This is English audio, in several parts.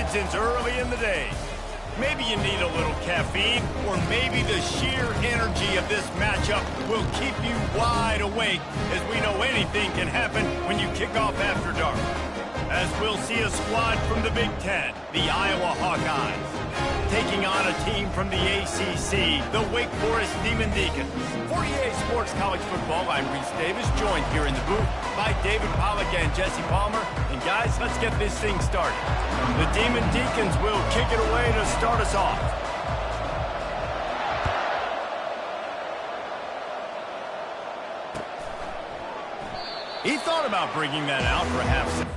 intentions early in the day. Maybe you need a little caffeine, or maybe the sheer energy of this matchup will keep you wide awake, as we know anything can happen when you kick off after dark. As we'll see a squad from the Big Ten, the Iowa Hawkeyes, taking on a team from the ACC, the Wake Forest Demon Deacons. For EA Sports College Football, I'm Reese Davis, joined here in the booth by David Pollack and Jesse Palmer. And guys, let's get this thing started. The Demon Deacons will kick it away to start us off. He thought about bringing that out for a half second.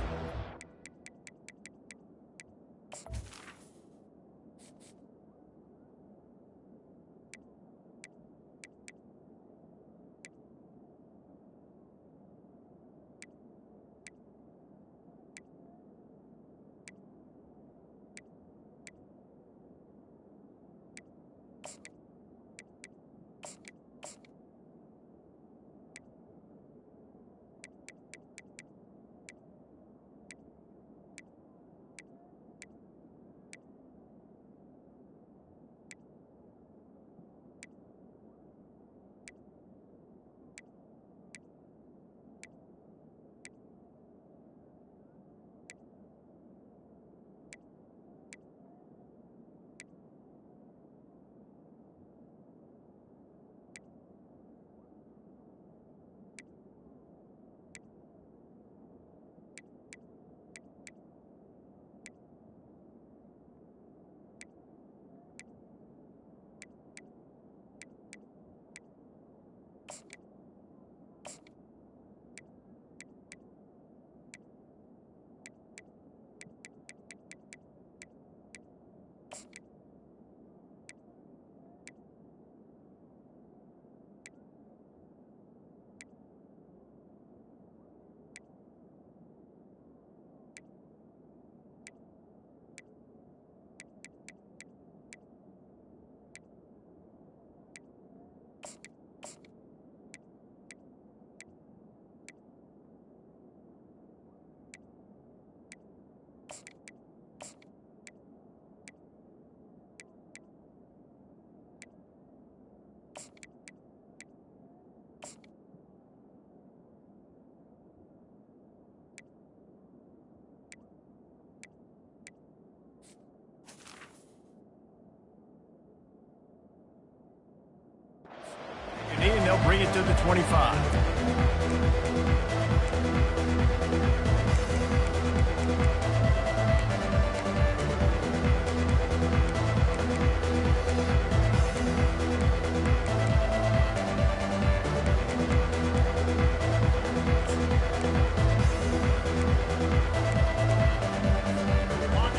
And they'll bring it to the 25.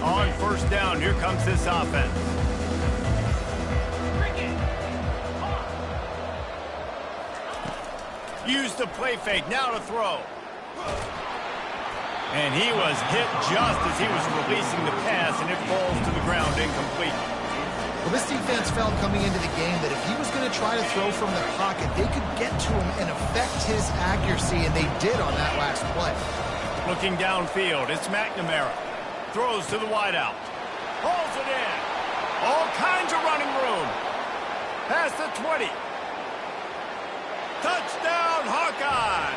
On first down, here comes this offense. Use the play fake, now to throw. And he was hit just as he was releasing the pass, and it falls to the ground incomplete. Well, this defense felt coming into the game that if he was going to try to throw from the pocket, they could get to him and affect his accuracy, and they did on that last play. Looking downfield, it's McNamara. Throws to the wideout. Hauls it in. All kinds of running room. Past the 20. Touchdown, Hawkeye!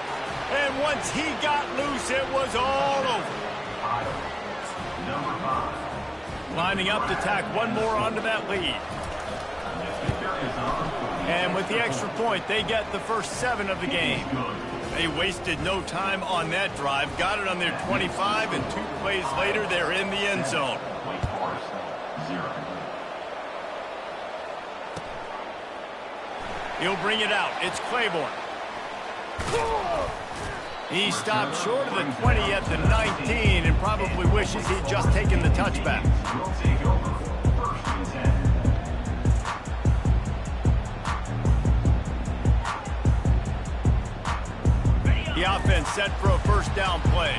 And once he got loose, it was all over. Lining up to tack one more onto that lead. And with the extra point, they get the first 7 of the game. They wasted no time on that drive, got it on their 25, and 2 plays later, they're in the end zone. He'll bring it out. It's Claiborne. He stopped short of the 20 at the 19 and probably wishes he'd just taken the touchback. The offense set for a first down play.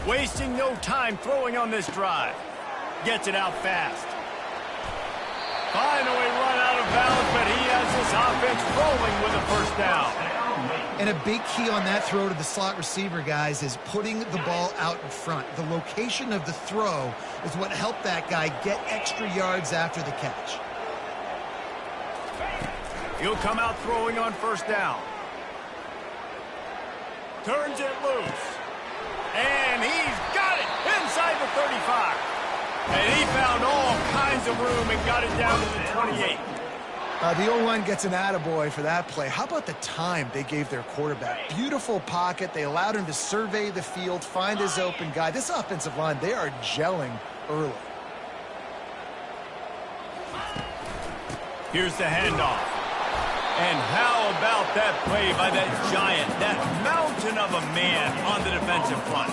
Wasting no time throwing on this drive. Gets it out fast. Finally run out of bounds, but he has this offense rolling with a first down. And a big key on that throw to the slot receiver, guys, is putting the ball out in front. The location of the throw is what helped that guy get extra yards after the catch. He'll come out throwing on first down. Turns it loose. And he's got it inside the 35. And he found all kinds of room and got it down to the 28. The O-line gets an attaboy for that play. How about the time they gave their quarterback? Beautiful pocket. They allowed him to survey the field, find his open guy. This offensive line, they are gelling early. Here's the handoff. And how about that play by that giant, that mountain of a man on the defensive front?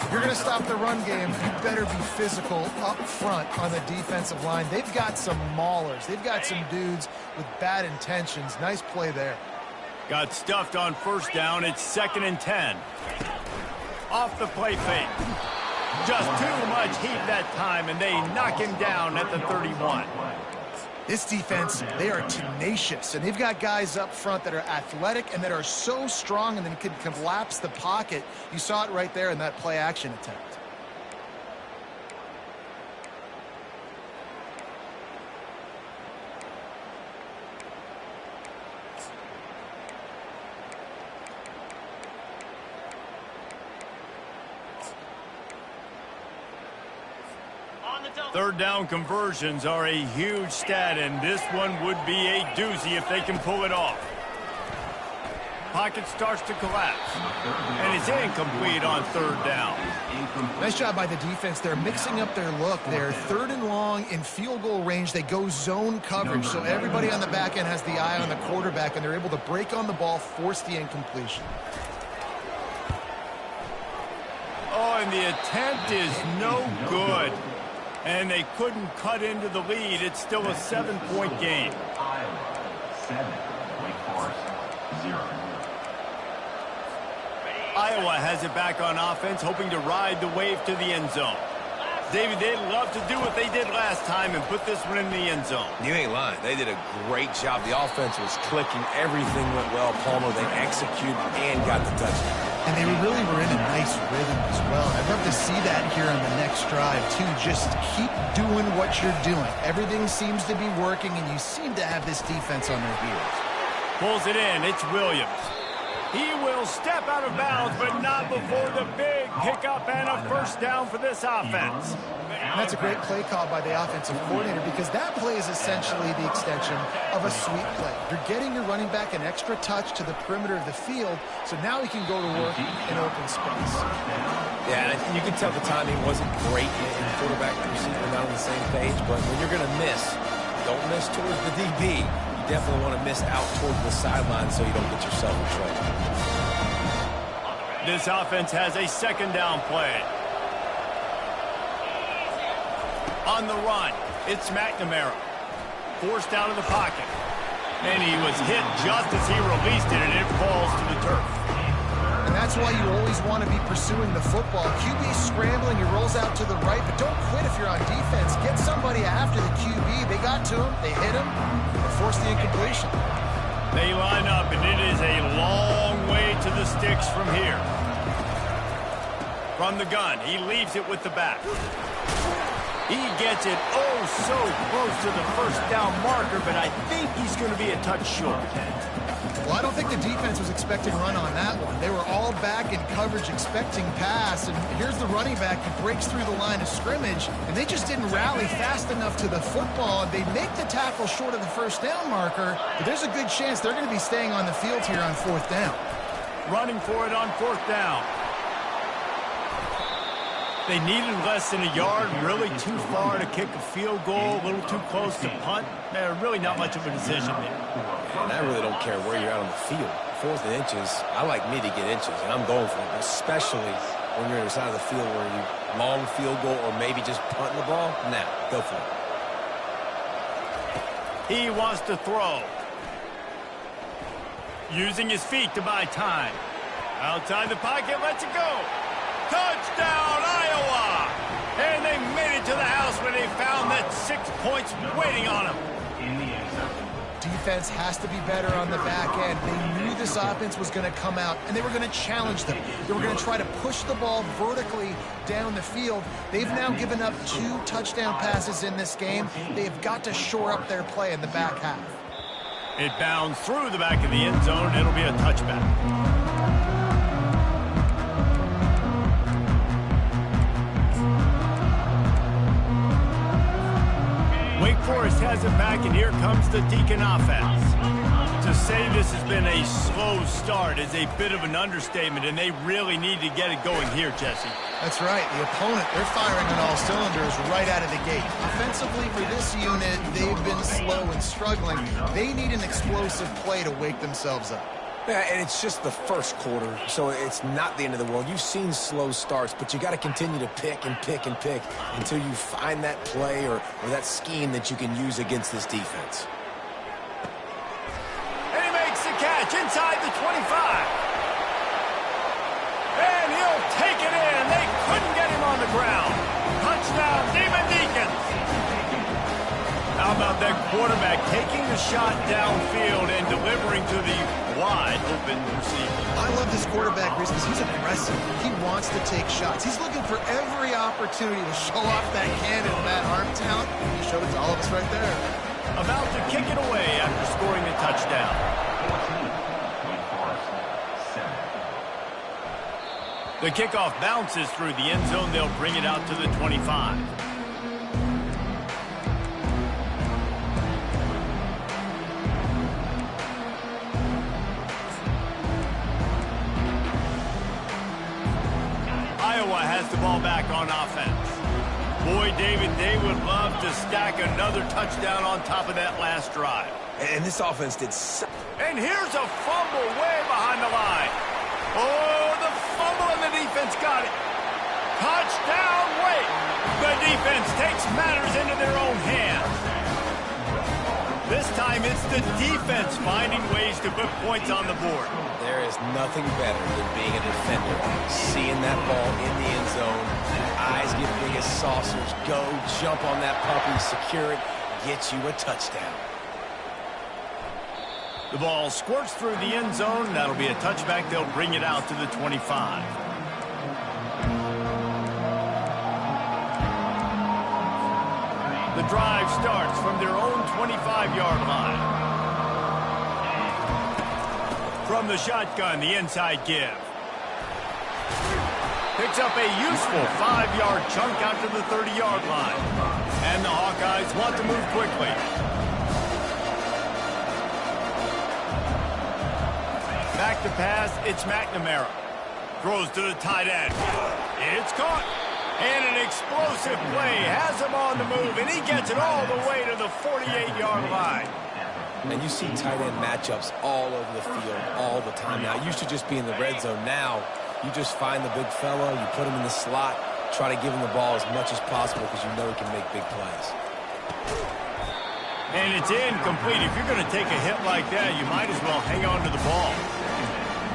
If you're going to stop the run game, you better be physical up front on the defensive line. They've got some maulers. They've got some dudes with bad intentions. Nice play there. Got stuffed on first down. It's 2nd and 10. Off the play fake. Just too much heat that time, and they knock him down at the 31. This defense, they are tenacious, and they've got guys up front that are athletic and that are so strong and then can collapse the pocket. You saw it right there in that play-action attempt. Third down conversions are a huge stat, and this one would be a doozy if they can pull it off. Pocket starts to collapse, and it's incomplete on third down. Nice job by the defense. They're mixing up their look. They're 3rd and long in field goal range. They go zone coverage, so everybody on the back end has the eye on the quarterback, and they're able to break on the ball, force the incompletion. Oh, and the attempt is no good. And they couldn't cut into the lead. It's still a 7-point game. Iowa has it back on offense, hoping to ride the wave to the end zone. David, they'd love to do what they did last time and put this one in the end zone. You ain't lying. They did a great job. The offense was clicking. Everything went well. Palmer, they executed and got the touchdown. And they really were in a nice rhythm as well. I'd love to see that here on the next drive, too. Just keep doing what you're doing. Everything seems to be working, and you seem to have this defense on their heels. Pulls it in. It's Williams. He will step out of bounds, but not before the big pickup and a first down for this offense. And that's a great play call by the offensive coordinator, because that play is essentially the extension of a sweep play. You're getting your running back an extra touch to the perimeter of the field, so now he can go to work in open space. Yeah, and you can tell the timing wasn't great, and the quarterback and receiver not on the same page, but when you're going to miss, don't miss towards the DB. You definitely want to miss out towards the sideline so you don't get yourself in trouble. This offense has a 2nd down play. On the run, it's McNamara. Forced out of the pocket. And he was hit just as he released it, and it falls to the turf. And that's why you always want to be pursuing the football. QB's scrambling, he rolls out to the right, but don't quit if you're on defense. Get somebody after the QB. They got to him, they hit him, and forced the incompletion. They line up, and it is a long way to the sticks from here. From the gun, he leaves it with the back. He gets it oh so close to the first down marker, but I think he's going to be a touch short. Well, I don't think the defense was expecting run on that one. They were all back in coverage expecting pass, and here's the running back who breaks through the line of scrimmage, and they just didn't rally fast enough to the football. They make the tackle short of the first down marker, but there's a good chance they're going to be staying on the field here on 4th down. Running for it on 4th down. They needed less than a yard, really too far to kick a field goal, a little too close to punt. Really not much of a decision there. And I really don't care where you're out on the field. 4th and inches, I like me to get inches, and I'm going for it, especially when you're on the side of the field where you long field goal or maybe just punting the ball. Nah, go for it. He wants to throw. Using his feet to buy time. Outside the pocket, lets it go. Touchdown, Iowa! And they made it to the house when they found that 6 points waiting on them. defense has to be better on the back end. They knew this offense was going to come out, and they were going to challenge them. They were going to try to push the ball vertically down the field. They've now given up 2 touchdown passes in this game. They've got to shore up their play in the back half. It bounds through the back of the end zone. It'll be a touchback. Wake Forest has it back, and here comes the Deacon offense. To say this has been a slow start is a bit of an understatement, and they really need to get it going here, Jesse. That's right. The opponent, they're firing on all cylinders right out of the gate. Offensively, for this unit, they've been slow and struggling. They need an explosive play to wake themselves up. Yeah, and it's just the first quarter, so it's not the end of the world. You've seen slow starts, but you got to continue to pick and pick and pick until you find that play or that scheme that you can use against this defense. And he makes the catch inside the 25. And he'll take it in. They couldn't get him on the ground. Touchdown, Demon Deacons. How about that quarterback taking the shot downfield and delivering to the wide open receiver? I love this quarterback, Reese, because he's aggressive. He wants to take shots. He's looking for every opportunity to show off that cannon and that arm talent. He showed it to all of us right there. About to kick it away after scoring the touchdown. The kickoff bounces through the end zone. They'll bring it out to the 25. Iowa has the ball back on offense. Boy, David, they would love to stack another touchdown on top of that last drive. And this offense did And here's a fumble way behind the line. Oh, the fumble, and the defense got it. Touchdown, wait. The defense takes matters into their own hands. This time it's the defense finding ways to put points on the board. There is nothing better than being a defender, seeing that ball in the end zone, eyes get big as saucers, go, jump on that puppy, secure it, get you a touchdown. The ball squirts through the end zone. That'll be a touchback. They'll bring it out to the 25. The drive starts from their own 25-yard line. From the shotgun, the inside give. Picks up a useful 5-yard chunk out to the 30-yard line. And the Hawkeyes want to move quickly. Back to pass, it's McNamara. Throws to the tight end. It's caught. And an explosive play has him on the move, and he gets it all the way to the 48-yard line. And you see tight end matchups all over the field all the time now. It used to just be in the red zone. Now, you just find the big fella, you put him in the slot, try to give him the ball as much as possible because you know he can make big plays. And it's incomplete. If you're going to take a hit like that, you might as well hang on to the ball.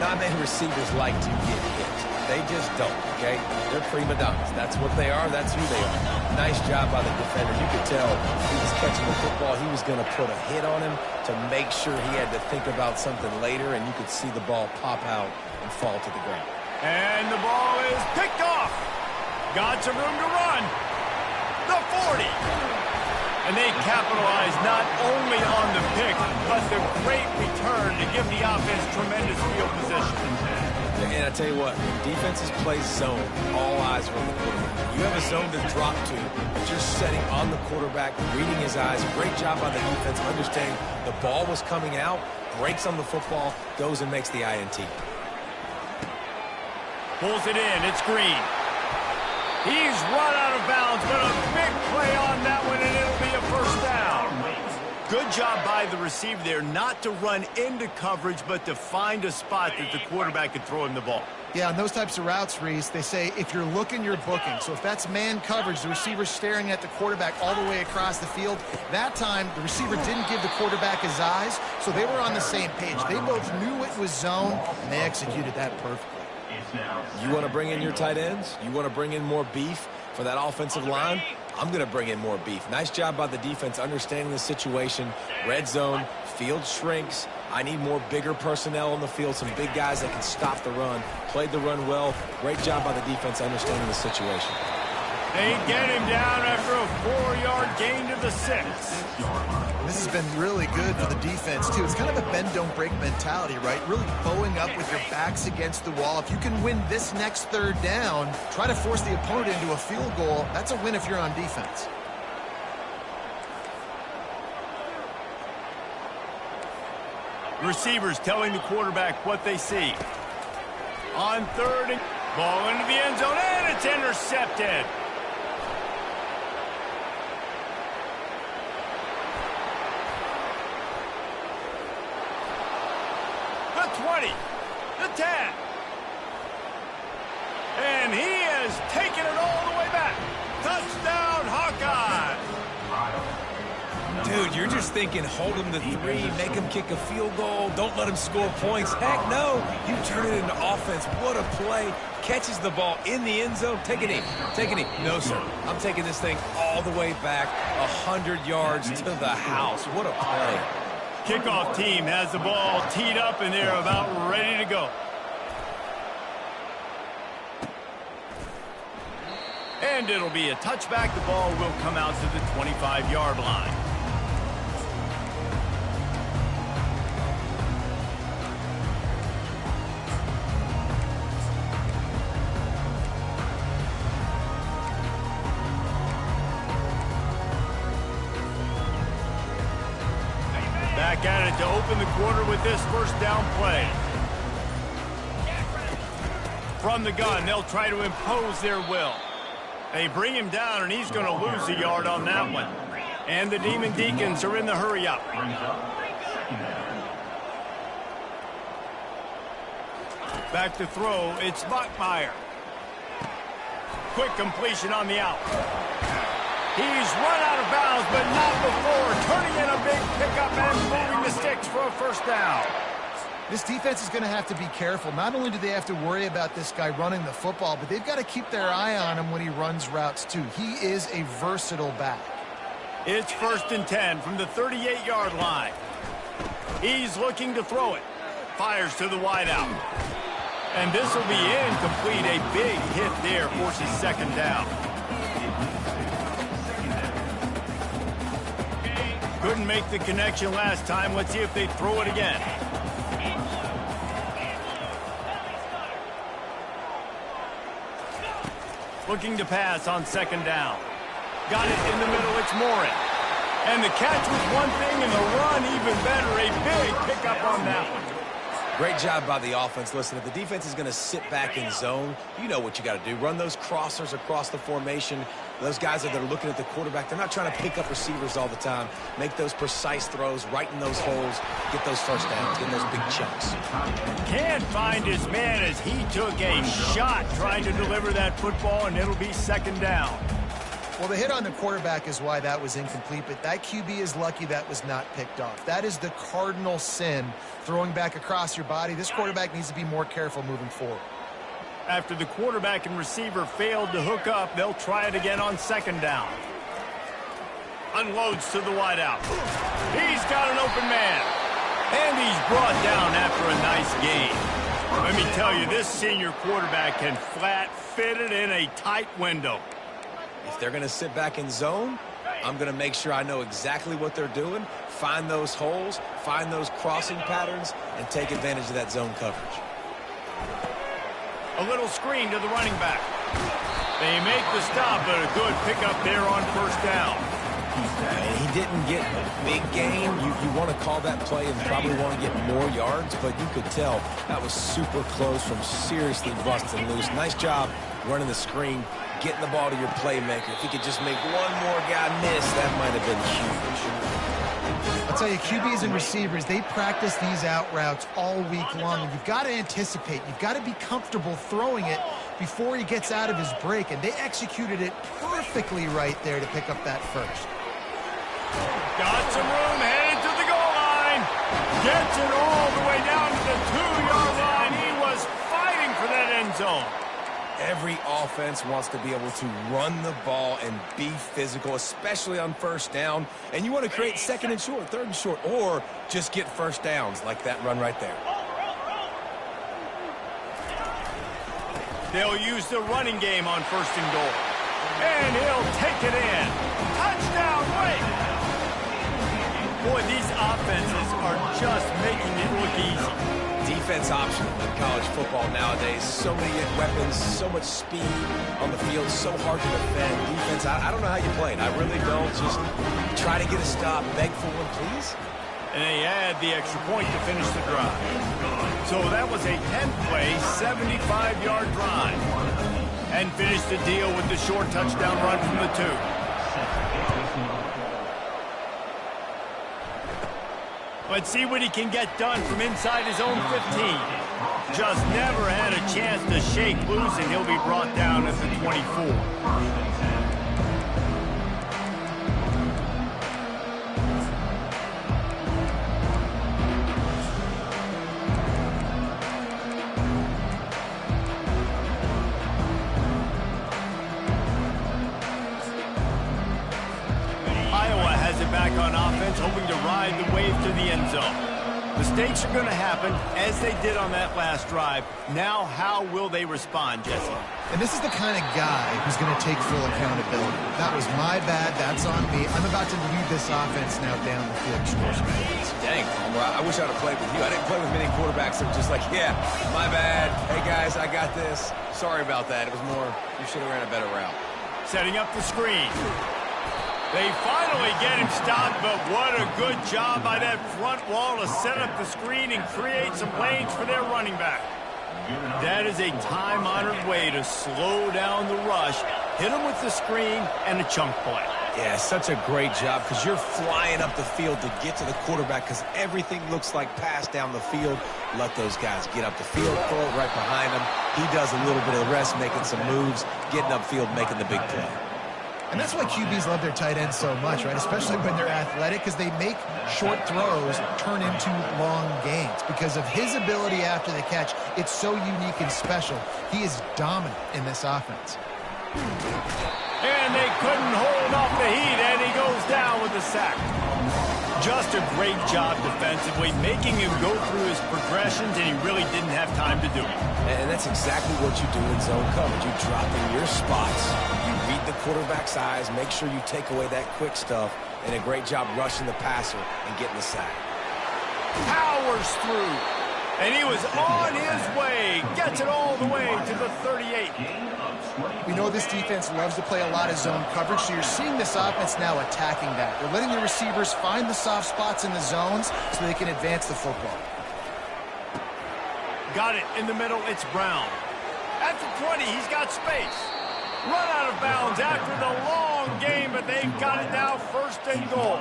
Not many receivers like to get hit. They just don't, okay? They're prima donnas. That's what they are. That's who they are. Nice job by the defender. You could tell he was catching the football. He was going to put a hit on him to make sure he had to think about something later, and you could see the ball pop out and fall to the ground. And the ball is picked off. Got some room to run. The 40. And they capitalize not only on the pick, but the great return to give the offense tremendous field position. And I tell you what, defenses play zone. All eyes are on the quarterback. You have a zone to drop to, but you're setting on the quarterback, reading his eyes. Great job by the defense, understanding the ball was coming out, breaks on the football, goes and makes the INT. Pulls it in. It's Green. He's run out of bounds, but a big play on that one, and it'll be a first down. Good job by the receiver there not to run into coverage, but to find a spot that the quarterback could throw him the ball. Yeah, on those types of routes, Reese, they say if you're looking, you're booking. So if that's man coverage, the receiver's staring at the quarterback all the way across the field. That time, the receiver didn't give the quarterback his eyes, so they were on the same page. They both knew it was zone, and they executed that perfectly. You want to bring in your tight ends? You want to bring in more beef? For that offensive line, I'm going to bring in more beef. Nice job by the defense understanding the situation. Red zone, field shrinks. I need more bigger personnel on the field, some big guys that can stop the run. Played the run well. Great job by the defense understanding the situation. They get him down after a 4-yard gain to the 6. This has been really good for the defense, too. It's kind of a bend-don't-break mentality, right? Really bowing up with your backs against the wall. If you can win this next third down, try to force the opponent into a field goal. That's a win if you're on defense. Receivers telling the quarterback what they see. On third, ball into the end zone, and it's intercepted. The 20, the 10. And he has taken it all the way back. Touchdown, Hawkeye. Dude, you're just thinking, hold him to 3, make him kick a field goal, don't let him score points. Heck no, you turn it into offense. What a play. Catches the ball in the end zone. Take a knee. Take a knee. No, sir. I'm taking this thing all the way back 100 yards to the house. What a play. Kickoff team has the ball teed up, and they're about ready to go. And it'll be a touchback. The ball will come out to the 25-yard line. Back at it to open the quarter with this first down play. From the gun, they'll try to impose their will. They bring him down, and he's going to lose a yard on that one. And the Demon Deacons are in the hurry-up. Back to throw, it's Bachmeier. Quick completion on the out. He's run out of bounds, but not before turning in a big pickup and moving the sticks for a first down. This defense is going to have to be careful. Not only do they have to worry about this guy running the football, but they've got to keep their eye on him when he runs routes, too. He is a versatile back. It's 1st and 10 from the 38-yard line. He's looking to throw it. Fires to the wideout. And this will be incomplete. A big hit there forces second down. Couldn't make the connection last time. Let's see if they throw it again. Looking to pass on second down. Got it in the middle. It's Morin. And the catch was one thing, and the run even better. A big pickup on that one. Great job by the offense. Listen, if the defense is going to sit back in zone, you know what you got to do. Run those crossers across the formation. Those guys that are looking at the quarterback, they're not trying to pick up receivers all the time. Make those precise throws, right in those holes, get those first downs, get those big chunks. Can't find his man as he took a shot trying to deliver that football, and it'll be second down. Well, the hit on the quarterback is why that was incomplete, but that QB is lucky that was not picked off. That is the cardinal sin, throwing back across your body. This quarterback needs to be more careful moving forward. After the quarterback and receiver failed to hook up, they'll try it again on second down. Unloads to the wideout. He's got an open man. And he's brought down after a nice gain. Let me tell you, this senior quarterback can flat fit it in a tight window. If they're going to sit back in zone, I'm going to make sure I know exactly what they're doing, find those holes, find those crossing patterns, and take advantage of that zone coverage. A little screen to the running back. They make the stop, but a good pickup there on first down. And he didn't get a big gain. You want to call that play and probably want to get more yards, but you could tell that was super close from seriously busting loose. Nice job running the screen, getting the ball to your playmaker. If he could just make one more guy miss, that might have been huge. I'll tell you, QBs and receivers, they practice these out routes all week long. And you've got to anticipate. You've got to be comfortable throwing it before he gets out of his break. And they executed it perfectly right there to pick up that first. Got some room, headed to the goal line. Gets it all the way down to the 2-yard line. He was fighting for that end zone. Every offense wants to be able to run the ball and be physical, especially on first down. And you want to create second and short, third and short, or just get first downs like that run right there. They'll use the running game on first and goal. And he'll take it in. Touchdown, Wake! Boy, these offenses are just making it look easy. Defense optional in college football nowadays. So many weapons, so much speed on the field, so hard to defend. Defense, I don't know how you play it. I really don't. Just try to get a stop, beg for one, please. And they add the extra point to finish the drive. So that was a 10-play, 75-yard drive. And finished the deal with the short touchdown run from the 2. Let's see what he can get done from inside his own 15. Just never had a chance to shake loose, and he'll be brought down at the 24. Back on offense, hoping to ride the wave to the end zone. Mistakes are going to happen, as they did on that last drive. Now, how will they respond, Jesse? And this is the kind of guy who's going to take full accountability. That was my bad. That's on me. I'm about to lead this offense now down the field. Dang, Homer, I wish I would have played with you. I didn't play with many quarterbacks that were just like, yeah, my bad. Hey, guys, I got this. Sorry about that. It was more, you should have ran a better route. Setting up the screen. They finally get him stopped, but what a good job by that front wall to set up the screen and create some lanes for their running back. That is a time-honored way to slow down the rush, hit him with the screen, and a chunk play. Yeah, such a great job because you're flying up the field to get to the quarterback because everything looks like pass down the field. Let those guys get up the field, throw it right behind him. He does a little bit of the rest, making some moves, getting upfield, making the big play. And that's why QBs love their tight ends so much, right? Especially when they're athletic, because they make short throws turn into long gains. Because of his ability after the catch, it's so unique and special. He is dominant in this offense. And they couldn't hold off the heat, and he goes down with a sack. Just a great job defensively, making him go through his progressions, and he really didn't have time to do it. And that's exactly what you do in zone coverage. You drop in your spots. Read the quarterback's eyes, make sure you take away that quick stuff, and a great job rushing the passer and getting the sack. Powers through, and he was on his way, gets it all the way to the 38. We know this defense loves to play a lot of zone coverage, so you're seeing this offense now attacking that. They're letting the receivers find the soft spots in the zones so they can advance the football. Got it in the middle, it's Brown. At the 20, he's got space. Run out of bounds after the long game, but they've got it now first and goal.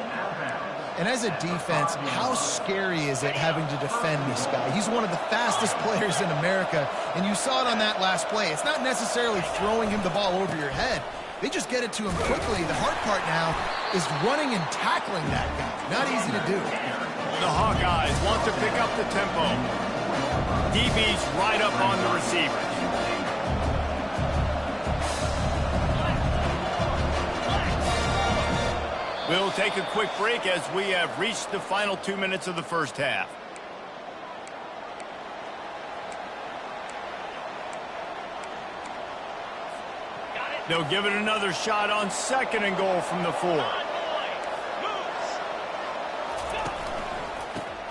And as a defense, how scary is it having to defend this guy? He's one of the fastest players in America, and you saw it on that last play. It's not necessarily throwing him the ball over your head. They just get it to him quickly. The hard part now is running and tackling that guy. Not easy to do. The Hawkeyes want to pick up the tempo. DB's right up on the receivers. We'll take a quick break as we have reached the final 2 minutes of the first half. They'll give it another shot on second and goal from the 4.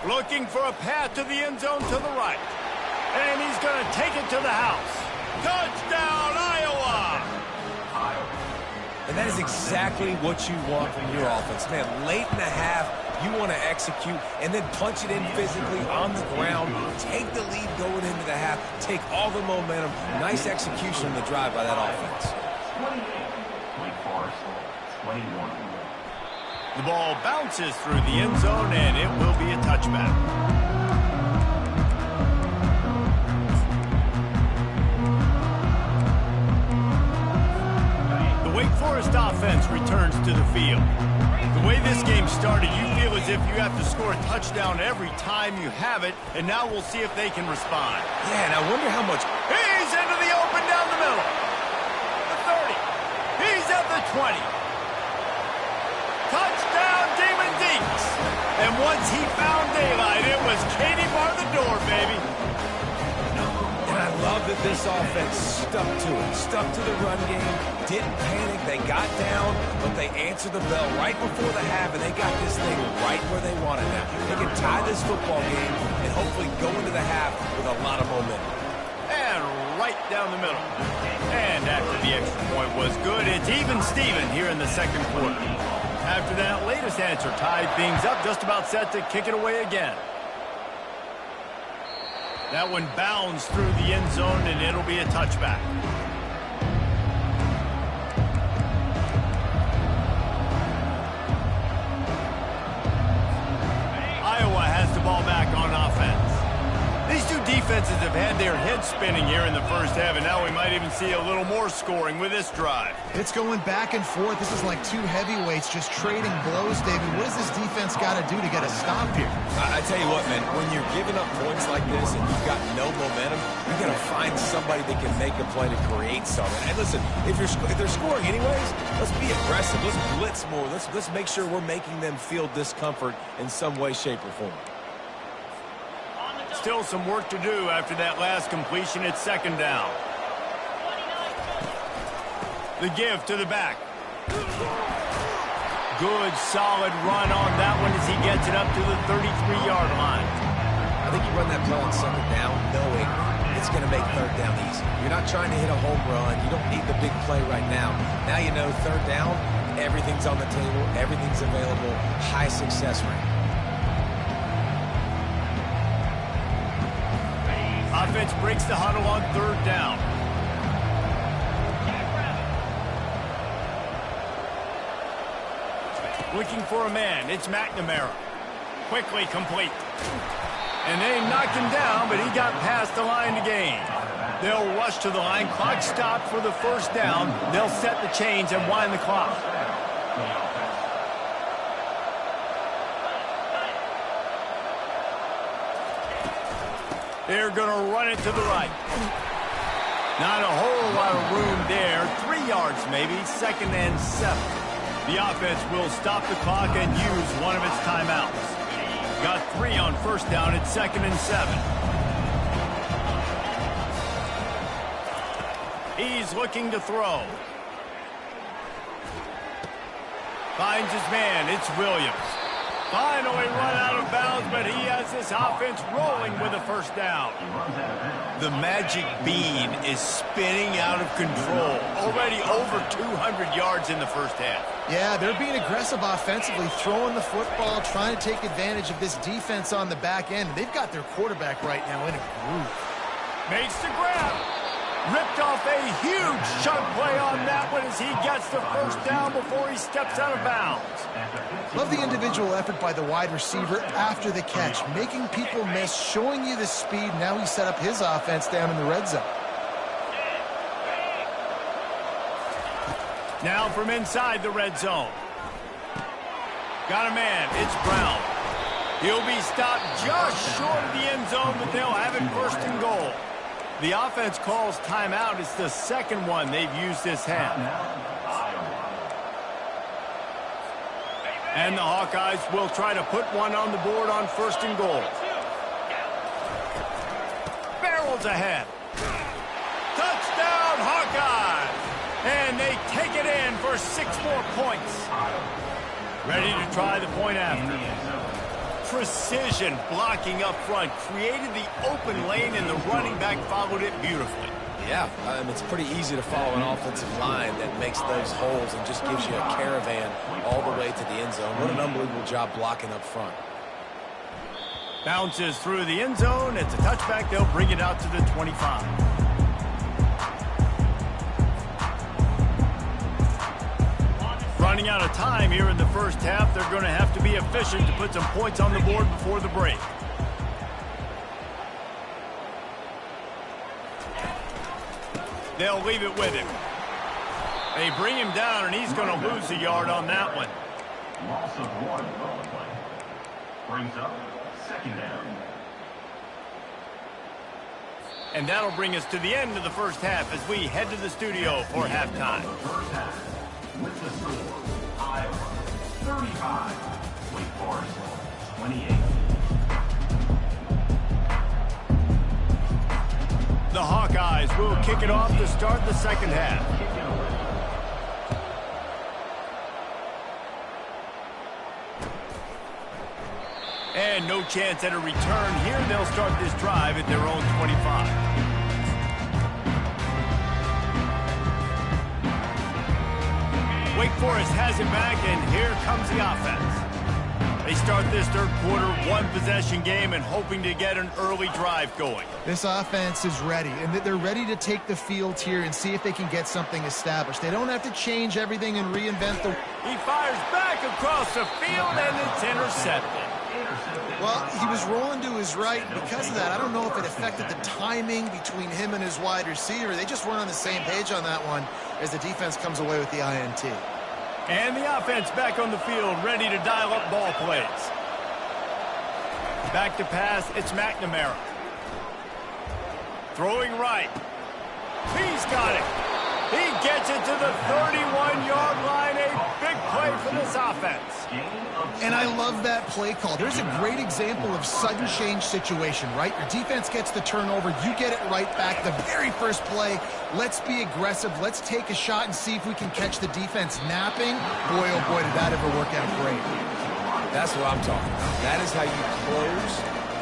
Looking for a path to the end zone to the right. And he's going to take it to the house. Touchdown, Iowa! And that is exactly what you want from your offense. Man, late in the half, you want to execute and then punch it in physically on the ground. Take the lead going into the half. Take all the momentum. Nice execution on the drive by that offense. The ball bounces through the end zone, and it will be a touchback. The Wake Forest offense returns to the field. The way this game started, you feel as if you have to score a touchdown every time you have it, and now we'll see if they can respond. Yeah, and I wonder how much... He's into the open down the middle. middle. The 30. He's at the 20. Touchdown, Demon Deeks. And once he found daylight, it was Katie bar the door, baby. And I love that this offense stuck to it, stuck to the run game, didn't panic. They got down, but they answered the bell right before the half, and they got this thing right where they wanted now. They can tie this football game and hopefully go into the half with a lot of momentum. And right down the middle. And after the extra point was good, it's even Steven here in the second quarter. After that latest answer tied things up, just about set to kick it away again. That one bounds through the end zone, and it'll be a touchback. Iowa has the ball back on offense. These two defenses have had their heads spinning here in the first half, and now we might even see a little more scoring with this drive. It's going back and forth. This is like two heavyweights just trading blows, David. What does this defense got to do to get a stop here? I tell you what, man, when you're giving up points like this and you've got no momentum, you got to find somebody that can make a play to create something. And listen, if they're scoring anyways, let's be aggressive. Let's blitz more. Let's make sure we're making them feel discomfort in some way, shape, or form. Still some work to do after that last completion. It's second down. The give to the back. Good, solid run on that one as he gets it up to the 33-yard line. I think you run that play on second down knowing it's going to make third down easy. You're not trying to hit a home run. You don't need the big play right now. Now you know third down, everything's on the table, everything's available, high success rate. Offense breaks the huddle on third down. Looking for a man. It's McNamara. Quickly complete. And they knocked him down, but he got past the line to gain. They'll rush to the line. Clock stopped for the first down. They'll set the chains and wind the clock. They're going to run it to the right. Not a whole lot of room there. 3 yards maybe, 2nd and 7. The offense will stop the clock and use one of its timeouts. Got 3 on first down. It's 2nd and 7. He's looking to throw. Finds his man. It's Williams. Finally run out of bounds, but he has this offense rolling with a first down. The magic bean is spinning out of control. Already over 200 yards in the first half. Yeah, they're being aggressive offensively, throwing the football, trying to take advantage of this defense on the back end. They've got their quarterback right now in a groove. Makes the grab. Ripped off a huge chunk play on that one as he gets the first down before he steps out of bounds. Love the individual effort by the wide receiver after the catch, making people miss, showing you the speed. Now he set up his offense down in the red zone. Now from inside the red zone. Got a man. It's Brown. He'll be stopped just short of the end zone, but they'll have it 1st and goal. The offense calls timeout. It's the second one they've used this half. And the Hawkeyes will try to put one on the board on 1st and goal. Barrels ahead. Touchdown, Hawkeyes! And they take it in for 6 more points. Ready to try the point after. Precision blocking up front created the open lane, and the running back followed it beautifully. Yeah, it's pretty easy to follow an offensive line that makes those holes and just gives you a caravan all the way to the end zone. What an unbelievable job blocking up front. Bounces through the end zone. It's a touchback. They'll bring it out to the 25. Running out of time here in the first half. They're going to have to be efficient to put some points on the board before the break. They'll leave it with him. They bring him down, and he's going to lose a yard on that one. Loss of 1 on the play. Brings up 2nd down. And that'll bring us to the end of the first half as we head to the studio for halftime. First half, with the score, Iowa 35, Wake Forest 28. The Hawkeyes will kick it off to start the second half. And no chance at a return here. They'll start this drive at their own 25. Wake Forest has it back, and here comes the offense. They start this third quarter, one-possession game, and hoping to get an early drive going. This offense is ready, and they're ready to take the field here and see if they can get something established. They don't have to change everything and reinvent the... He fires back across the field, and it's intercepted. Well, he was rolling to his right, and because of that, I don't know if it affected the timing between him and his wide receiver. They just weren't on the same page on that one as the defense comes away with the INT. And the offense back on the field, ready to dial up ball plays. Back to pass, it's McNamara. Throwing right. He's got it. He gets it to the 31-yard line. A big play for this offense. And I love that play call. There's a great example of sudden change situation, right? Your defense gets the turnover. You get it right back. The very first play, let's be aggressive. Let's take a shot and see if we can catch the defense napping. Boy, oh boy, did that ever work out great. That's what I'm talking about. That is how you close.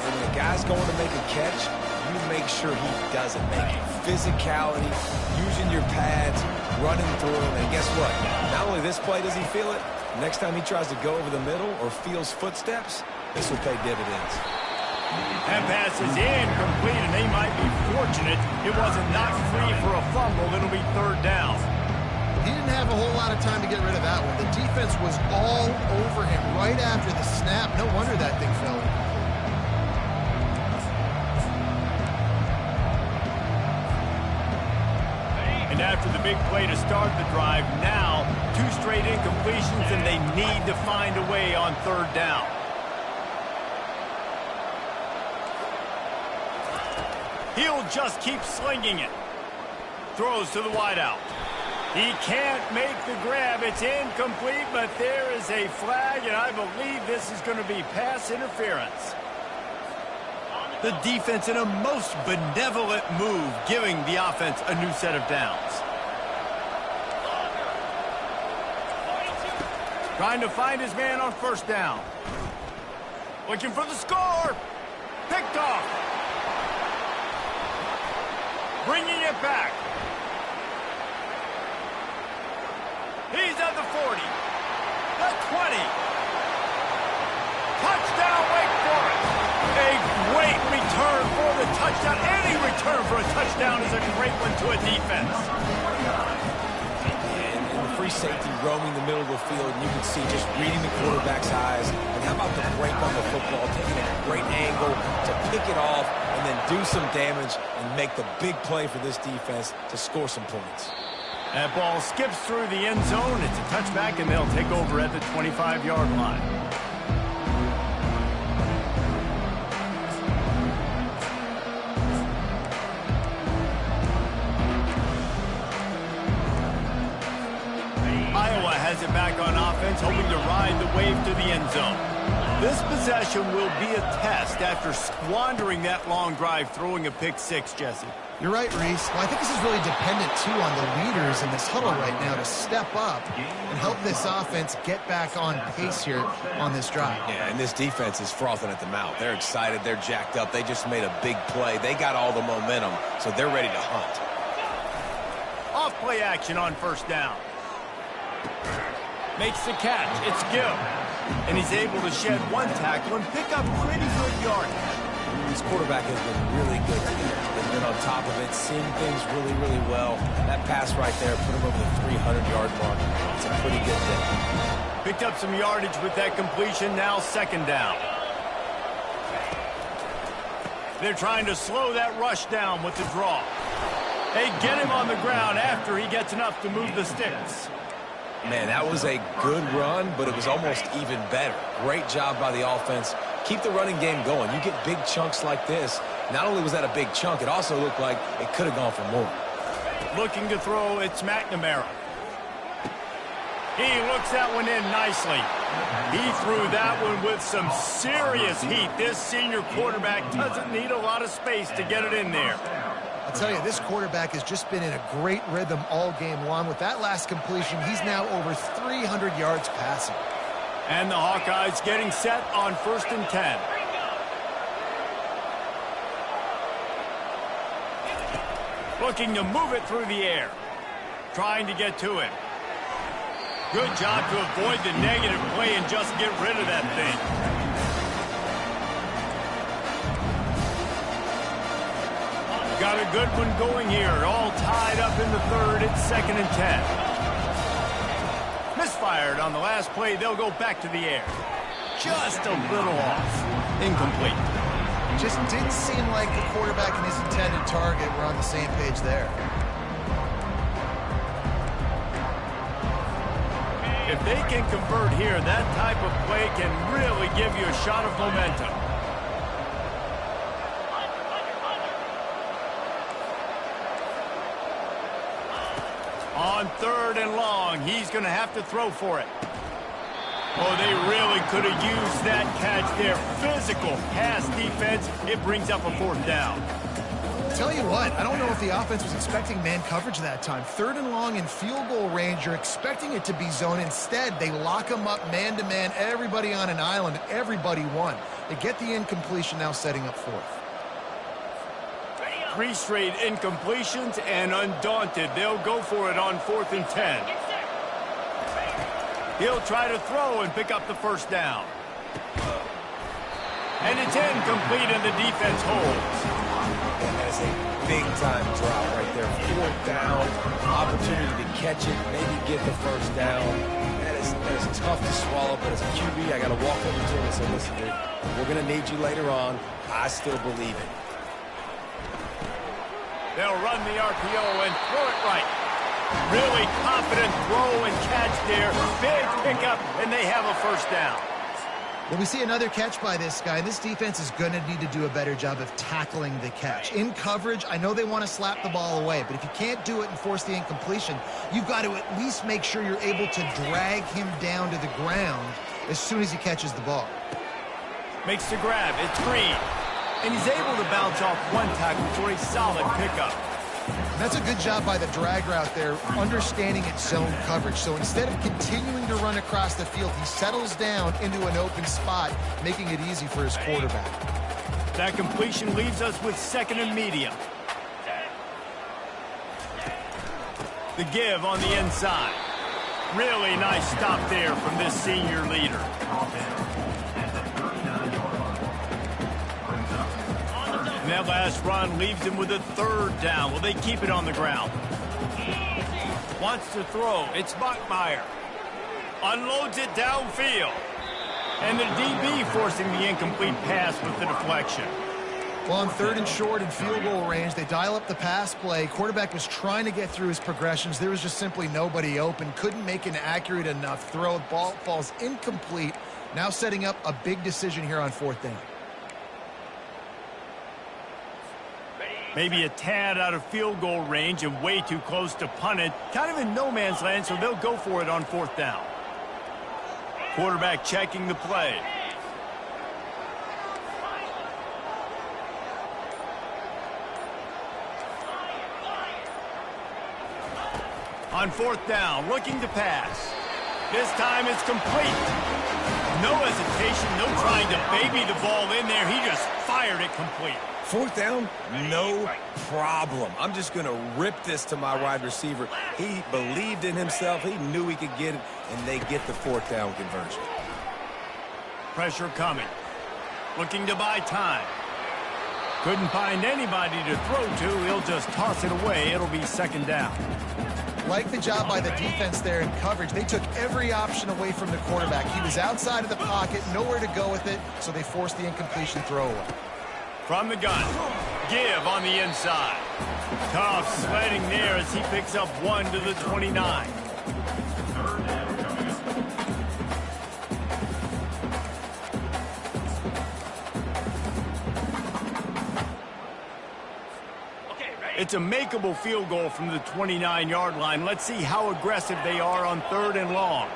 When the guy's going to make a catch, you make sure he doesn't make it. Physicality, using your pads, running through him, and guess what? Not only this play does he feel it, next time he tries to go over the middle or feels footsteps, this will pay dividends. That pass is incomplete, and they might be fortunate it wasn't knocked free for a fumble. It'll be third down. He didn't have a whole lot of time to get rid of that one. The defense was all over him right after the snap. No wonder that thing fell. And after the big play to start the drive, now 2 straight incompletions, and they need to find a way on third down. He'll just keep slinging it. Throws to the wideout. He can't make the grab. It's incomplete, but there is a flag, and I believe this is going to be pass interference. The defense in a most benevolent move, giving the offense a new set of downs. Trying to find his man on first down. Looking for the score. Picked off. Bringing it back. He's at the 40. The 20. Touchdown, Wake Forest. A great return for the touchdown. Any return for a touchdown is a great one to a defense. And the free safety roaming the middle of the field, and you can see just reading the quarterback's eyes. And how about the break on the football, taking a great angle to pick it off and then do some damage and make the big play for this defense to score some points. That ball skips through the end zone. It's a touchback, and they'll take over at the 25-yard line. Iowa has it back on offense, hoping to ride the wave to the end zone. This possession will be a test after squandering that long drive, throwing a pick six, Jesse. You're right, Reese. Well, I think this is really dependent, too, on the leaders in this huddle right now to step up and help this offense get back on pace here on this drive. Yeah, and this defense is frothing at the mouth. They're excited. They're jacked up. They just made a big play. They got all the momentum, so they're ready to hunt. Off play action on first down. Makes the catch. It's Gill. And he's able to shed one tackle and pick up pretty good yardage. This quarterback has been really good today. He's been on top of it, seeing things really, really well. That pass right there put him over the 300-yard mark. It's a pretty good day. Picked up some yardage with that completion. Now second down. They're trying to slow that rush down with the draw. They get him on the ground after he gets enough to move the sticks. Man, that was a good run, but it was almost even better. Great job by the offense. Keep the running game going. You get big chunks like this, Not only was that a big chunk, it also looked like it could have gone for more. Looking to throw, it's McNamara. He looks that one in nicely. He threw that one with some serious heat. This senior quarterback doesn't need a lot of space to get it in there. I'll tell you, this quarterback has just been in a great rhythm all game long. With that last completion, he's now over 300 yards passing. And the Hawkeyes getting set on 1st and 10. Looking to move it through the air. Trying to get to it. Good job to avoid the negative play and just get rid of that thing. Got a good one going here. All tied up in the 3rd. It's 2nd and 10. Misfired on the last play. They'll go back to the air. Just a little off. Incomplete. Just didn't seem like the quarterback and his intended target were on the same page there. If they can convert here, that type of play can really give you a shot of momentum. On 3rd and long, he's going to have to throw for it. Oh, they really could have used that catch there. Physical pass defense. It brings up a 4th down. Tell you what, I don't know if the offense was expecting man coverage that time. 3rd and long in field goal range, you're expecting it to be zone. Instead, they lock them up man-to-man, everybody on an island, everybody won. They get the incompletion, now setting up 4th. 3 straight incompletions, and undaunted, they'll go for it on 4th and 10. He'll try to throw and pick up the 1st down. And it's incomplete, and the defense holds. And that's a big-time drop right there. 4th down, opportunity to catch it, maybe get the 1st down. That is tough to swallow, but as a QB, I got to walk over to him and say, listen, dude, we're going to need you later on. I still believe it. They'll run the RPO and throw it right. Really confident throw and catch there. Big pickup, and they have a 1st down. Well, we see another catch by this guy. This defense is going to need to do a better job of tackling the catch. In coverage, I know they want to slap the ball away, but if you can't do it and force the incompletion, you've got to at least make sure you're able to drag him down to the ground as soon as he catches the ball. Makes the grab. It's Green. And he's able to bounce off one tackle for a solid pickup. That's a good job by the drag route there, understanding its zone coverage. So instead of continuing to run across the field, he settles down into an open spot, making it easy for his quarterback. That completion leaves us with 2nd and medium. The give on the inside. Really nice stop there from this senior leader. And that last run leaves him with a 3rd down. Will they keep it on the ground? Wants to throw. It's Bachmeier. Unloads it downfield. And the DB forcing the incomplete pass with the deflection. Well, on 3rd and short in field goal range, they dial up the pass play. Quarterback was trying to get through his progressions. There was just simply nobody open. Couldn't make an accurate enough throw. Ball falls incomplete. Now setting up a big decision here on 4th down. Maybe a tad out of field goal range and way too close to punt it. Kind of in no man's land, so they'll go for it on 4th down. Quarterback checking the play. On 4th down, looking to pass. This time it's complete. No hesitation, no trying to baby the ball in there. He just fired it complete. 4th down, no problem. I'm just going to rip this to my wide receiver. He believed in himself. He knew he could get it, and they get the 4th down conversion. Pressure coming. Looking to buy time. Couldn't find anybody to throw to. He'll just toss it away. It'll be 2nd down. Like the job by the defense there in coverage. They took every option away from the quarterback. He was outside of the pocket, nowhere to go with it, so they forced the incompletion throwaway. From the gun, give on the inside. Tough sledding there as he picks up 1 to the 29. It's a makeable field goal from the 29-yard line. Let's see how aggressive they are on 3rd and long.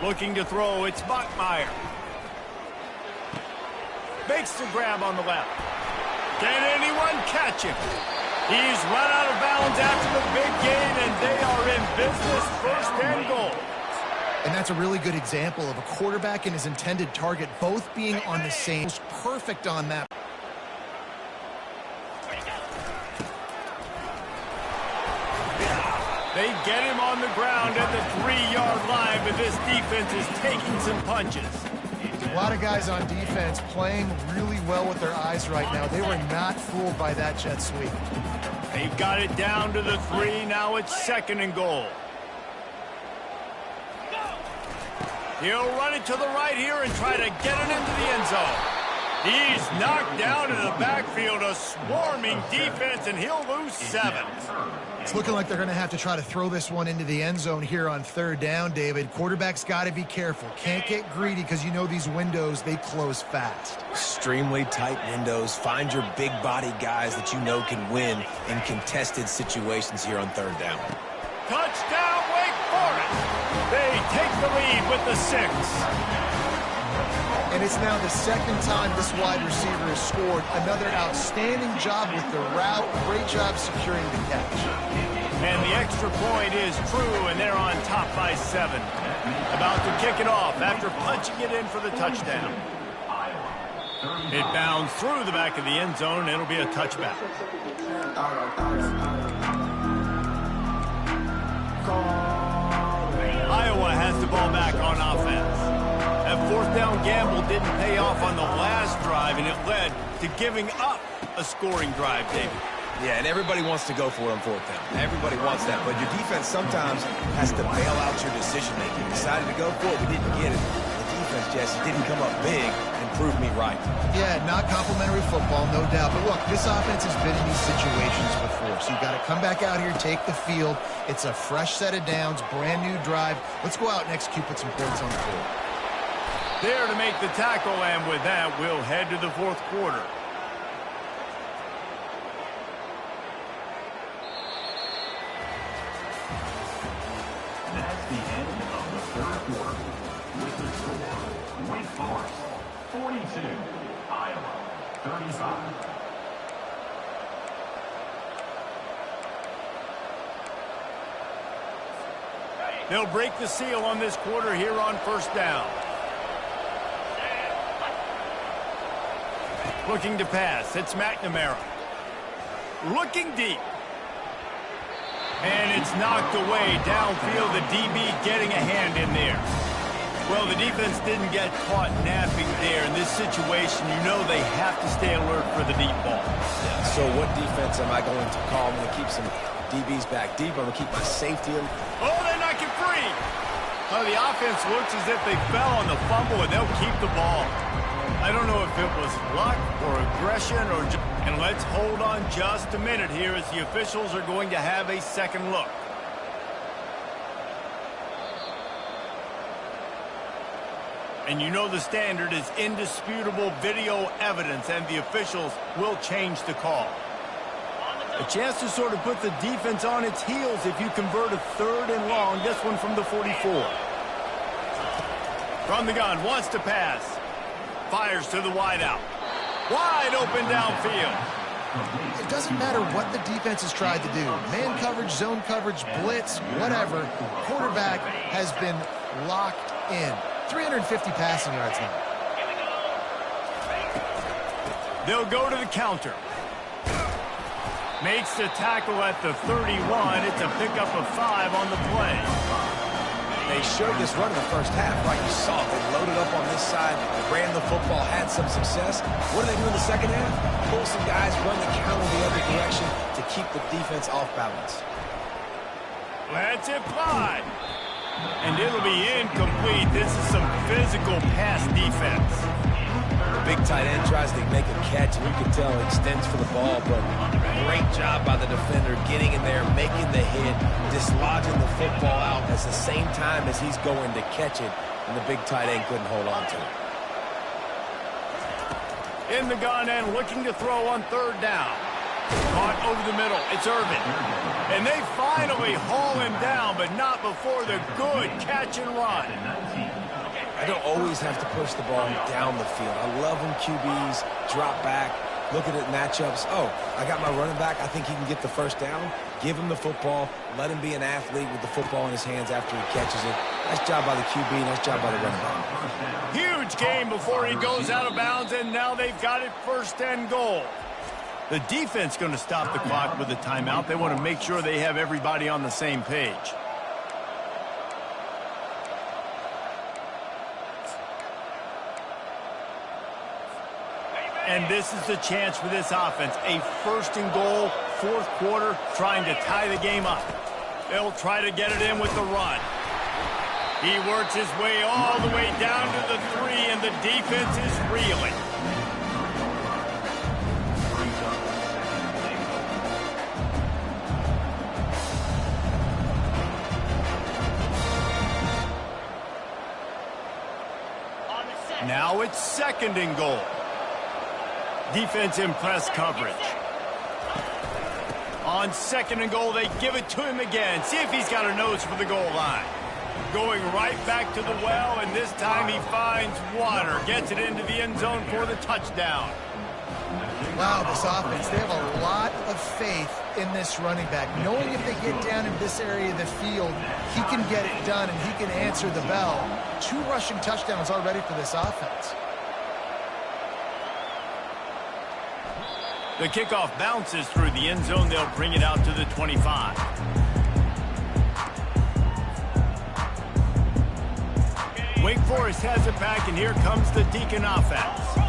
Looking to throw, it's Bachmeier. Makes the grab on the left. Can anyone catch him? He's run out of bounds after the big gain, and they are in business, 1st and goal. And that's a really good example of a quarterback and his intended target both being on the same. Perfect on that. They get him on the ground at the 3-yard line, but this defense is taking some punches. A lot of guys on defense playing really well with their eyes right now. They were not fooled by that jet sweep. They've got it down to the 3. Now it's 2nd and goal. He'll run it to the right here and try to get it into the end zone. He's knocked down in the backfield, a swarming defense, and he'll lose 7. It's looking like they're going to have to try to throw this one into the end zone here on 3rd down, David. Quarterback's got to be careful. Can't get greedy because you know these windows, they close fast. Extremely tight windows. Find your big body guys that you know can win in contested situations here on 3rd down. Touchdown, Wake Forest! They take the lead with the 6. And it's now the 2nd time this wide receiver has scored. Another outstanding job with the route. Great job securing the catch. And the extra point is true, and they're on top by 7. About to kick it off after punching it in for the touchdown. It bounds through the back of the end zone, and it'll be a touchback. Iowa has the ball back on offense. That 4th down gamble didn't pay off on the last drive, and it led to giving up a scoring drive, David. Yeah, and everybody wants to go for it on 4th down. Everybody wants that, but your defense sometimes has to bail out your decision-making. Decided to go for it, we didn't get it. The defense, Jesse, didn't come up big and prove me right. Yeah, not complimentary football, no doubt. But look, this offense has been in these situations before, so you've got to come back out here, take the field. It's a fresh set of downs, brand new drive. Let's go out and execute, put some points on the board. There to make the tackle, and with that, we'll head to the 4th quarter. That's the end of the 3rd quarter. With the score, Wake Forest 42, Iowa 35. They'll break the seal on this quarter here on 1st down. Looking to pass, it's McNamara. Looking deep. And it's knocked away downfield, the DB getting a hand in there. Well, the defense didn't get caught napping there. In this situation, you know they have to stay alert for the deep ball. Yeah, so what defense am I going to call? I'm going to keep some DBs back deep. I'm going to keep my safety in. Oh, they knock it free. Oh, the offense looks as if they fell on the fumble, and they'll keep the ball. I don't know if it was luck or aggression or just... And let's hold on just a minute here as the officials are going to have a second look. And you know the standard is indisputable video evidence, and the officials will change the call. A chance to sort of put the defense on its heels if you convert a 3rd and long. This one from the 44. From the gun, wants to pass. Fires to the wideout. Wide open downfield. It doesn't matter what the defense has tried to do. Man coverage, zone coverage, blitz, whatever. Quarterback has been locked in. 350 passing yards now. They'll go to the counter. Makes the tackle at the 31. It's a pickup of 5 on the play. They showed this run in the first half, right? You saw it. They loaded up on this side, ran the football, had some success. What do they do in the second half? Pull some guys, run the counter the other direction to keep the defense off balance. Let's it fly. And it'll be incomplete. This is some physical pass defense. The big tight end tries to make a catch, and you can tell he extends for the ball, but great job by the defender getting in there, making the hit, dislodging the football out at the same time as he's going to catch it, and the big tight end couldn't hold on to it. In the gun and looking to throw on third down. Caught over the middle. It's Irvin. And they finally haul him down, but not before the good catch and run. I don't always have to push the ball down the field. I love when QBs drop back, look at it matchups. Oh, I got my running back. I think he can get the first down. Give him the football. Let him be an athlete with the football in his hands after he catches it. Nice job by the QB. Nice job by the running back. Huge game before he goes out of bounds, and now they've got it first and goal. The defense going to stop the clock with a timeout. They want to make sure they have everybody on the same page. And this is the chance for this offense. A first and goal, fourth quarter, trying to tie the game up. They'll try to get it in with the run. He works his way all the way down to the 3, and the defense is reeling. Now it's second and goal. Defense in press coverage. On second and goal, they give it to him again. See if he's got a nose for the goal line. Going right back to the well, and this time he finds water. Gets it into the end zone for the touchdown. Wow, this offense, they have a lot of faith in this running back. Knowing if they get down in this area of the field, he can get it done and he can answer the bell. 2 rushing touchdowns already for this offense. The kickoff bounces through the end zone. They'll bring it out to the 25. Wake Forest has it back, and here comes the Deacon offense.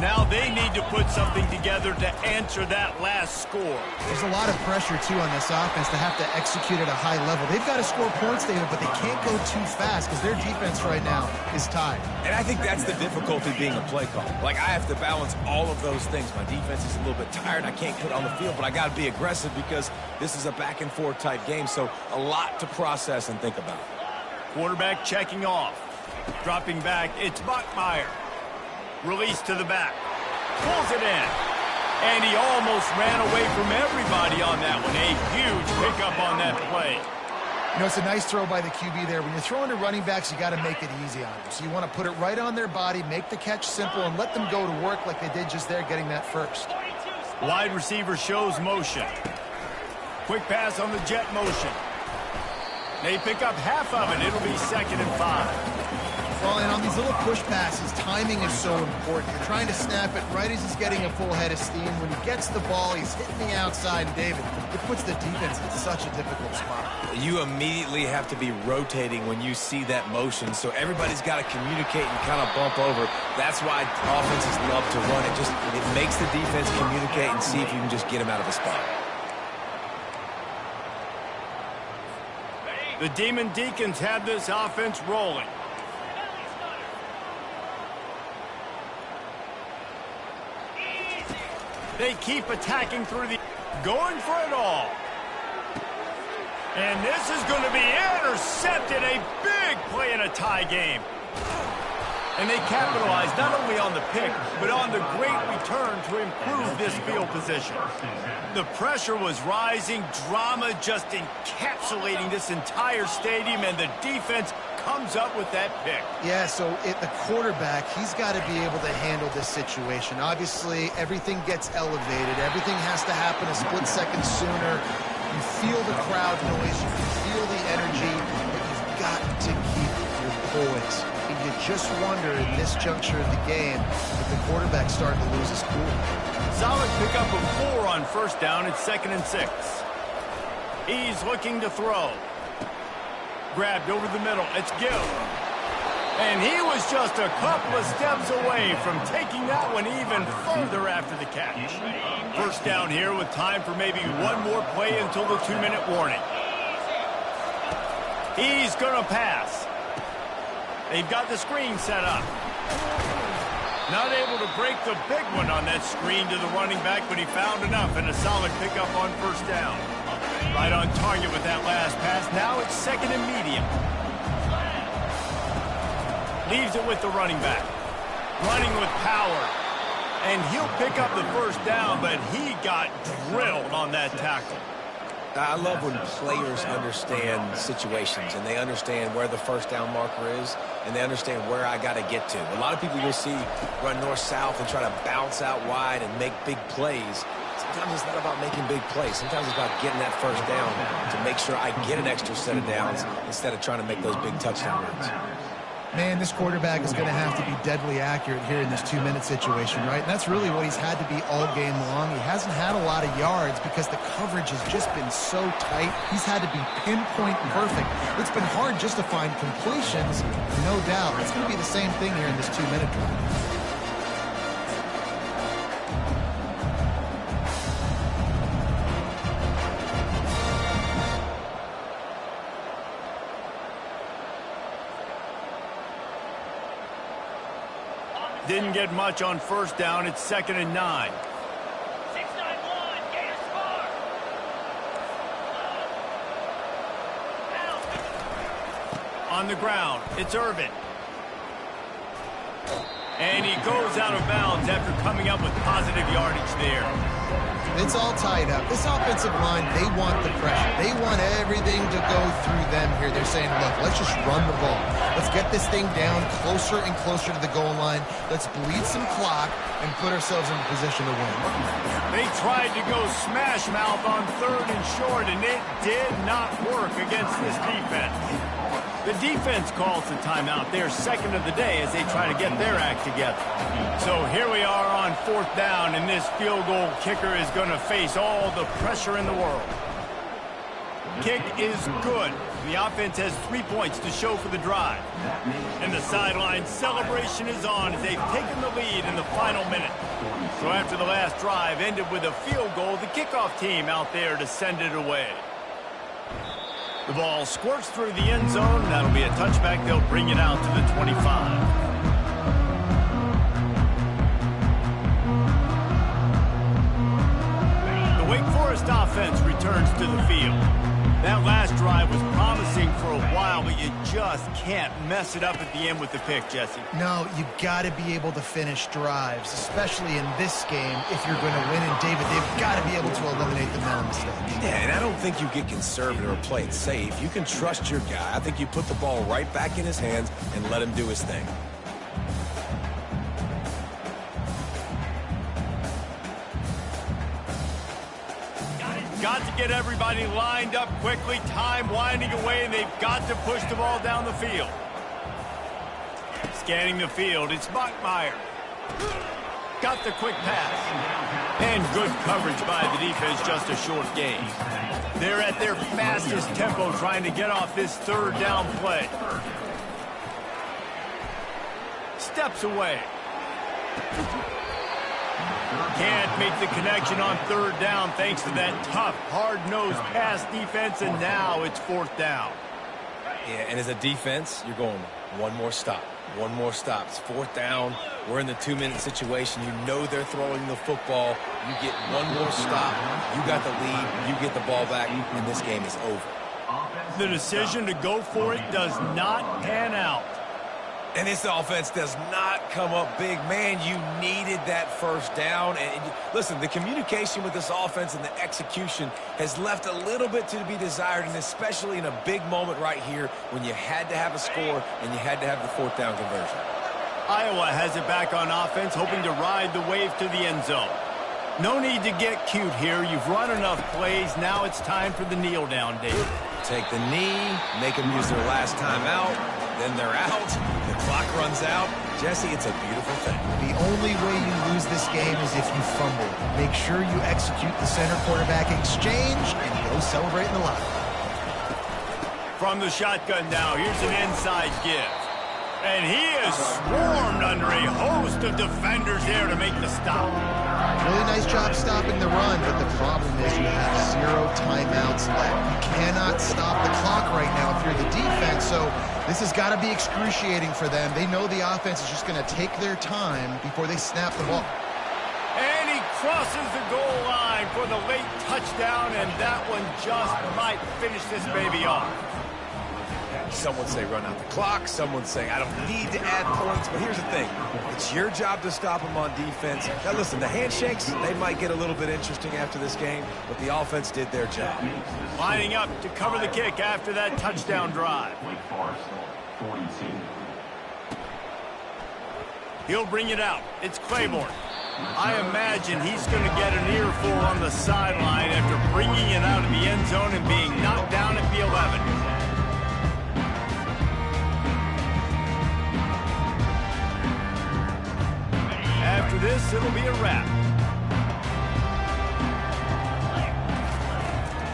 Now they need to put something together to answer that last score. There's a lot of pressure, too, on this offense to have to execute at a high level. They've got to score points, David, but they can't go too fast because their defense right now is tied. And I think that's the difficulty being a play call. Like, I have to balance all of those things. My defense is a little bit tired. I can't put on the field, but I got to be aggressive because this is a back-and-forth type game, so a lot to process and think about. Quarterback checking off. Dropping back, it's Buckmeyer. Release to the back. Pulls it in. And he almost ran away from everybody on that one. A huge pickup on that play. You know, it's a nice throw by the QB there. When you're throwing to running backs, you got to make it easy on them. So you want to put it right on their body, make the catch simple, and let them go to work like they did just there, getting that first. Wide receiver shows motion. Quick pass on the jet motion. They pick up half of it. It'll be 2nd and 5. Well, and on these little push passes, timing is so important. You're trying to snap it right as he's getting a full head of steam. When he gets the ball, he's hitting the outside. And David, it puts the defense in such a difficult spot. You immediately have to be rotating when you see that motion, so everybody's got to communicate and kind of bump over. That's why offenses love to run it. It makes the defense communicate and see if you can just get him out of a spot. The Demon Deacons have this offense rolling. They keep attacking through the... going for it all. And this is going to be intercepted. A big play in a tie game. And they capitalize not only on the pick, but on the great return to improve this field position. The pressure was rising, drama just encapsulating this entire stadium, and the defense comes up with that pick. Yeah, so the quarterback, he's got to be able to handle this situation. Obviously, everything gets elevated. Everything has to happen a split second sooner. You feel the crowd noise. You can feel the energy. But you've got to keep your poise. And you just wonder in this juncture of the game if the quarterback's starting to lose his cool. Solid pickup of 4 on first down. It's 2nd and 6. He's looking to throw. Grabbed over the middle. It's Gill. And he was just a couple of steps away from taking that one even further after the catch. First down here with time for maybe one more play until the 2-minute warning. He's going to pass. They've got the screen set up. Not able to break the big one on that screen to the running back, but he found enough and a solid pickup on first down. Right on target with that last pass. Now it's second and medium. Leaves it with the running back. Running with power. And he'll pick up the first down, but he got drilled on that tackle. I love when players understand situations and they understand where the first down marker is and they understand where I got to get to. A lot of people you'll see run north-south and try to bounce out wide and make big plays. Sometimes it's not about making big plays. Sometimes it's about getting that first down to make sure I get an extra set of downs instead of trying to make those big touchdown runs. Man, this quarterback is going to have to be deadly accurate here in this 2-minute situation, right? And that's really what he's had to be all game long. He hasn't had a lot of yards because the coverage has just been so tight. He's had to be pinpoint perfect. It's been hard just to find completions, no doubt. It's going to be the same thing here in this 2-minute drive. Didn't get much on first down. It's second and 9. 6-9-1, Gator score. On the ground, it's Irvin. And he goes out of bounds after coming up with positive yardage there. It's all tied up. This offensive line, they want the pressure. They want everything to go through them here. They're saying, look, let's just run the ball. Let's get this thing down closer and closer to the goal line. Let's bleed some clock and put ourselves in a position to win. They tried to go smash mouth on third and short, and it did not work against this defense. The defense calls the timeout. They're second of the day as they try to get their act together. So here we are on fourth down, and this field goal kicker is going to face all the pressure in the world. Kick is good. The offense has 3 points to show for the drive. And the sideline celebration is on as they've taken the lead in the final minute. So after the last drive ended with a field goal, the kickoff team out there to send it away. The ball squirts through the end zone. That'll be a touchback. They'll bring it out to the 25. The Wake Forest offense returns to the field. That last drive was promising for a while, but you just can't mess it up at the end with the pick, Jesse. No, you got to be able to finish drives, especially in this game. If you're going to win, and David, they've got to be able to eliminate the mental mistakes. Yeah, and I don't think you get conservative or play it safe. You can trust your guy. I think you put the ball right back in his hands and let him do his thing. Got to get everybody lined up quickly. Time winding away, and they've got to push the ball down the field. Scanning the field, it's Bachmeier. Got the quick pass. And good coverage by the defense, just a short gain. They're at their fastest tempo trying to get off this third down play. Steps away. Can't make the connection on third down thanks to that tough, hard-nosed pass defense, and now it's fourth down. Yeah, and as a defense, you're going one more stop. One more stop. It's fourth down. We're in the 2-minute situation. You know they're throwing the football. You get one more stop. You got the lead. You get the ball back, and this game is over. The decision to go for it does not pan out. And this offense does not come up big. Man, you needed that first down. And listen, the communication with this offense and the execution has left a little bit to be desired, and especially in a big moment right here when you had to have a score and you had to have the fourth down conversion. Iowa has it back on offense, hoping to ride the wave to the end zone. No need to get cute here. You've run enough plays. Now it's time for the kneel down, David. Take the knee, make them use their last time out, then they're out. The clock runs out. Jesse, it's a beautiful thing. The only way you lose this game is if you fumble. Make sure you execute the center quarterback exchange and go celebrate in the locker room. From the shotgun now, here's an inside give. And he is swarmed under a host of defenders there to make the stop. Really nice job stopping the run, but the problem is you have 0 timeouts left. You cannot stop the clock right now if you're the defense, so this has got to be excruciating for them. They know the offense is just going to take their time before they snap the ball. And he crosses the goal line for the late touchdown, and that one just might finish this baby off. Some would say run out the clock. Some would say I don't need to add points. But here's the thing. It's your job to stop them on defense. Now, listen, the handshakes, they might get a little bit interesting after this game, but the offense did their job. Lining up to cover the kick after that touchdown drive. Wake Forest, 42. He'll bring it out. It's Claiborne. I imagine he's going to get an earful on the sideline after bringing it out of the end zone and being knocked down at the 11. After this, it'll be a wrap.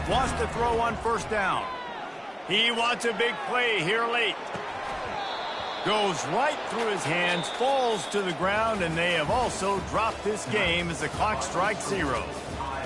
Wants to throw on first down. He wants a big play here late. Goes right through his hands, falls to the ground, and they have also dropped this game as the clock strikes 0.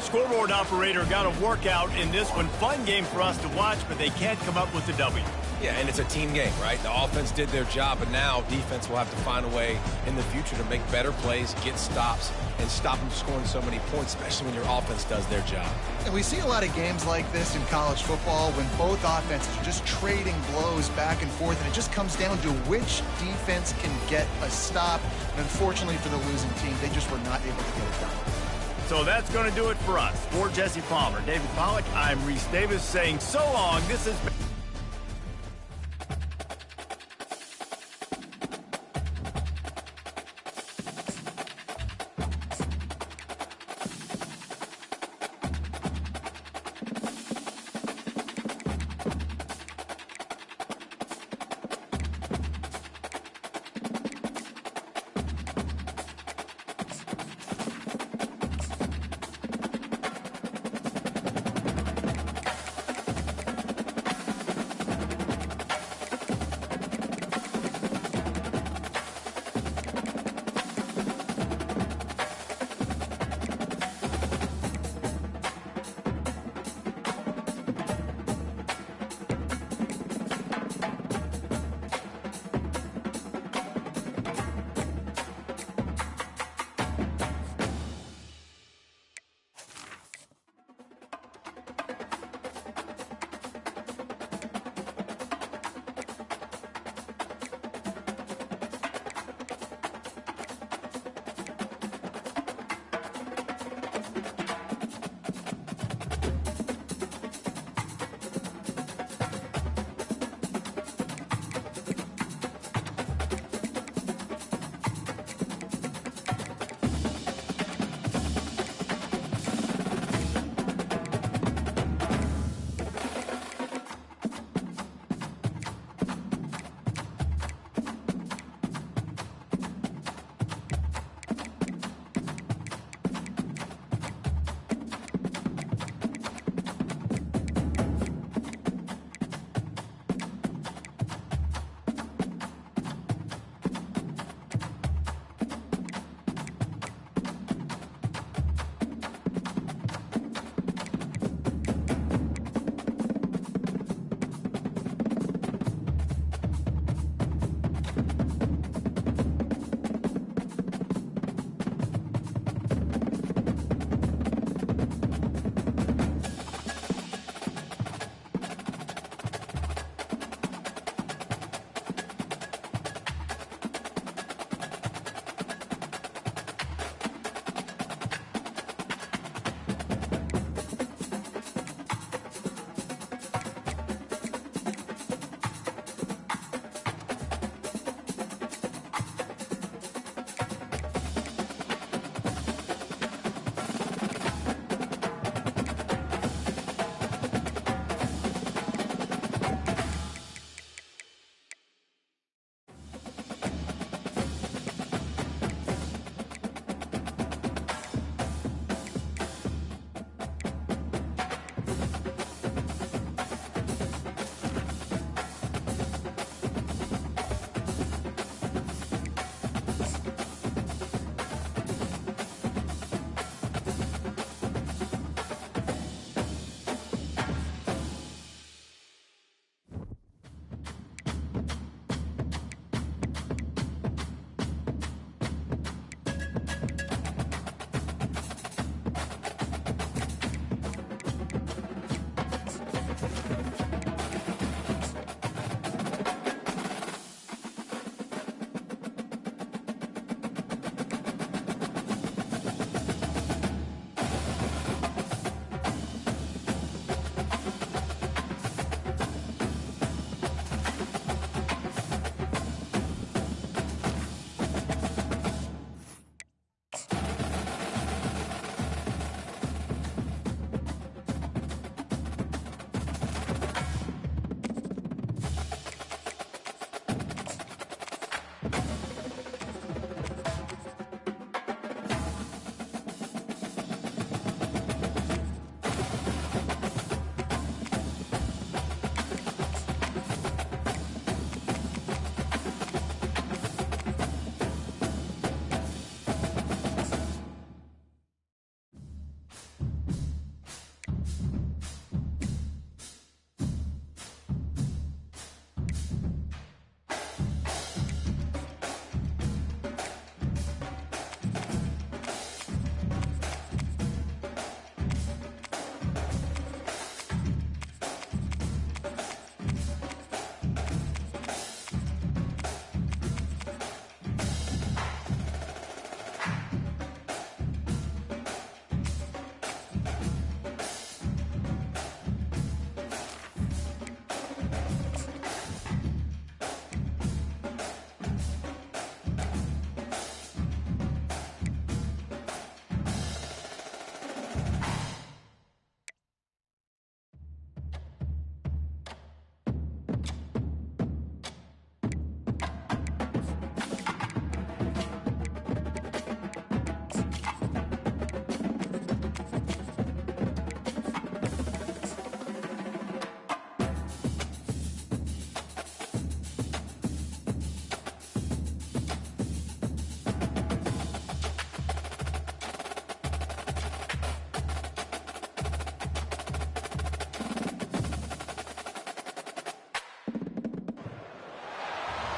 Scoreboard operator got a workout in this one. Fun game for us to watch, but they can't come up with the W. Yeah, and it's a team game, right? The offense did their job, but now defense will have to find a way in the future to make better plays, get stops, and stop them scoring so many points, especially when your offense does their job. And we see a lot of games like this in college football when both offenses are just trading blows back and forth, and it just comes down to which defense can get a stop. And unfortunately for the losing team, they just were not able to get it done. So that's going to do it for us. For Jesse Palmer, David Pollack, I'm Reese Davis saying so long. This has been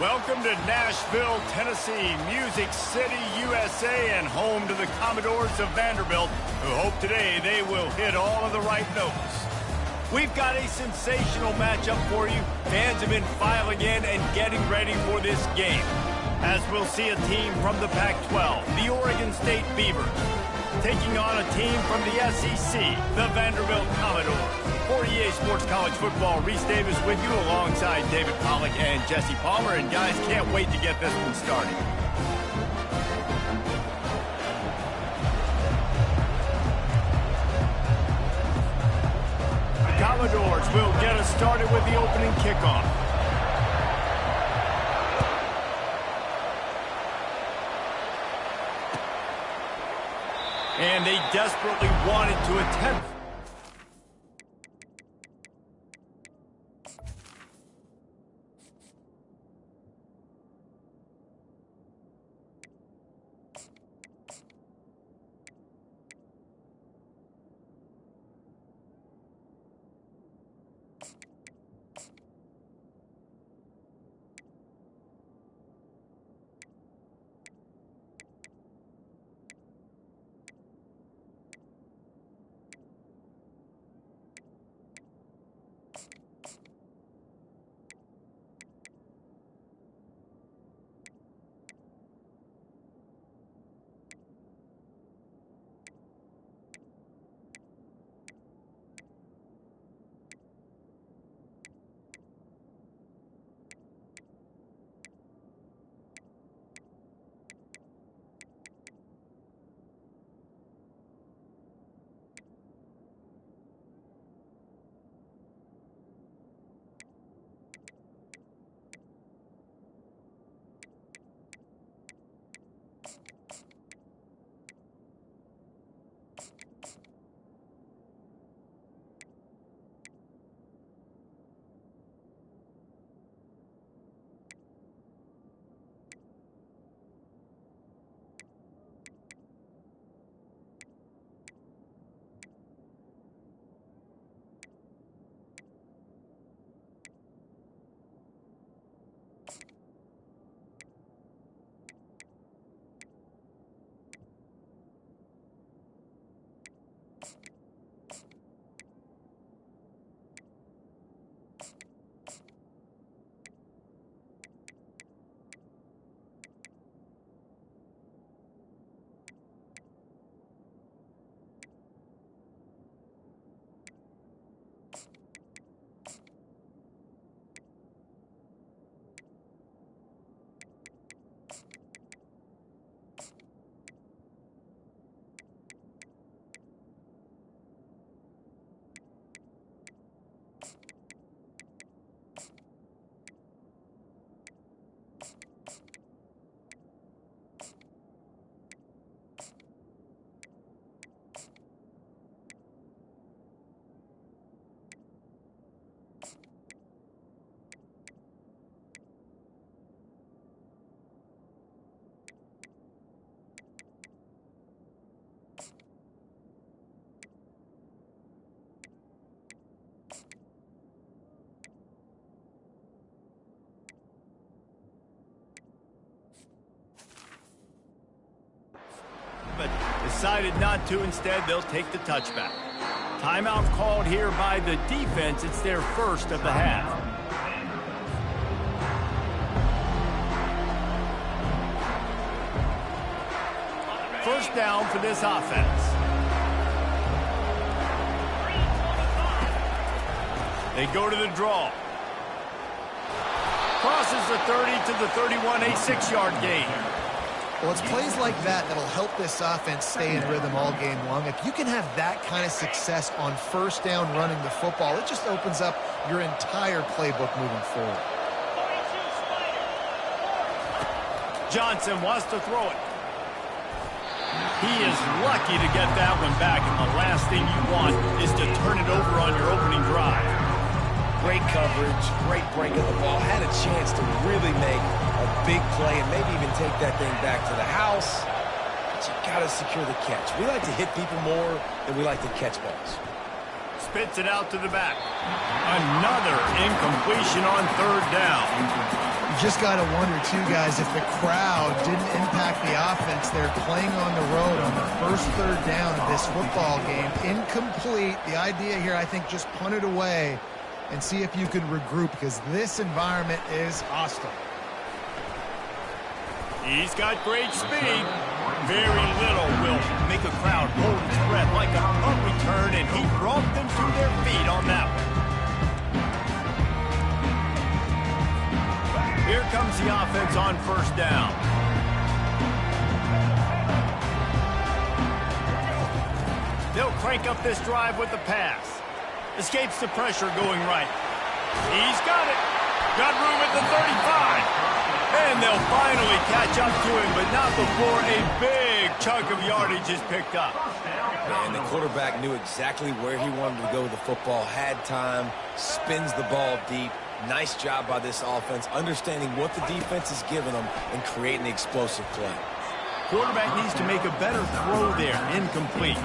Welcome to Nashville, Tennessee, Music City, USA, and home to the Commodores of Vanderbilt, who hope today they will hit all of the right notes. We've got a sensational matchup for you. Fans have been filing in and getting ready for this game, as we'll see a team from the Pac-12, the Oregon State Beavers, taking on a team from the SEC, the Vanderbilt Commodores. For EA Sports College Football, Reese Davis with you alongside David Pollack and Jesse Palmer. And guys, can't wait to get this one started. The Commodores will get us started with the opening kickoff. And they desperately wanted to attempt. But decided not to. Instead, they'll take the touchback. Timeout called here by the defense. It's their first of the half. First down for this offense. They go to the draw. Crosses the 30 to the 31, a 6-yard gain. Well, it's plays like that that'll help this offense stay in rhythm all game long. If you can have that kind of success on first down running the football, it just opens up your entire playbook moving forward. Johnson wants to throw it. He is lucky to get that one back, and the last thing you want is to turn it over on your opening drive. Great coverage, great break of the ball. Had a chance to really make a big play and maybe even take that thing back to the house. But you got to secure the catch. We like to hit people more than we like to catch balls. Spits it out to the back. Another incompletion on third down. just got to wonder, too, guys, if the crowd didn't impact the offense. They're playing on the road on the first third down of this football game. Incomplete. The idea here, I think, just punt it away and see if you can regroup, because this environment is hostile. He's got great speed. Very little will make a crowd hold its breath like a punt return, and he brought them to their feet on that one. Here comes the offense on first down. They'll crank up this drive with the pass. Escapes the pressure going right. He's got it. Got room at the 35. And they'll finally catch up to him, but not before a big chunk of yardage is picked up. And the quarterback knew exactly where he wanted to go with the football, had time, spins the ball deep. Nice job by this offense, understanding what the defense is giving them and creating the explosive play. Quarterback needs to make a better throw there. Incomplete.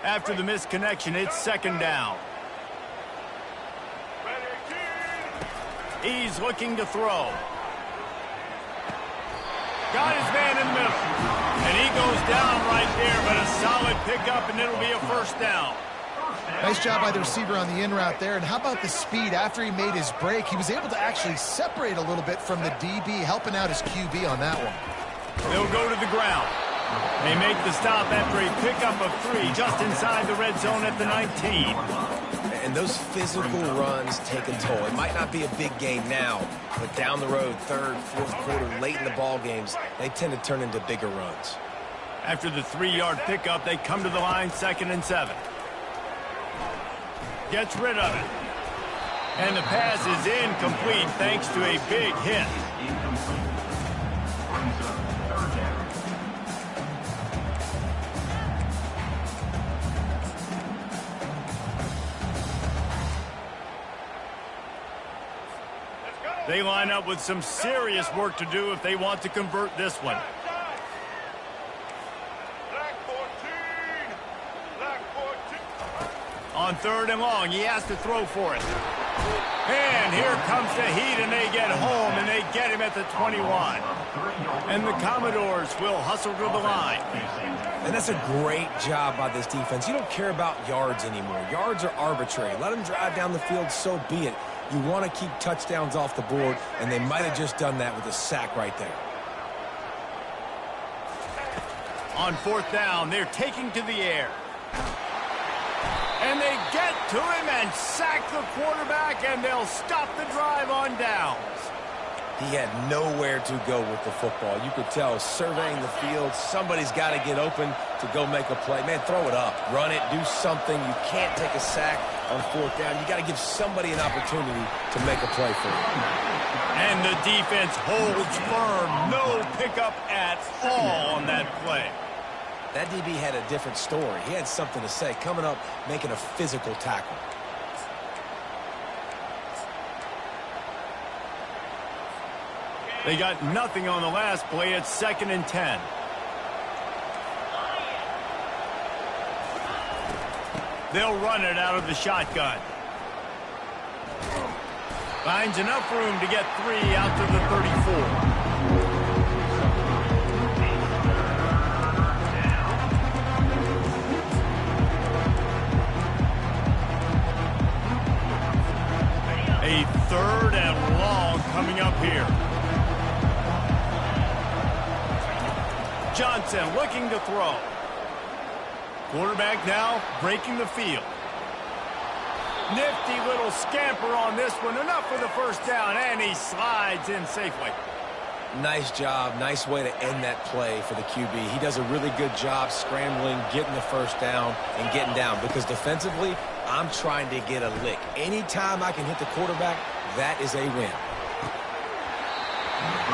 After the missed connection, it's second down. He's looking to throw. Got his man in the middle. And he goes down right there, but a solid pickup, and it'll be a first down. Nice job by the receiver on the in route there. And how about the speed? After he made his break, he was able to actually separate a little bit from the DB, helping out his QB on that one. They'll go to the ground. They make the stop after a pickup of 3 just inside the red zone at the 19. And those physical runs take a toll. It might not be a big game now, but down the road, third, fourth quarter, late in the ball games, they tend to turn into bigger runs. After the 3-yard pickup, they come to the line, 2nd and 7. Gets rid of it. And the pass is incomplete thanks to a big hit. They line up with some serious work to do if they want to convert this one. On 3rd and long, he has to throw for it. And here comes the heat, and they get home, and they get him at the 21. And the Commodores will hustle to the line. And that's a great job by this defense. You don't care about yards anymore. Yards are arbitrary. Let them drive down the field, so be it. You want to keep touchdowns off the board, and they might have just done that with a sack right there. On 4th down, they're taking to the air. And they get to him and sack the quarterback, and they'll stop the drive on downs. He had nowhere to go with the football. You could tell, surveying the field, somebody's got to get open to go make a play. Man, throw it up, run it, do something. You can't take a sack on 4th down. You got to give somebody an opportunity to make a play for you. And the defense holds firm. No pickup at all on that play. That DB had a different story. He had something to say, coming up, making a physical tackle. They got nothing on the last play. It's 2nd and 10. They'll run it out of the shotgun. Finds enough room to get 3 out to the 34. A 3rd and long coming up here. Johnson looking to throw. Quarterback now breaking the field. Nifty little scamper on this one. Enough for the first down, and he slides in safely. Nice job. Nice way to end that play for the QB. He does a really good job scrambling, getting the first down, and getting down. Because defensively, I'm trying to get a lick. Anytime I can hit the quarterback, that is a win.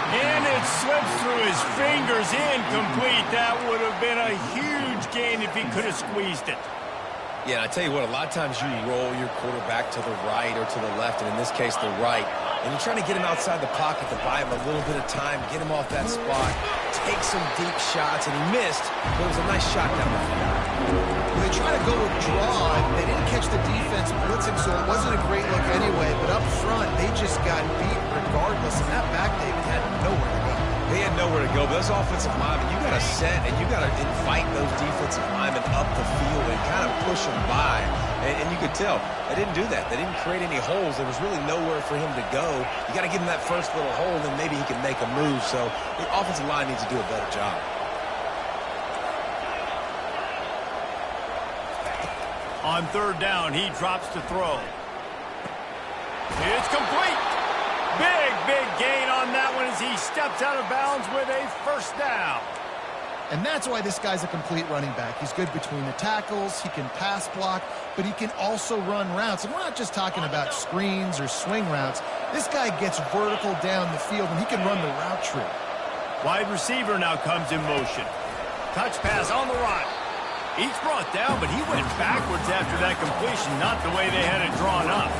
And it slips through his fingers, incomplete. That would have been a huge gain if he could have squeezed it. Yeah, I tell you what, a lot of times you roll your quarterback to the right or to the left, and in this case, the right. And you're trying to get him outside the pocket to buy him a little bit of time, get him off that spot, take some deep shots, and he missed, but it was a nice shot down the field. Well, they try to go with draw. They didn't catch the defense blitzing, so it wasn't a great look anyway. But up front, they just got beat regardless. And that back, David, had nowhere to go. They had nowhere to go, but those offensive linemen, you got to set and you got to invite those defensive linemen up the field and kind of push them by. And you could tell they didn't do that. They didn't create any holes. There was really nowhere for him to go. You got to give him that first little hole, and then maybe he can make a move. So the offensive line needs to do a better job. On third down, he drops to throw. It's complete. Big gain on that one as he steps out of bounds with a first down. And that's why this guy's a complete running back. He's good between the tackles, he can pass block, but he can also run routes. And we're not just talking about screens or swing routes. This guy gets vertical down the field, and he can run the route tree. Wide receiver now comes in motion. Touch pass on the run. He's brought down, but he went backwards after that completion, not the way they had it drawn up.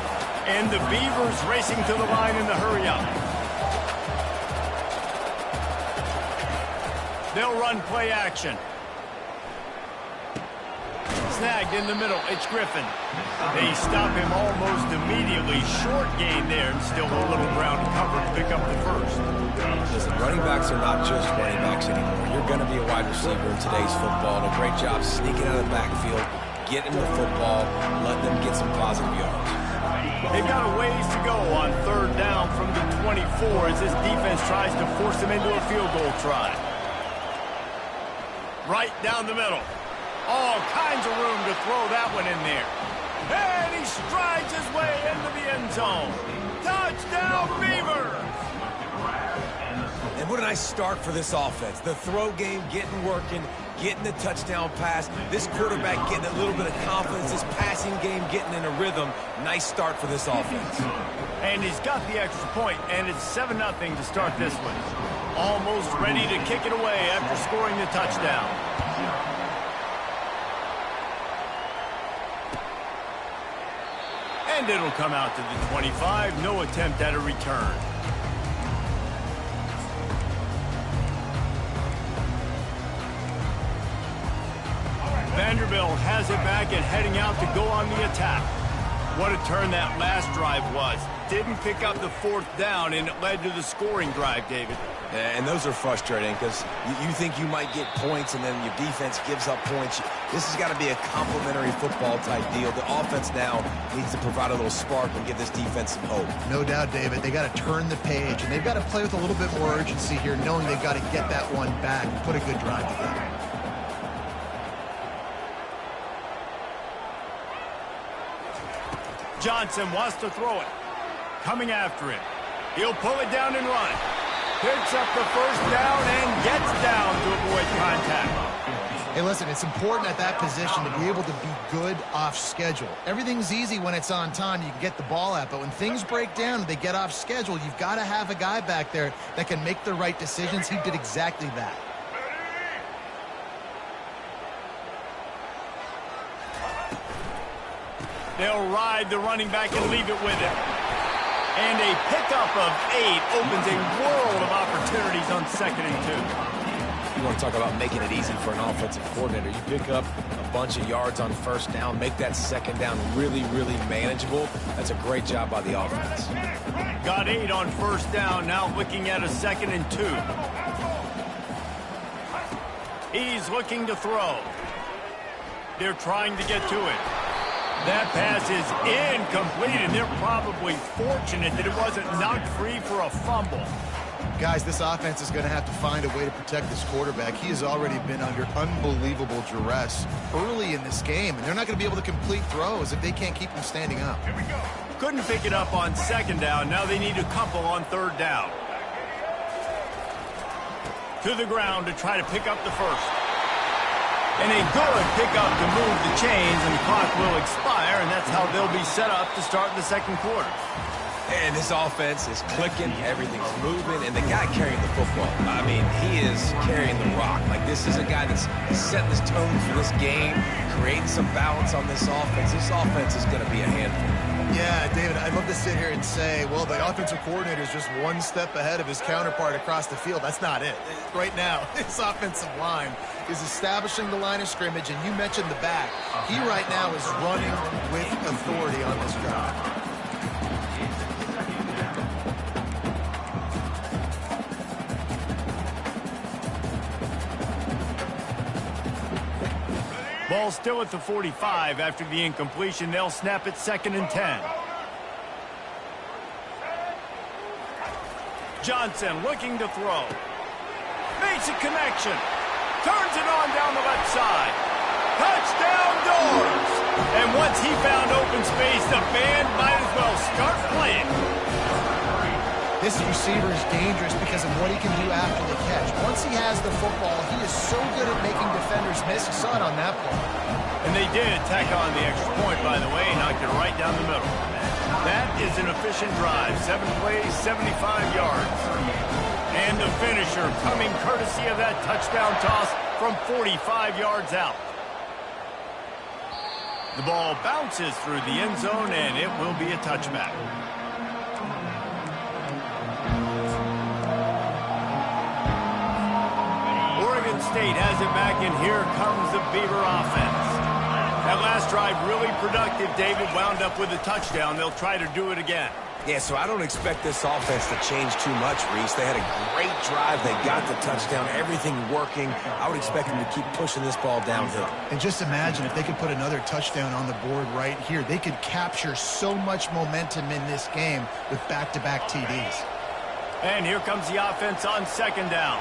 And the Beavers racing to the line in the hurry up. They'll run play action. Snagged in the middle. It's Griffin. They stop him almost immediately. Short gain there, and still a little ground to cover to pick up the first. Listen, running backs are not just running backs anymore. You're going to be a wide receiver in today's football. And a great job sneaking out of the backfield, getting the football, let them get some positive yards. They've got a ways to go on third down from the 24 as this defense tries to force them into a field goal try. Right down the middle. All kinds of room to throw that one in there. And he strides his way into the end zone. Touchdown, Beavers! And what a nice start for this offense. The throw game getting working, getting the touchdown pass. This quarterback getting a little bit of confidence. This passing game getting in a rhythm. Nice start for this offense. And he's got the extra point, and it's 7-0 to start this one. Almost ready to kick it away after scoring the touchdown. And it'll come out to the 25. No attempt at a return. Vanderbilt has it back and heading out to go on the attack. What a turn that last drive was. Didn't pick up the fourth down, and it led to the scoring drive, David. And those are frustrating because you think you might get points and then your defense gives up points. This has got to be a complementary football type deal. The offense now needs to provide a little spark and give this defense some hope. No doubt, David. They got to turn the page, and they've got to play with a little bit more urgency here, knowing they've got to get that one back and put a good drive together. Johnson wants to throw it. Coming after him. He'll pull it down and run. Picks up the first down and gets down to avoid contact. Hey, listen, it's important at that position to be able to be good off schedule. Everything's easy when it's on time. You can get the ball out. But when things break down and they get off schedule, you've got to have a guy back there that can make the right decisions. He did exactly that. They'll ride the running back and leave it with him. And a pickup of 8 opens a world of opportunities on 2nd and 2. You want to talk about making it easy for an offensive coordinator. You pick up a bunch of yards on first down, make that second down really, really manageable. That's a great job by the offense. Got 8 on first down, now looking at a 2nd and 2. He's looking to throw. They're trying to get to it. That pass is incomplete, and they're probably fortunate that it wasn't knocked free for a fumble. Guys, this offense is going to have to find a way to protect this quarterback. He has already been under unbelievable duress early in this game, and they're not going to be able to complete throws if they can't keep him standing up. Here we go. Couldn't pick it up on 2nd down. Now they need a couple on 3rd down. To the ground to try to pick up the first. And a good pickup to move the chains, and the clock will expire, and that's how they'll be set up to start the 2nd quarter. And this offense is clicking, everything's moving, and the guy carrying the football, I mean, he is carrying the rock. Like, this is a guy that's setting this tone for this game, creating some balance on this offense. This offense is going to be a handful. Yeah, David, I'd love to sit here and say, well, the offensive coordinator is just one step ahead of his counterpart across the field. That's not it. Right now, his offensive line is establishing the line of scrimmage, and you mentioned the back. He right now is running with authority on this drive. Ball still at the 45 after the incompletion. They'll snap it 2nd and 10. Johnson looking to throw. Makes a connection. Turns it on down the left side. Touchdown doors. And once he found open space, the band might as well start playing. This receiver is dangerous because of what he can do after the catch. Once he has the football, he is so good at making defenders miss. You saw it on that play. And they did tack on the extra point, by the way, knocked it right down the middle. That is an efficient drive. 7 plays, 75 yards. And the finisher coming courtesy of that touchdown toss from 45 yards out. The ball bounces through the end zone, and it will be a touchback. Oregon State has it back, and here comes the Beaver offense. That last drive really productive. David wound up with a touchdown. They'll try to do it again. Yeah, so I don't expect this offense to change too much, Reese. They had a great drive. They got the touchdown. Everything working. I would expect them to keep pushing this ball downhill. And just imagine if they could put another touchdown on the board right here. They could capture so much momentum in this game with back-to-back TDs. And here comes the offense on 2nd down.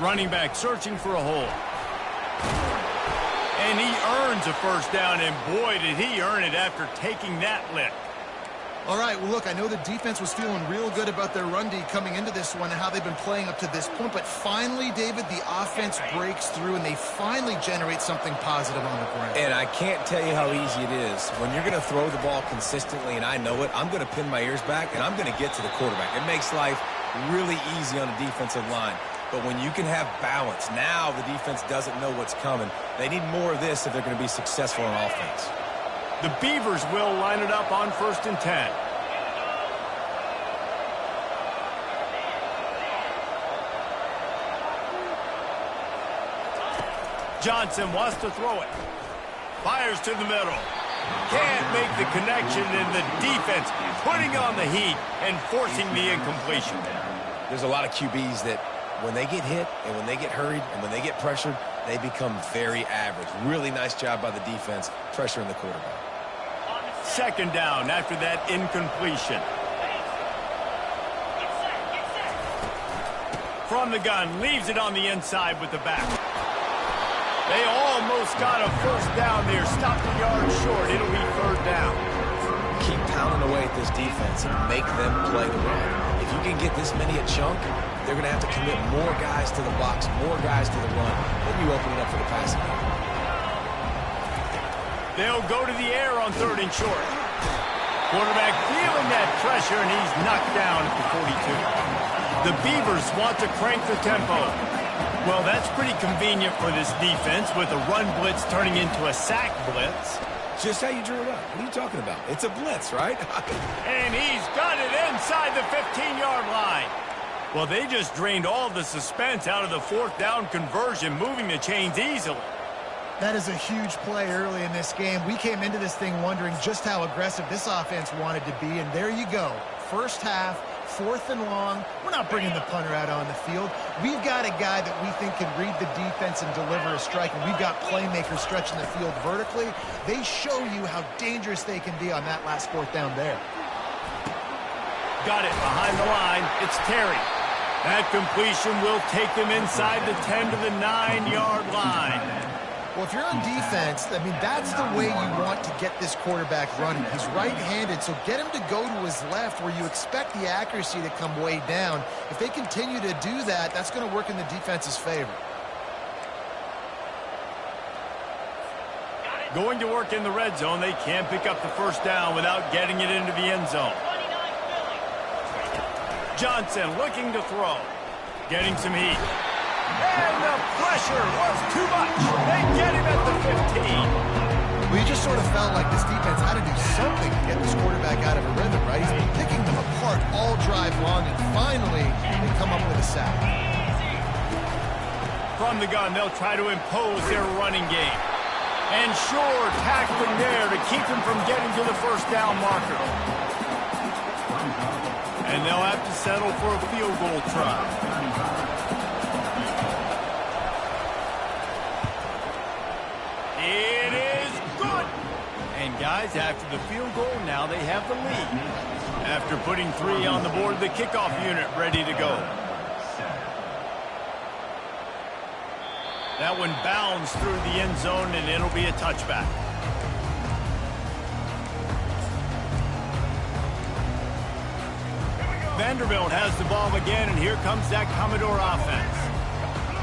Running back searching for a hole. And he earns a first down, and boy, did he earn it after taking that lick. All right, well, look, I know the defense was feeling real good about their run D coming into this one and how they've been playing up to this point, but finally, David, the offense breaks through, and they finally generate something positive on the ground. And I can't tell you how easy it is. When you're going to throw the ball consistently, and I know it, I'm going to pin my ears back, and I'm going to get to the quarterback. It makes life really easy on the defensive line. But when you can have balance, now the defense doesn't know what's coming. They need more of this if they're going to be successful on offense. The Beavers will line it up on 1st and 10. Johnson wants to throw it. Fires to the middle. Can't make the connection, and the defense putting on the heat and forcing the incompletion. There's a lot of QBs that when they get hit and when they get hurried and when they get pressured, they become very average. Really nice job by the defense, pressuring the quarterback. 2nd down after that incompletion. From the gun, leaves it on the inside with the back. They almost got a first down there. Stopped the yard short. It'll be 3rd down. Keep pounding away at this defense and make them play the run. If you can get this many a chunk, they're going to have to commit more guys to the box, more guys to the run. Then you open it up for the passing game. They'll go to the air on 3rd and short. Quarterback feeling that pressure, and he's knocked down at the 42. The Beavers want to crank the tempo. Well, that's pretty convenient for this defense with a run blitz turning into a sack blitz. Just how you drew it up. What are you talking about? It's a blitz, right? And he's got it inside the 15-yard line. Well, they just drained all the suspense out of the 4th down conversion, moving the chains easily. That is a huge play early in this game. We came into this thing wondering just how aggressive this offense wanted to be, and there you go. First half, 4th and long. We're not bringing the punter out on the field. We've got a guy that we think can read the defense and deliver a strike, and we've got playmakers stretching the field vertically. They show you how dangerous they can be on that last 4th down there. Got it behind the line. It's Terry. That completion will take them inside the 10 to the 9-yard line. Well, if you're on defense, I mean, that's the way you want to get this quarterback running. He's right-handed, so get him to go to his left where you expect the accuracy to come way down. If they continue to do that, that's going to work in the defense's favor. Going to work in the red zone. They can't pick up the first down without getting it into the end zone. Johnson looking to throw. Getting some heat. And the pressure was too much. They get him at the 15. Well, you just sort of felt like this defense had to do something to get this quarterback out of a rhythm, right? He's been picking them apart all drive long, and finally they come up with a sack. From the gun, they'll try to impose their running game. And sure, tackling there to keep him from getting to the first down marker. And they'll have to settle for a field goal try. It is good. And guys, after the field goal, now they have the lead. After putting 3 on the board, the kickoff unit ready to go. That one bounds through the end zone, and it'll be a touchback. Vanderbilt has the ball again, and here comes that Commodore offense.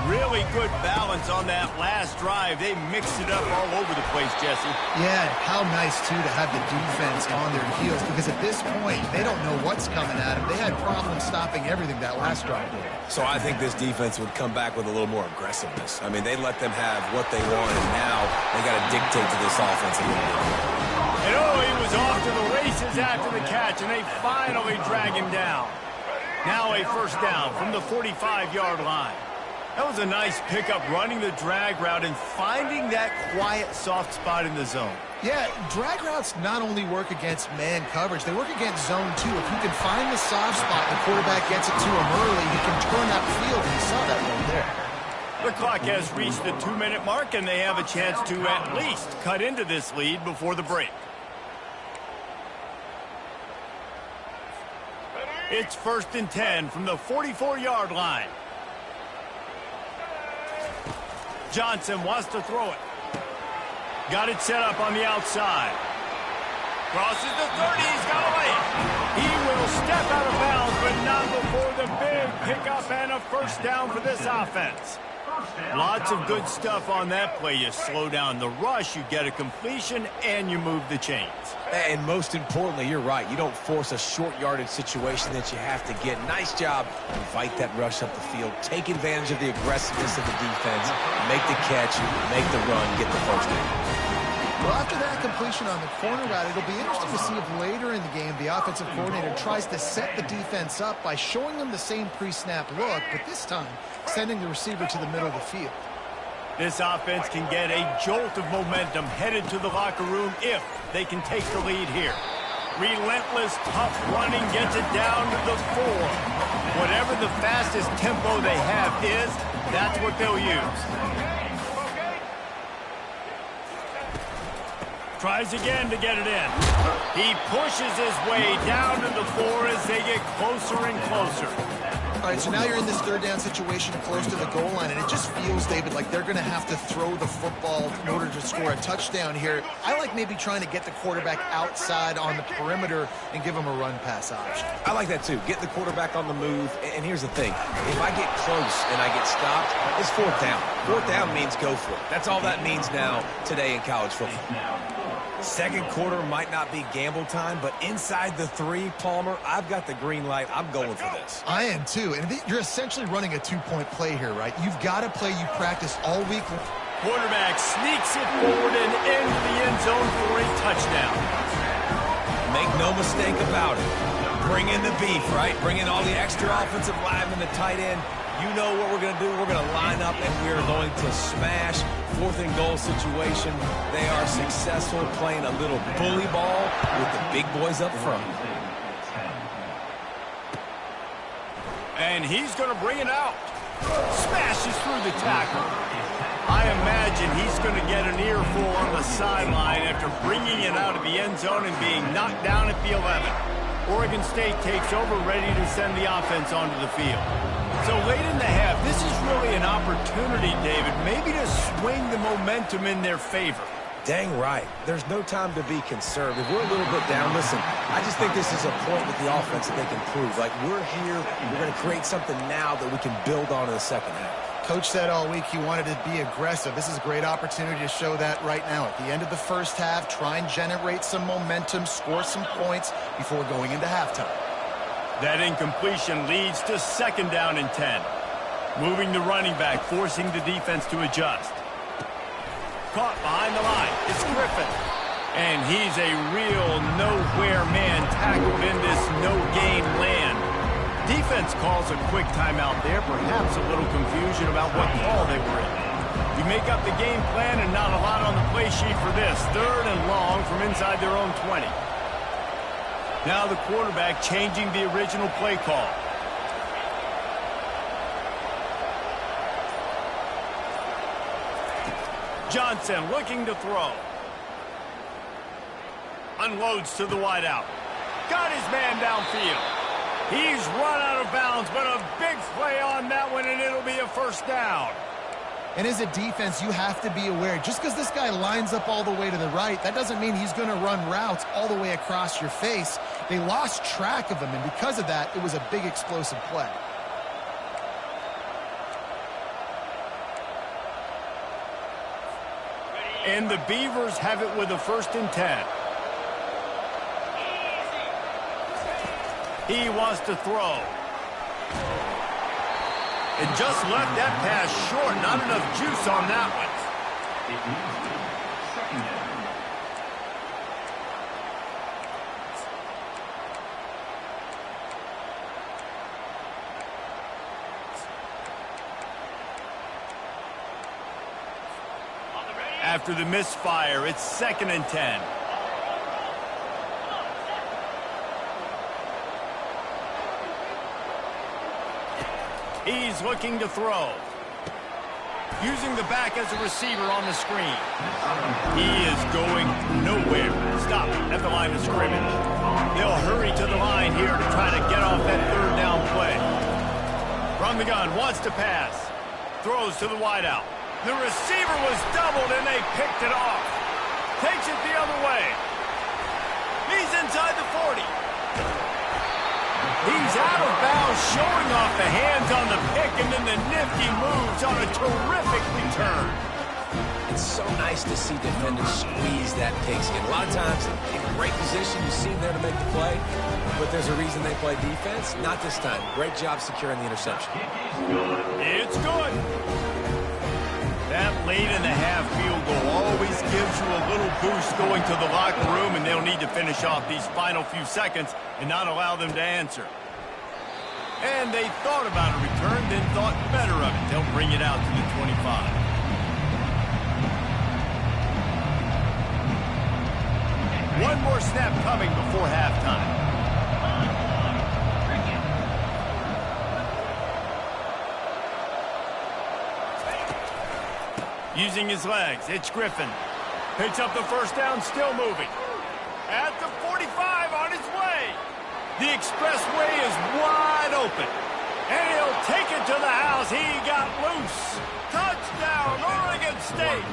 Really good balance on that last drive. They mixed it up all over the place, Jesse. Yeah, how nice, too, to have the defense on their heels, because at this point, they don't know what's coming at them. They had problems stopping everything that last drive did. So I think this defense would come back with a little more aggressiveness. I mean, they let them have what they want, and now they got to dictate to this offense a little bit. And he was off to the races after the catch, and they finally drag him down. Now a first down from the 45-yard line. That was a nice pickup, running the drag route and finding that quiet, soft spot in the zone. Yeah, drag routes not only work against man coverage, they work against zone, too. If you can find the soft spot, the quarterback gets it to him early, he can turn that field, and you saw that right there. The clock has reached the 2-minute mark, and they have a chance to at least cut into this lead before the break. It's 1st and 10 from the 44-yard line. Johnson wants to throw it. Got it set up on the outside. Crosses the 30. He's got away. He will step out of bounds, but not before the big pickup and a first down for this offense. Lots of good stuff on that play. You slow down the rush, you get a completion, and you move the chains. And most importantly, you're right. You don't force a short yardage situation that you have to get. Nice job. Invite that rush up the field. Take advantage of the aggressiveness of the defense. Make the catch, make the run, get the first down. Well, after that completion on the corner route, it'll be interesting to see if later in the game the offensive coordinator tries to set the defense up by showing them the same pre-snap look, but this time sending the receiver to the middle of the field. This offense can get a jolt of momentum headed to the locker room if they can take the lead here. Relentless, tough running gets it down to the 4. Whatever the fastest tempo they have is, that's what they'll use. Tries again to get it in. He pushes his way down to the 4 as they get closer and closer. All right, so now you're in this third down situation close to the goal line, and it just feels, David, like they're going to have to throw the football in order to score a touchdown here. I like maybe trying to get the quarterback outside on the perimeter and give him a run-pass option. I like that, too. Get the quarterback on the move. And here's the thing. If I get close and I get stopped, it's 4th down. 4th down means go for it. That's all that means now today in college football. Second quarter might not be gamble time, but inside the 3, Palmer, I've got the green light. I'm going for this. I am too, and you're essentially running a 2-point play here, right? You've got to play you practice all week. Quarterback sneaks it forward and into the end zone for a touchdown. Make no mistake about it. Bring in the beef, right? Bring in all the extra offensive linemen, the tight end. You know what we're going to do. We're going to line up, and we're going to smash 4th and goal situation. They are successful playing a little bully ball with the big boys up front. And he's going to bring it out. Smashes through the tackle. I imagine he's going to get an earful on the sideline after bringing it out of the end zone and being knocked down at the 11. Oregon State takes over, ready to send the offense onto the field. So late in the half, this is really an opportunity, David, maybe to swing the momentum in their favor. Dang right. There's no time to be conservative. We're a little bit down. Listen, I just think this is a point with the offense that they can prove. Like, we're here, we're going to create something now that we can build on in the second half. Coach said all week he wanted to be aggressive. This is a great opportunity to show that right now. At the end of the first half, try and generate some momentum, score some points before going into halftime. That incompletion leads to 2nd down and 10. Moving the running back, forcing the defense to adjust. Caught behind the line. It's Griffin. And he's a real nowhere man tackled in this no-gain land. Defense calls a quick timeout there. Perhaps a little confusion about what call they were in. You make up the game plan and not a lot on the play sheet for this. 3rd and long from inside their own 20. Now the quarterback changing the original play call. Johnson looking to throw. Unloads to the wideout. Got his man downfield. He's run out of bounds, but a big play on that one, and it'll be a first down. And as a defense, you have to be aware, just because this guy lines up all the way to the right, that doesn't mean he's going to run routes all the way across your face. They lost track of him, and because of that, it was a big explosive play. And the Beavers have it with a 1st and 10. He wants to throw. And just left that pass short. Not enough juice on that one. It needs to be 2nd down. After the misfire, it's 2nd and 10. He's looking to throw. Using the back as a receiver on the screen. He is going nowhere. Stop at the line of scrimmage. They'll hurry to the line here to try to get off that 3rd down play. From the gun, wants to pass. Throws to the wideout. The receiver was doubled and they picked it off. Takes it the other way. He's inside the 40. He's out of bounds, showing off the hands on the pick, and then the nifty moves on a terrific return. It's so nice to see defenders squeeze that pigskin. A lot of times, in great position, you see them there to make the play, but there's a reason they play defense. Not this time. Great job securing the interception. It's good. That late-in-the-half field goal always gives you a little boost going to the locker room, and they'll need to finish off these final few seconds and not allow them to answer. And they thought about a return, then thought better of it. They'll bring it out to the 25. One more snap coming before halftime. Using his legs, it's Griffin. Picks up the 1st down, still moving. At the 45, on his way. The expressway is wide open. And he'll take it to the house. He got loose. Touchdown, Oregon State.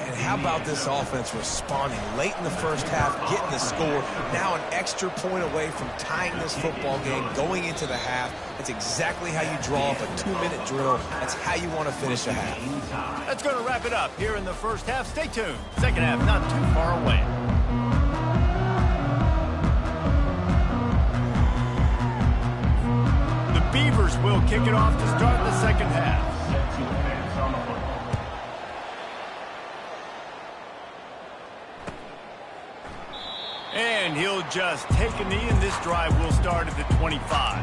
And how about this offense responding late in the 1st half, getting the score, now an extra point away from tying this football game, going into the half. That's exactly how you draw up a 2-minute drill. That's how you want to finish a half. That's going to wrap it up here in the 1st half. Stay tuned. 2nd half not too far away. The Beavers will kick it off to start the 2nd half. And he'll just take a knee, and this drive will start at the 25.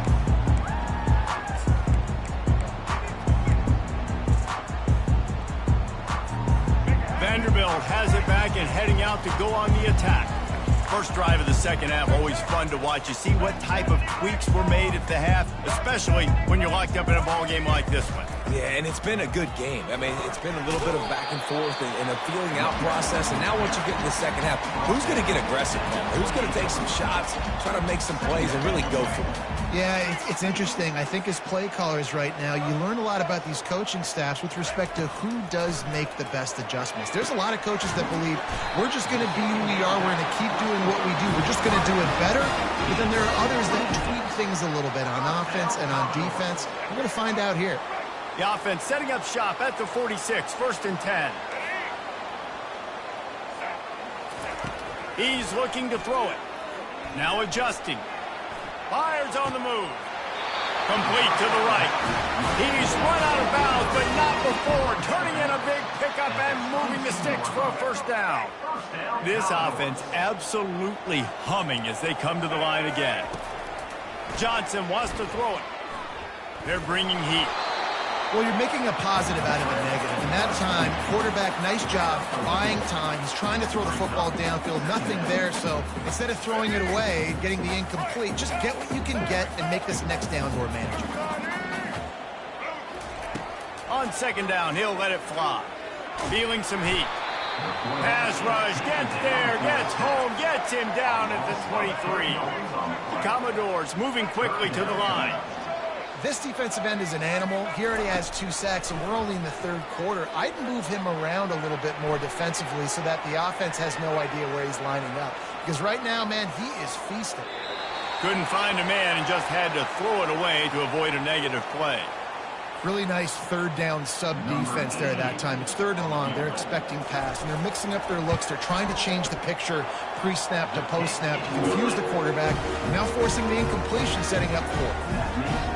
Vanderbilt has it back and heading out to go on the attack. First drive of the 2nd half, always fun to watch. You see what type of tweaks were made at the half, especially when you're locked up in a ball game like this one. Yeah, and it's been a good game. I mean, it's been a little bit of back and forth and a feeling out process. And now once you get in the 2nd half, who's going to get aggressive now? Who's going to take some shots, try to make some plays, and really go for it? Yeah, it's interesting. I think as play callers right now, you learn a lot about these coaching staffs with respect to who does make the best adjustments. There's a lot of coaches that believe we're just going to be who we are. We're going to keep doing what we do. We're just going to do it better. But then there are others that tweak things a little bit on offense and on defense. We're going to find out here. The offense setting up shop at the 46, 1st and 10. He's looking to throw it. Now adjusting. Fires on the move. Complete to the right. He's run out of bounds, but not before turning in a big pickup and moving the sticks for a first down. This offense absolutely humming as they come to the line again. Johnson wants to throw it. They're bringing heat. Well, you're making a positive out of a negative. And that time, quarterback, nice job buying time. He's trying to throw the football downfield. Nothing there, so instead of throwing it away, getting the incomplete, just get what you can get and make this next down more manageable. On second down, he'll let it fly. Feeling some heat. Pass rush, gets there, gets home, gets him down at the 23. Commodores moving quickly to the line. This defensive end is an animal. He already has 2 sacks, and we're only in the third quarter. I'd move him around a little bit more defensively so that the offense has no idea where he's lining up. Because right now, man, he is feasting. Couldn't find a man and just had to throw it away to avoid a negative play. Really nice third down sub defense there that time. It's third and long. They're expecting pass, and they're mixing up their looks. They're trying to change the picture pre-snap to post-snap to confuse the quarterback, now forcing the incompletion, setting up fourth.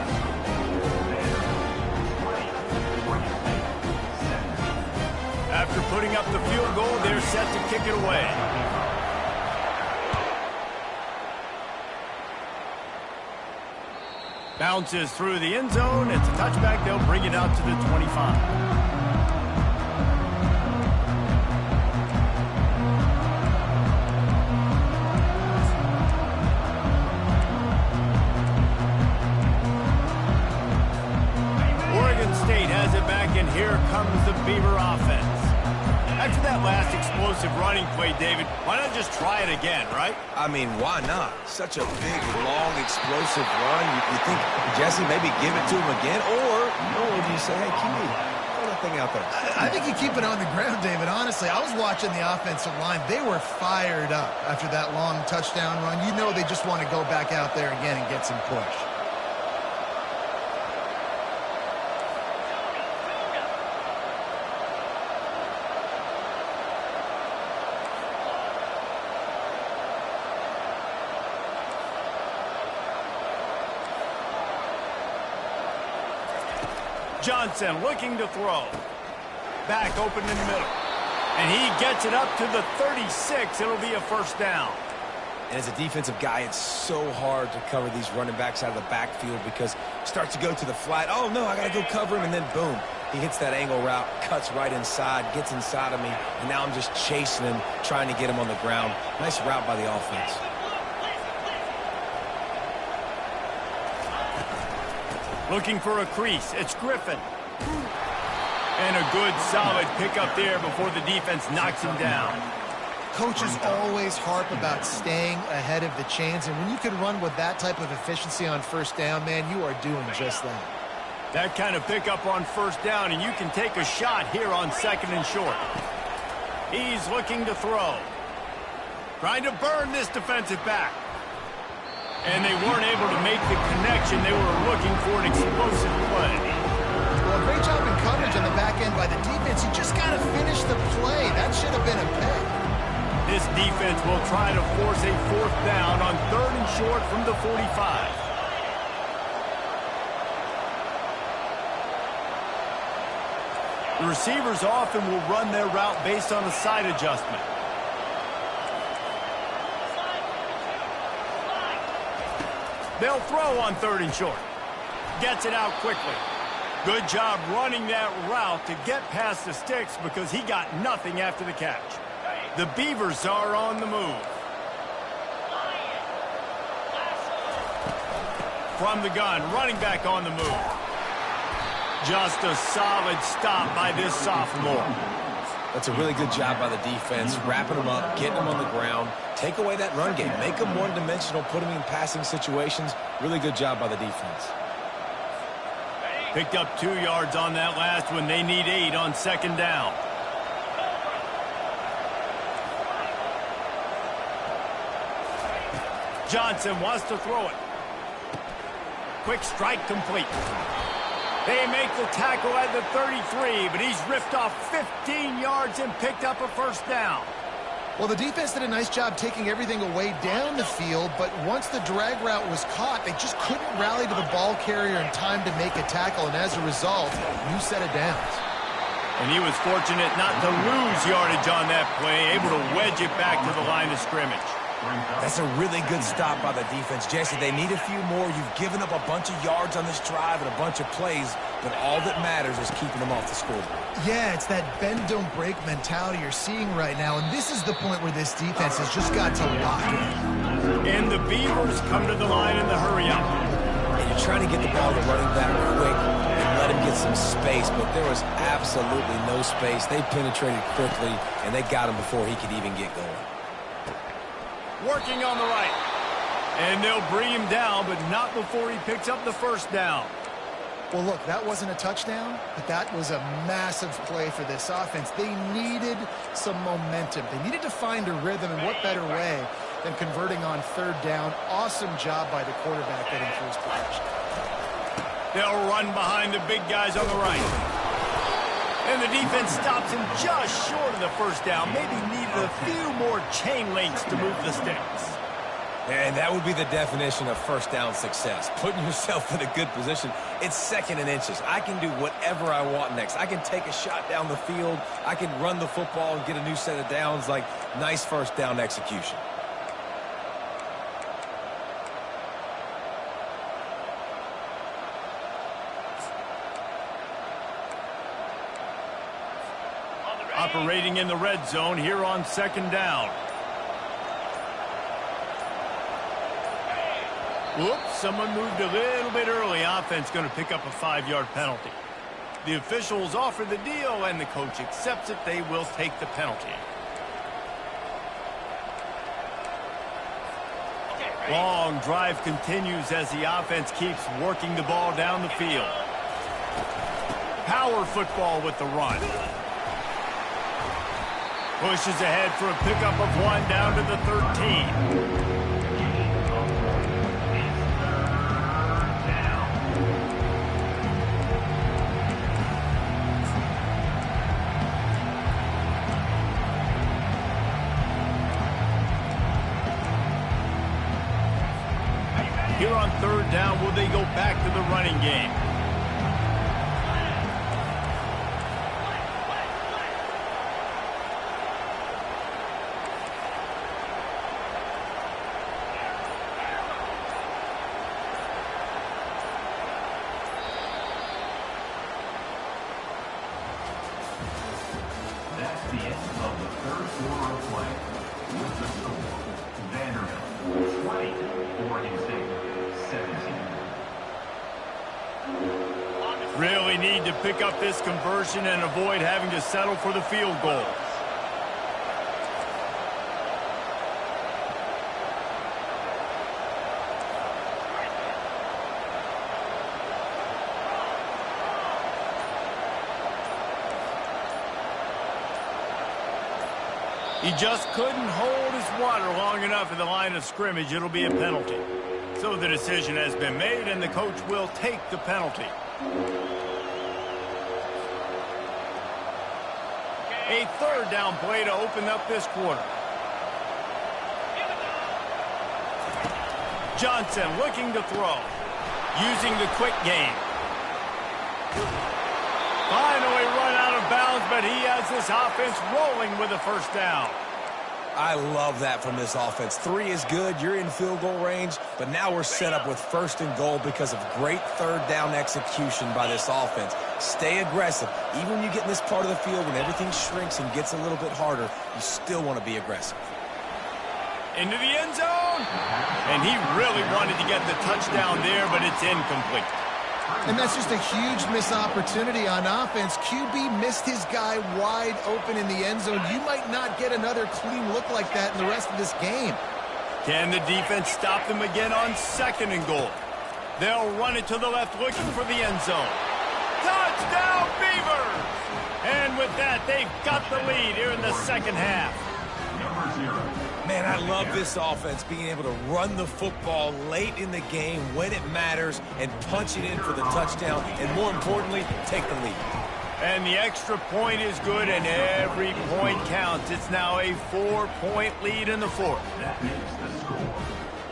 After putting up the field goal, they're set to kick it away. Bounces through the end zone. It's a touchback. They'll bring it out to the 25. Here comes the Beaver offense. After that last explosive running play, David, why not just try it again, right? I mean, why not? Such a big, long, explosive run. You think, Jesse, maybe give it to him again? Or do you say, hey, QB, throw that thing out there? I think you keep it on the ground, David. Honestly, I was watching the offensive line. They were fired up after that long touchdown run. You know they just want to go back out there again and get some push. Johnson looking to throw. Back open in the middle. And he gets it up to the 36. It'll be a first down. And as a defensive guy, it's so hard to cover these running backs out of the backfield because he starts to go to the flat. Oh, no, I got to go cover him. And then, boom, he hits that angle route, cuts right inside, gets inside of me. And now I'm just chasing him, trying to get him on the ground. Nice route by the offense. Looking for a crease. It's Griffin. And a good, solid pickup there before the defense knocks him down. Coaches always harp about staying ahead of the chains, and when you can run with that type of efficiency on first down, man, you are doing just that. That kind of pickup on first down, and you can take a shot here on second and short. He's looking to throw. Trying to burn this defensive back. And they weren't able to make the connection. They were looking for an explosive play. Well, great job in coverage on the back end by the defense. You just got to finish the play. That should have been a pick. This defense will try to force a fourth down on third and short from the 45. The receivers often will run their route based on a side adjustment. They'll throw on third and short. Gets it out quickly. Good job running that route to get past the sticks because he got nothing after the catch. The Beavers are on the move. From the gun, running back on the move. Just a solid stop by this sophomore. That's a really good job by the defense, wrapping them up, getting them on the ground, take away that run game, make them one-dimensional, put them in passing situations. Really good job by the defense. Picked up 2 yards on that last one. They need 8 on second down. Johnson wants to throw it. Quick strike complete. They make the tackle at the 33, but he's ripped off 15 yards and picked up a first down. Well, the defense did a nice job taking everything away down the field, but once the drag route was caught, they just couldn't rally to the ball carrier in time to make a tackle, and as a result, new set of downs. And he was fortunate not to lose yardage on that play, able to wedge it back to the line of scrimmage. That's a really good stop by the defense, Jesse. They need a few more. You've given up a bunch of yards on this drive and a bunch of plays, but all that matters is keeping them off the scoreboard. Yeah, it's that bend, don't break mentality you're seeing right now, and this is the point where this defense has just got to lock in. And the Beavers come to the line in the hurry-up. And you're trying to get the ball to running back quick and let him get some space, but there was absolutely no space. They penetrated quickly, and they got him before he could even get going. Working on the right. And they'll bring him down, but not before he picks up the first down. Well, look, that wasn't a touchdown, but that was a massive play for this offense. They needed some momentum. They needed to find a rhythm, and what better way than converting on third down. Awesome job by the quarterback getting through his progression. They'll run behind the big guys on the right. And the defense stops him just short of the first down. Maybe needed a few more chain links to move the sticks. And that would be the definition of first down success. Putting yourself in a good position. It's second and inches. I can do whatever I want next. I can take a shot down the field. I can run the football and get a new set of downs. Like, nice first down execution. Operating in the red zone here on second down. Whoops, someone moved a little bit early. Offense going to pick up a 5-yard penalty. The officials offer the deal, and the coach accepts it. They will take the penalty. Long drive continues as the offense keeps working the ball down the field. Power football with the run. Pushes ahead for a pickup of 1 down to the 13. Here on third down, will they go back to the running game? That's the end of the third quarter of play. With the score, Vanderbilt 20, Oregon State 17. Really need to pick up this conversion and avoid having to settle for the field goal. He just couldn't hold his water long enough at the line of scrimmage. It'll be a penalty. So the decision has been made, and the coach will take the penalty. A third down play to open up this quarter. Johnson looking to throw. Using the quick game. Finally run out of bounds, but he has this offense rolling with a first down. I love that from this offense. 3 is good. You're in field goal range, but now we're set up with first and goal because of great third down execution by this offense. Stay aggressive. Even when you get in this part of the field, when everything shrinks and gets a little bit harder, you still want to be aggressive. Into the end zone. And he really wanted to get the touchdown there, but it's incomplete. And that's just a huge missed opportunity on offense. QB missed his guy wide open in the end zone. You might not get another clean look like that in the rest of this game. Can the defense stop them again on second and goal? They'll run it to the left looking for the end zone. Touchdown, Beavers! And with that, they've got the lead here in the second half. Number 0. Man, I love this offense being able to run the football late in the game when it matters and punch it in for the touchdown and, more importantly, take the lead. And the extra point is good, and every point counts. It's now a 4-point lead in the fourth. That makes the score.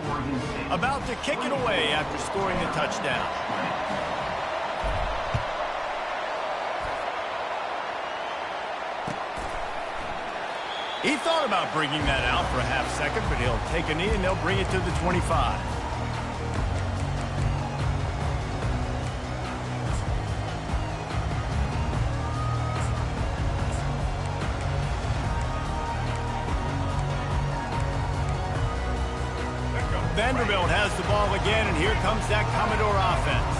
Oregon State. About to kick it away after scoring the touchdown. He thought about bringing that out for a half second, but he'll take a knee and they'll bring it to the 25. Vanderbilt has the ball again, and here comes that Commodore offense.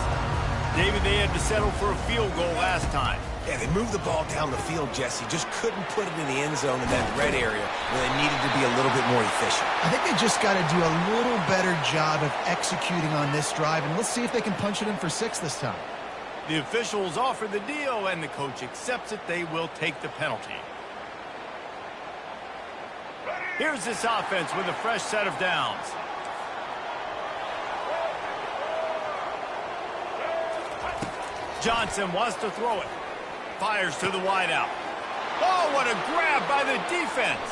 David, they had to settle for a field goal last time. Yeah, they moved the ball down the field, Jesse. Just couldn't put it in the end zone in that red area where they needed to be a little bit more efficient. I think they just got to do a little better job of executing on this drive, and let's see if they can punch it in for 6 this time. The officials offer the deal, and the coach accepts it. They will take the penalty. Here's this offense with a fresh set of downs. Johnson wants to throw it. Fires to the wideout. Oh, what a grab by the defense.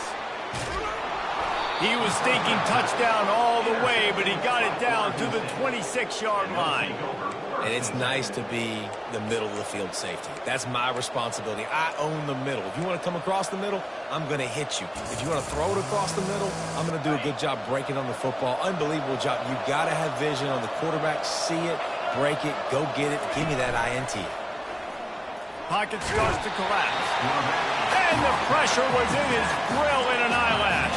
He was thinking touchdown all the way, but he got it down to the 26-yard line. And it's nice to be the middle of the field safety. That's my responsibility. I own the middle. If you want to come across the middle, I'm going to hit you. If you want to throw it across the middle, I'm going to do a good job breaking on the football. Unbelievable job. You got to have vision on the quarterback. See it, break it, go get it. Give me that INT. Pocket starts to collapse. And the pressure was in his grill in an eyelash.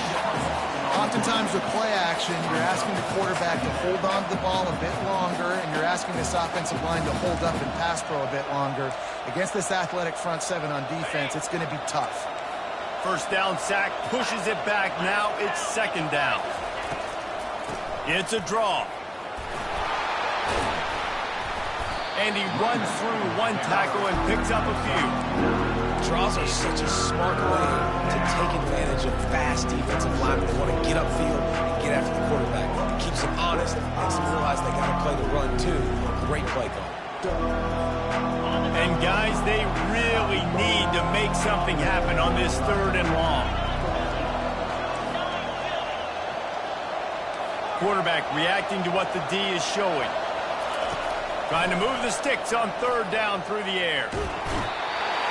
Oftentimes with play action, you're asking the quarterback to hold on to the ball a bit longer, and you're asking this offensive line to hold up and pass pro a bit longer. Against this athletic front seven on defense, it's going to be tough. First down sack, pushes it back. Now it's second down. It's a draw. And he runs through one tackle and picks up a few. Draws are such a smart way to take advantage of fast defensive linemen. They want to get upfield and get after the quarterback. It keeps them honest. Makes them realize they got to play the run, too. Great play call. And, guys, they really need to make something happen on this third and long. Quarterback reacting to what the D is showing. Trying to move the sticks on third down through the air.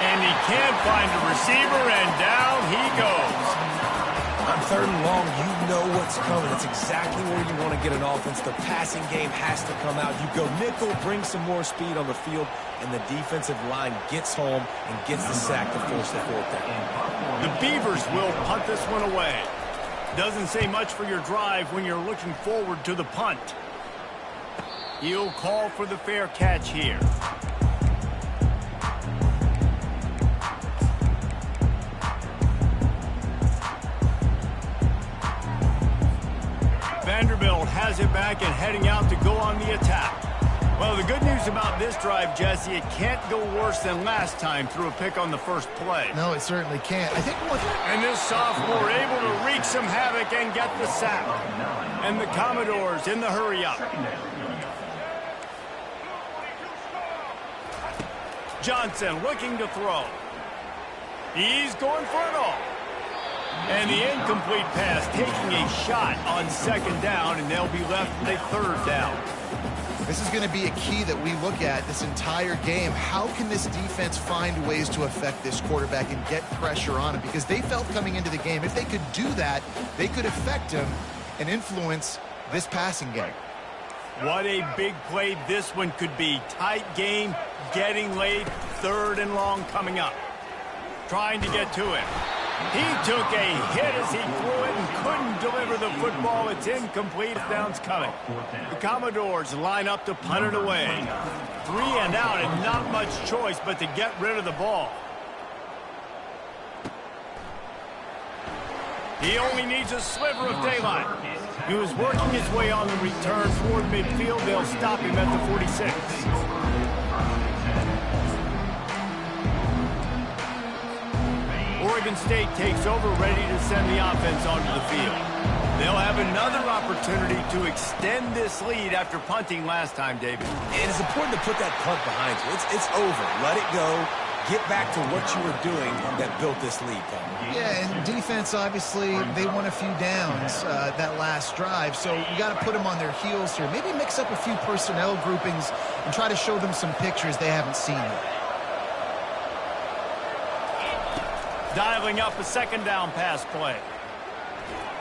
And he can't find a receiver, and down he goes. On third and long, you know what's coming. It's exactly where you want to get an offense. The passing game has to come out. You go nickel, bring some more speed on the field, and the defensive line gets home and gets the sack to force the fourth down. The Beavers will punt this one away. Doesn't say much for your drive when you're looking forward to the punt. He'll call for the fair catch here. Vanderbilt has it back and heading out to go on the attack. Well, the good news about this drive, Jesse, it can't go worse than last time through a pick on the first play. No, it certainly can't. I think what... And this sophomore able to wreak some havoc and get the sack. And the Commodores in the hurry-up. Johnson looking to throw. He's going for it all. And the incomplete pass taking a shot on second down, and they'll be left with a third down. This is going to be a key that we look at this entire game. How can this defense find ways to affect this quarterback and get pressure on him? Because they felt coming into the game, if they could do that, they could affect him and influence this passing game. What a big play this one could be. Tight game, getting late, third and long coming up. Trying to get to him. He took a hit as he threw it and couldn't deliver the football. It's incomplete. Down's coming. The Commodores line up to punt it away. 3 and out and not much choice but to get rid of the ball. He only needs a sliver of daylight. He was working his way on the return toward midfield. They'll stop him at the 46. Oregon State takes over, ready to send the offense onto the field. They'll have another opportunity to extend this lead after punting last time, David. And it's important to put that punt behind you. It's over. Let it go. get back to what you were doing that built this lead, Tom. Yeah, and defense, obviously, they won a few downs that last drive, so you got to put them on their heels here. Maybe mix up a few personnel groupings and try to show them some pictures they haven't seen yet. Dialing up a second down pass play.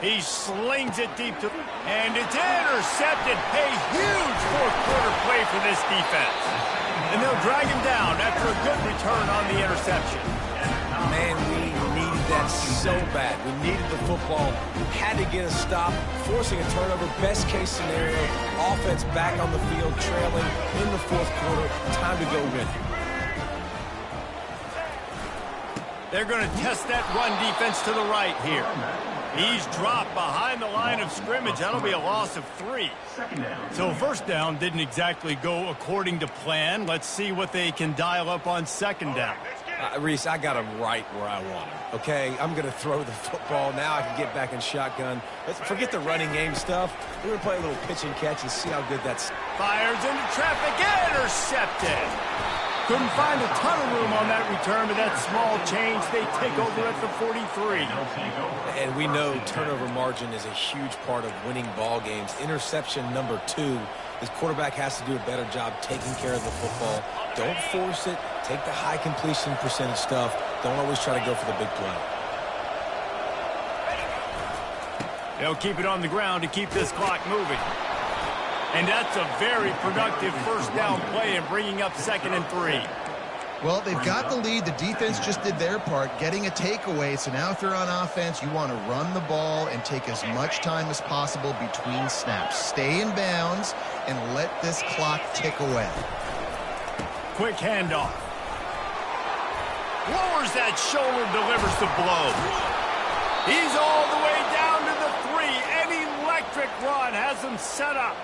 He slings it deep to, and it's intercepted. A huge fourth quarter play for this defense. And they'll drag him down after a good return on the interception. Man, we needed that so bad. We needed the football, had to get a stop, forcing a turnover. Best case scenario, offense back on the field, trailing in the fourth quarter. Time to go win. They're going to test that run defense to the right here. He's dropped behind the line of scrimmage. That'll be a loss of 3. So first down didn't exactly go according to plan. Let's see what they can dial up on second down. Reese, I got him right where I want him, okay? I'm going to throw the football. Now I can get back in shotgun. Let's forget the running game stuff. We're going to play a little pitch and catch and see how good that's. Fires into traffic. Intercepted. Couldn't find a ton of room on that return, but that small change, they take over at the 43. And we know turnover margin is a huge part of winning ball games. Interception number 2. His quarterback has to do a better job taking care of the football. Don't force it. Take the high completion percentage stuff. Don't always try to go for the big play. They'll keep it on the ground to keep this clock moving. And that's a very productive first down play and bringing up 2nd and 3. Well, they've got the lead. The defense just did their part, getting a takeaway. So now if you're on offense, you want to run the ball and take as much time as possible between snaps. Stay in bounds and let this clock tick away. Quick handoff. Lowers that shoulder, delivers the blow. He's all the way down to the 3. An electric run has him set up.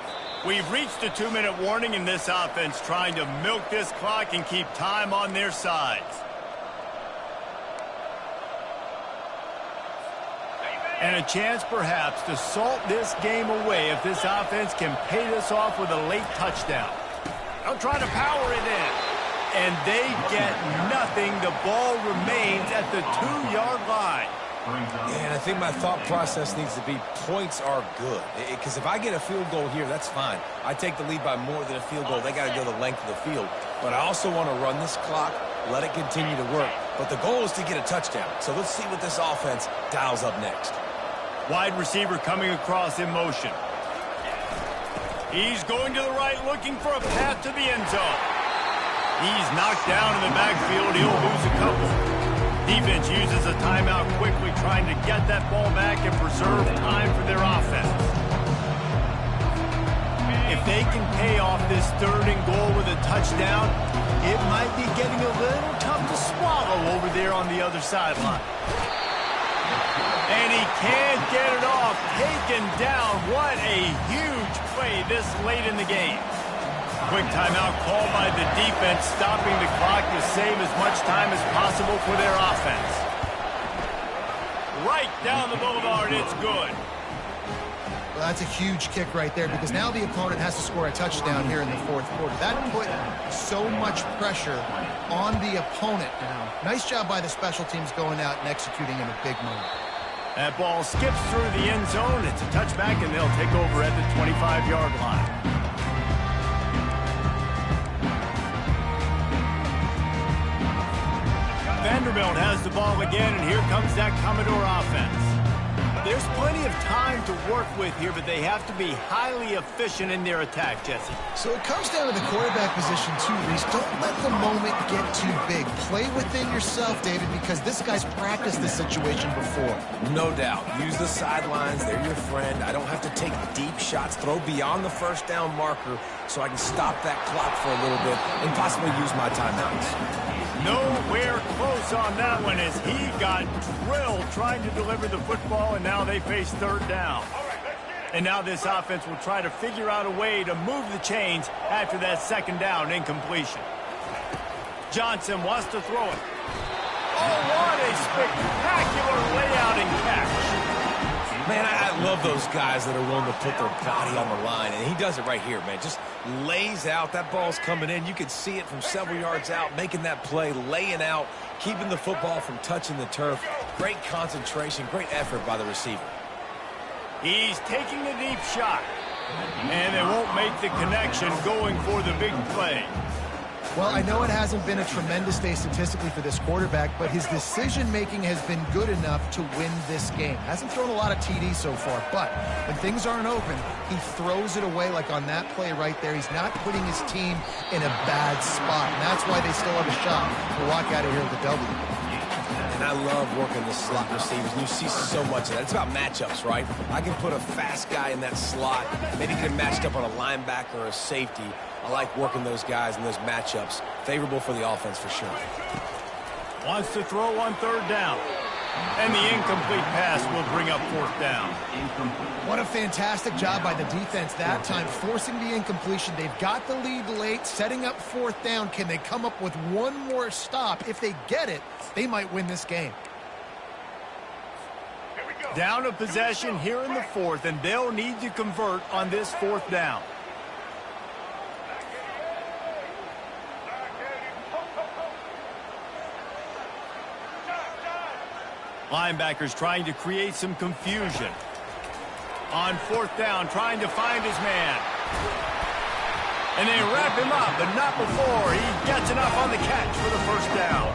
We've reached a 2-minute warning in this offense, trying to milk this clock and keep time on their sides. And a chance perhaps to salt this game away if this offense can pay this off with a late touchdown. They'll try to power it in. And they get nothing. The ball remains at the 2-yard line. And I think my thought process needs to be points are good. Because if I get a field goal here, that's fine. I take the lead by more than a field goal. They got to go the length of the field. But I also want to run this clock, let it continue to work. But the goal is to get a touchdown. So let's see what this offense dials up next. Wide receiver coming across in motion. He's going to the right, looking for a path to the end zone. He's knocked down in the backfield. He'll lose a couple. Defense uses a timeout quickly, trying to get that ball back and preserve time for their offense. If they can pay off this 3rd and goal with a touchdown, it might be getting a little tough to swallow over there on the other sideline. And he can't get it off. Taken down. What a huge play this late in the game. Quick timeout called by the defense, stopping the clock to save as much time as possible for their offense. Right down the boulevard, it's good. Well, that's a huge kick right there because now the opponent has to score a touchdown here in the 4th quarter. That put so much pressure on the opponent now. Nice job by the special teams going out and executing in a big moment. That ball skips through the end zone. It's a touchback, and they'll take over at the 25-yard line. Vanderbilt has the ball again, and here comes that Commodore offense. There's plenty of time to work with here, but they have to be highly efficient in their attack, Jesse. So it comes down to the quarterback position too, Reese. Don't let the moment get too big. Play within yourself, David, because this guy's practiced this situation before. No doubt. Use the sidelines. They're your friend. I don't have to take deep shots. Throw beyond the first down marker so I can stop that clock for a little bit and possibly use my timeouts. Nowhere close on that one as he got drilled trying to deliver the football, and now they face 3rd down. And now this offense will try to figure out a way to move the chains after that 2nd down incompletion. Johnson wants to throw it. Oh, what a spectacular layout and catch. Man, I love those guys that are willing to put their body on the line, and he does it right here, man. Just lays out. That ball's coming in. You can see it from several yards out, making that play, laying out, keeping the football from touching the turf. Great concentration, great effort by the receiver. He's taking a deep shot, and they won't make the connection going for the big play. Well, I know it hasn't been a tremendous day statistically for this quarterback, but his decision-making has been good enough to win this game. Hasn't thrown a lot of TDs so far, but when things aren't open, he throws it away like on that play right there. He's not putting his team in a bad spot, and that's why they still have a shot to walk out of here with a W. And I love working the slot receivers, and you see so much of that. It's about matchups, right? I can put a fast guy in that slot, maybe get him matched up on a linebacker or a safety. I like working those guys in those matchups. Favorable for the offense for sure. Wants to throw on third down. And the incomplete pass will bring up fourth down. What a fantastic job by the defense that time, forcing the incompletion. They've got the lead late, setting up fourth down. Can they come up with one more stop? If they get it, they might win this game. Down a possession here in the fourth, and they'll need to convert on this fourth down. Linebackers trying to create some confusion. On fourth down, trying to find his man. And they wrap him up, but not before he gets enough on the catch for the first down.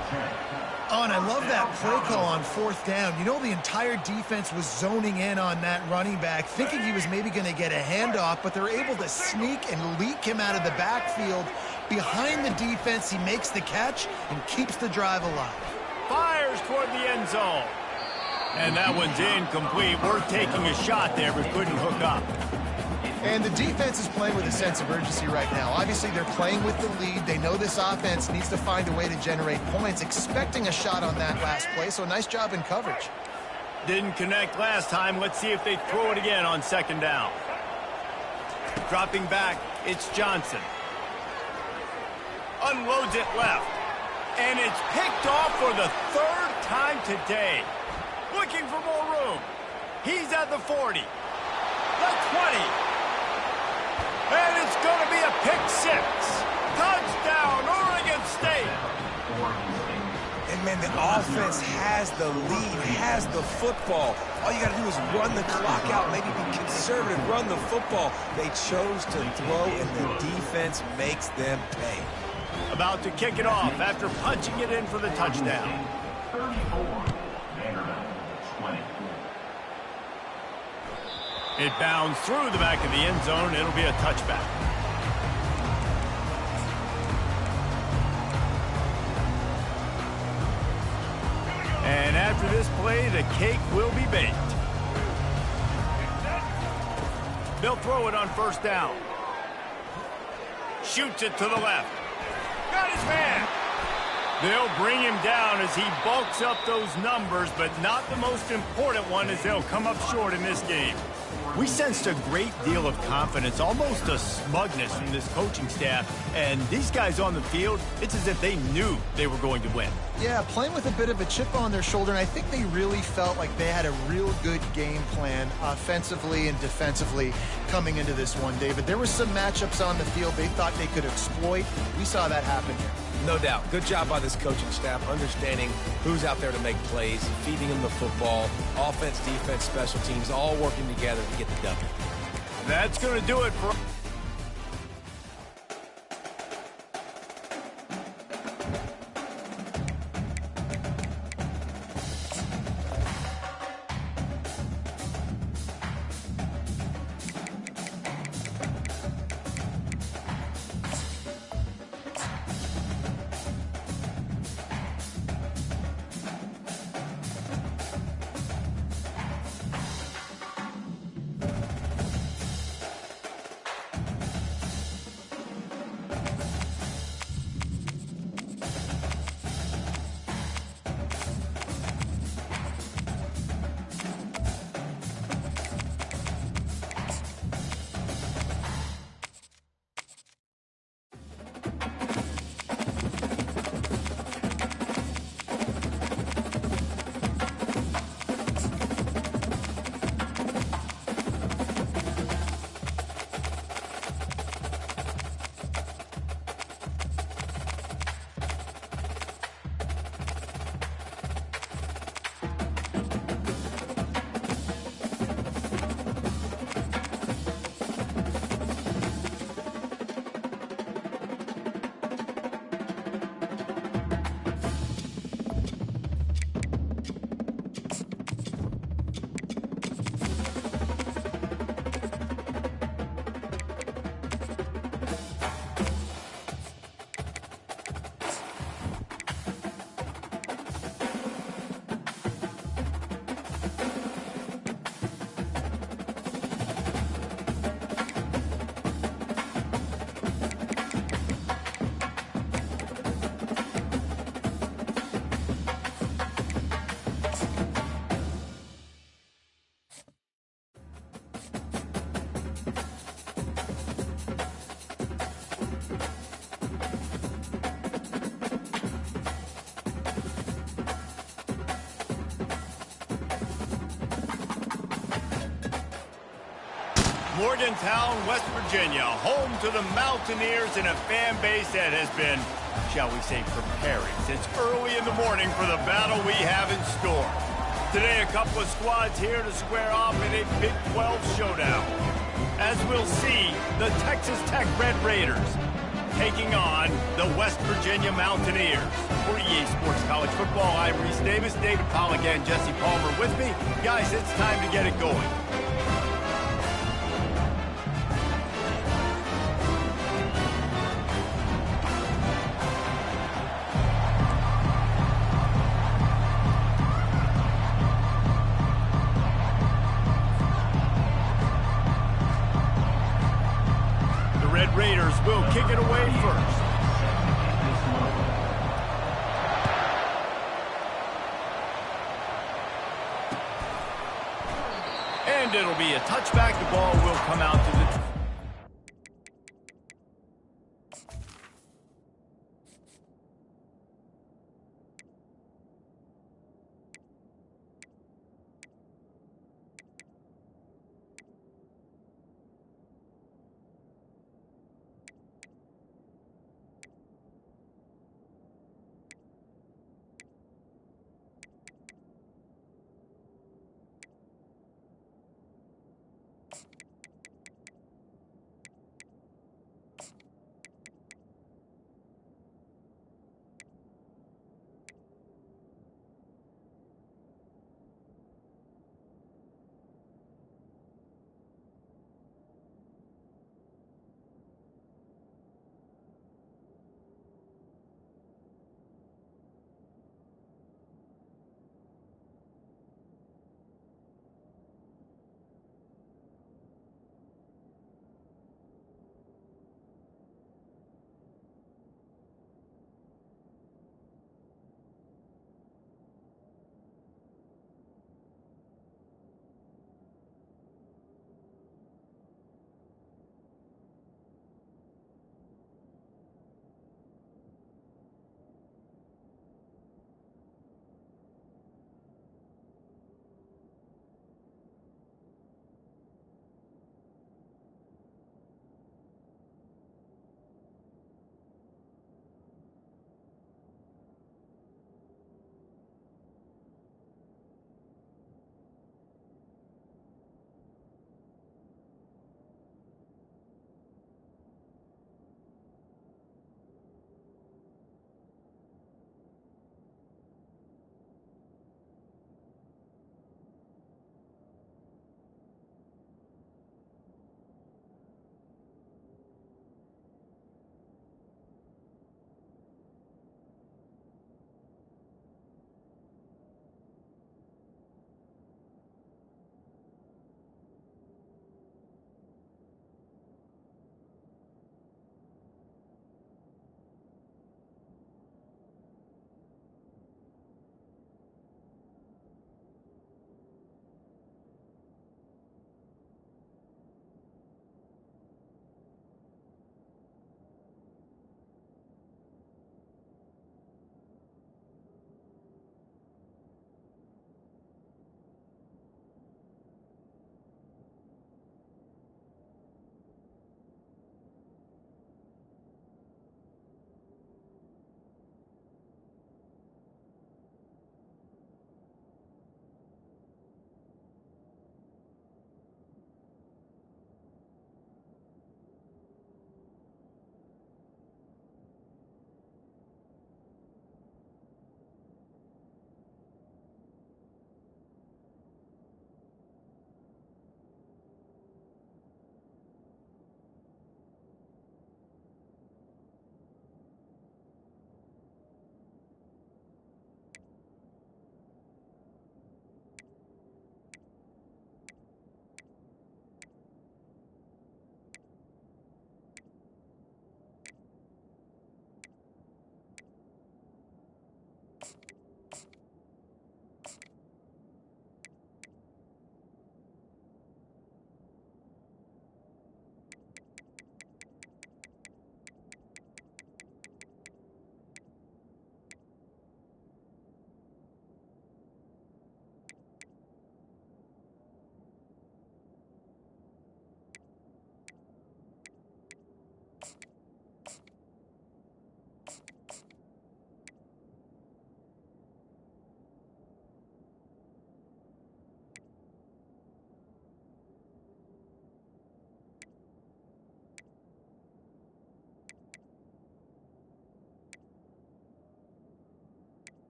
Oh, and I love that play call on fourth down. You know, the entire defense was zoning in on that running back, thinking he was maybe going to get a handoff, but they're able to sneak and leak him out of the backfield. Behind the defense, he makes the catch and keeps the drive alive. Fires toward the end zone. And that one's incomplete. Worth taking a shot there, but couldn't hook up. And the defense is playing with a sense of urgency right now. Obviously, they're playing with the lead. They know this offense needs to find a way to generate points, expecting a shot on that last play. So nice job in coverage. Didn't connect last time. Let's see if they throw it again on second down. Dropping back, it's Johnson. Unloads it left. And it's picked off for the third time today. Looking for more room. He's at the 40. The 20. And it's going to be a pick six. Touchdown, Oregon State. And, man, the offense has the lead, has the football. All you got to do is run the clock out, maybe be conservative, run the football. They chose to throw, and the defense makes them pay. About to kick it off after punching it in for the touchdown. 34. It bounds through the back of the end zone. It'll be a touchback. And after this play, the cake will be baked. They'll throw it on first down. Shoots it to the left. Got his man. They'll bring him down as he bulks up those numbers, but not the most important one, as they'll come up short in this game. We sensed a great deal of confidence, almost a smugness from this coaching staff. And these guys on the field, it's as if they knew they were going to win. Yeah, playing with a bit of a chip on their shoulder, and I think they really felt like they had a real good game plan offensively and defensively coming into this one, David. There were some matchups on the field they thought they could exploit. We saw that happen here. No doubt. Good job by this coaching staff, understanding who's out there to make plays, feeding them the football, offense, defense, special teams, all working together to get the W. That's going to do it for... Morgantown, West Virginia, home to the Mountaineers and a fan base that has been, shall we say, preparing since early in the morning for the battle we have in store. Today, a couple of squads here to square off in a Big 12 showdown. As we'll see, the Texas Tech Red Raiders taking on the West Virginia Mountaineers. For EA Sports College Football, I'm Reese Davis, David Pollack and Jesse Palmer with me. Guys, it's time to get it going. Red Raiders will kick it away first. And it'll be a touchback. The ball will come out to the...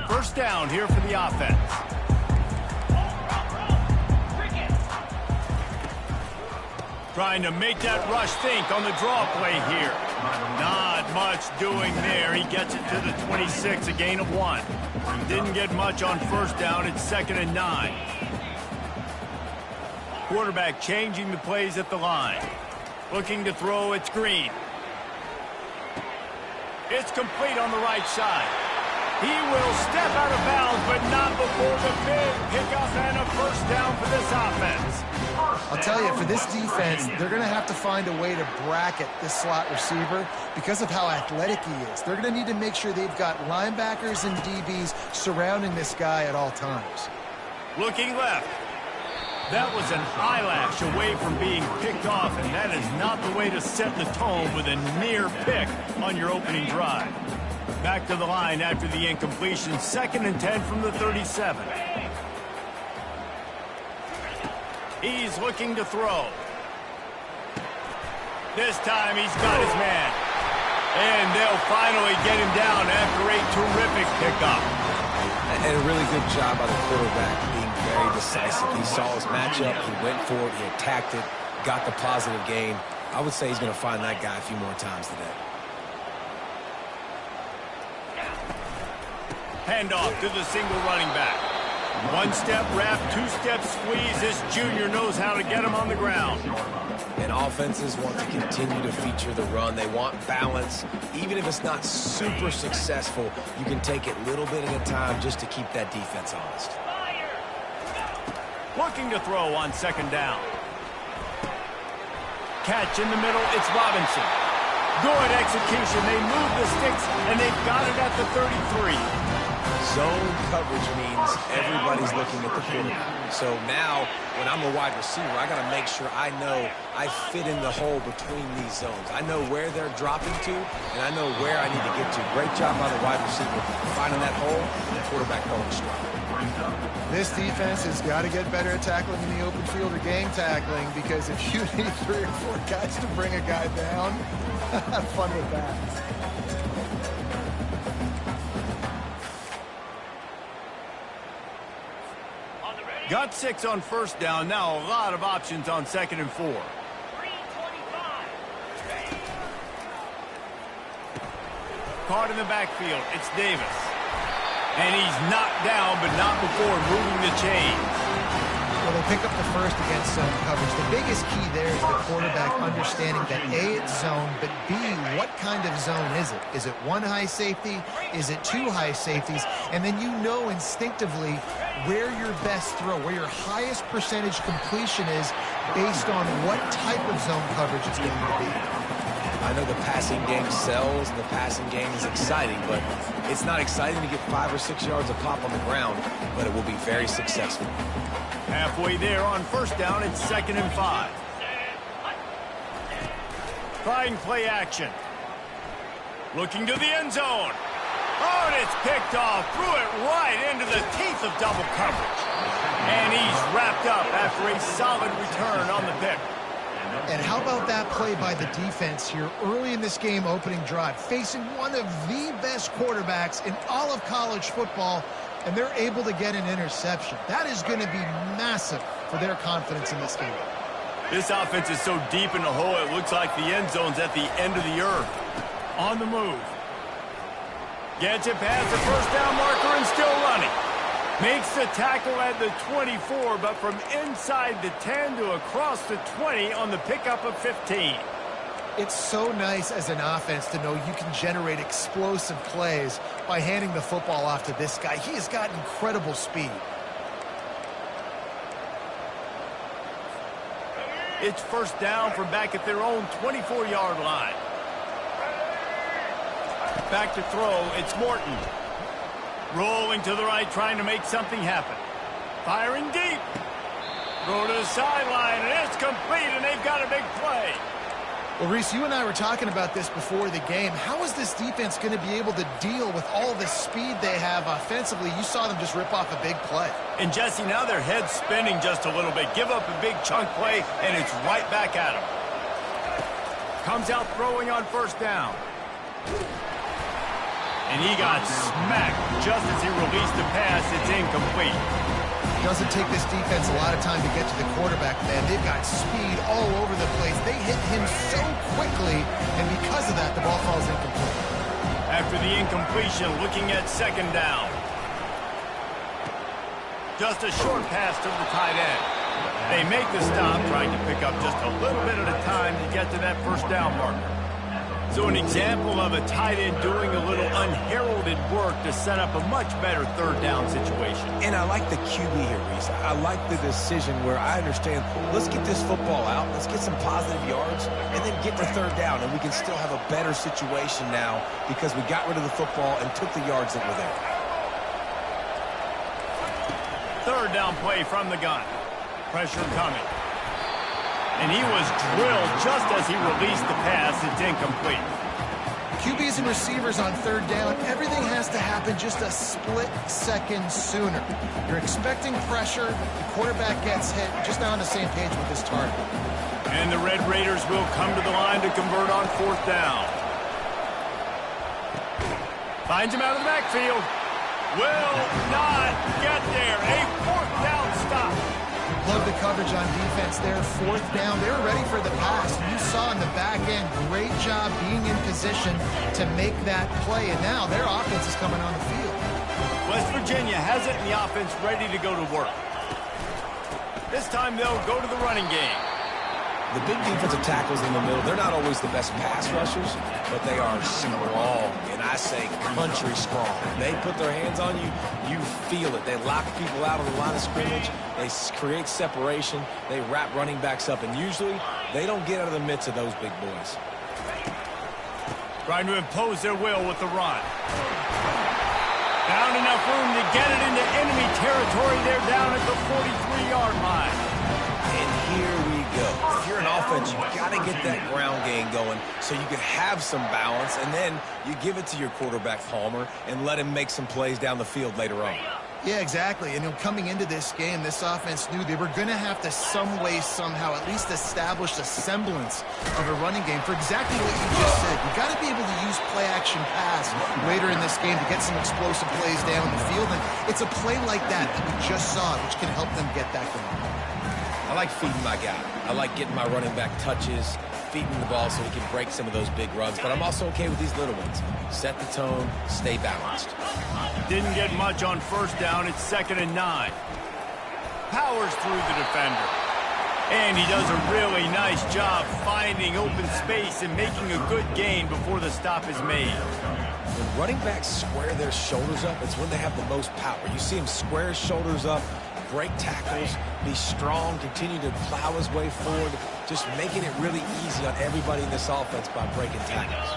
First down here for the offense. Trying to make that rush think on the draw play here. Not much doing there. He gets it to the 26, a gain of 1. He didn't get much on first down. It's 2nd and 9. Quarterback changing the plays at the line. Looking to throw, it's Green. It's complete on the right side. He will step out of bounds, but not before the big pickup and a first down for this offense. I'll tell you, for this defense, they're going to have to find a way to bracket this slot receiver because of how athletic he is. They're going to need to make sure they've got linebackers and DBs surrounding this guy at all times. Looking left. That was an eyelash away from being picked off, and that is not the way to set the tone with a near pick on your opening drive. Back to the line after the incompletion. 2nd and 10 from the 37. He's looking to throw. This time he's got his man. And they'll finally get him down after a terrific pickup. And a really good job by the quarterback being very decisive. He saw his matchup, he went for it, he attacked it, got the positive gain. I would say he's going to find that guy a few more times today. Handoff to the single running back. One-step wrap, two-step squeeze. This junior knows how to get him on the ground. And offenses want to continue to feature the run. They want balance. Even if it's not super successful, you can take it little bit at a time just to keep that defense honest. Looking to throw on 2nd down. Catch in the middle, it's Robinson. Good execution. They move the sticks, and they've got it at the 33. Zone coverage means everybody's looking at the quarterback. So now, when I'm a wide receiver, I got to make sure I know I fit in the hole between these zones. I know where they're dropping to, and I know where I need to get to. Great job by the wide receiver finding that hole, and the quarterback going strong. This defense has got to get better at tackling in the open field or game tackling, because if you need 3 or 4 guys to bring a guy down, have fun with that. Got 6 on first down. Now a lot of options on 2nd and 4. Caught in the backfield. It's Davis. And he's knocked down, but not before moving the chains. Well, they pick up the first against zone coverage. The biggest key there is the quarterback understanding that A, it's zone, but B, what kind of zone is it? Is it one high safety? Is it two high safeties? And then you know instinctively where your best throw, where your highest percentage completion is based on what type of zone coverage it's going to be. I know the passing game sells and the passing game is exciting, but it's not exciting to get 5 or 6 yards of pop on the ground, but it will be very successful. Halfway there on first down, it's 2nd and 5. Trying play action. Looking to the end zone. Oh, and it's picked off. Threw it right into the teeth of double coverage. And he's wrapped up after a solid return on the pick. And how about that play by the defense here early in this game opening drive, facing one of the best quarterbacks in all of college football, and they're able to get an interception. That is going to be massive for their confidence in this game. This offense is so deep in the hole, it looks like the end zone's at the end of the earth. On the move. Gets it past the first down marker and still running. Makes the tackle at the 24, but from inside the 10 to across the 20 on the pickup of 15. It's so nice as an offense to know you can generate explosive plays by handing the football off to this guy. He has got incredible speed. It's first down from back at their own 24-yard line. Back to throw, it's Morton. Rolling to the right, trying to make something happen. Firing deep. Throw to the sideline, and it's complete, and they've got a big play. Well, Reese, you and I were talking about this before the game. How is this defense going to be able to deal with all the speed they have offensively? You saw them just rip off a big play. And, Jesse, now their head's spinning just a little bit. Give up a big chunk play, and it's right back at them. Comes out throwing on first down. And he got smacked just as he released the pass. It's incomplete. It doesn't take this defense a lot of time to get to the quarterback, man. They've got speed all over the place. They hit him so quickly, and because of that, the ball falls incomplete. After the incompletion, looking at second down. Just a short pass to the tight end. They make the stop, trying to pick up just a little bit at a time to get to that first down marker. So an example of a tight end doing a little unheralded work to set up a much better third down situation. And I like the QB here, Reese. I like the decision where I understand, let's get this football out, let's get some positive yards, and then get to third down, and we can still have a better situation now because we got rid of the football and took the yards that were there. Third down play from the gun. Pressure coming. And he was drilled just as he released the pass. It's incomplete. QBs and receivers on third down, everything has to happen just a split second sooner. You're expecting pressure, the quarterback gets hit, just not on the same page with his target. And the Red Raiders will come to the line to convert on fourth down. Finds him out of the backfield. Will not get there. A fourth down stop. Love the coverage on defense there. Fourth down. They were ready for the pass. You saw in the back end, great job being in position to make that play. And now their offense is coming on the field. West Virginia has it in the offense ready to go to work. This time they'll go to the running game. The big defensive tackles in the middle, they're not always the best pass rushers, but they are strong, and I say country strong. They put their hands on you, you feel it. They lock people out on the line of scrimmage. They create separation. They wrap running backs up, and usually they don't get out of the midst of those big boys. Trying to impose their will with the run. Found enough room to get it into enemy territory. They're down at the 43-yard line. And here we go. If you're an offense, you got to get that ground game going so you can have some balance, and then you give it to your quarterback, Palmer, and let him make some plays down the field later on. Yeah, exactly. And coming into this game, this offense knew they were going to have to some way, somehow, at least establish a semblance of a running game for exactly what you just said. You got to be able to use play-action pass later in this game to get some explosive plays down the field. And it's a play like that we just saw, which can help them get that going. I like feeding my guy. I like getting my running back touches, feeding the ball so he can break some of those big runs. But I'm also okay with these little ones. Set the tone, stay balanced. Didn't get much on first down. It's 2nd and 9. powers through the defender. And he does a really nice job finding open space and making a good gain before the stop is made. When running backs square their shoulders up, it's when they have the most power. You see him square his shoulders up, break tackles, be strong, continue to plow his way forward, just making it really easy on everybody in this offense by breaking tackles.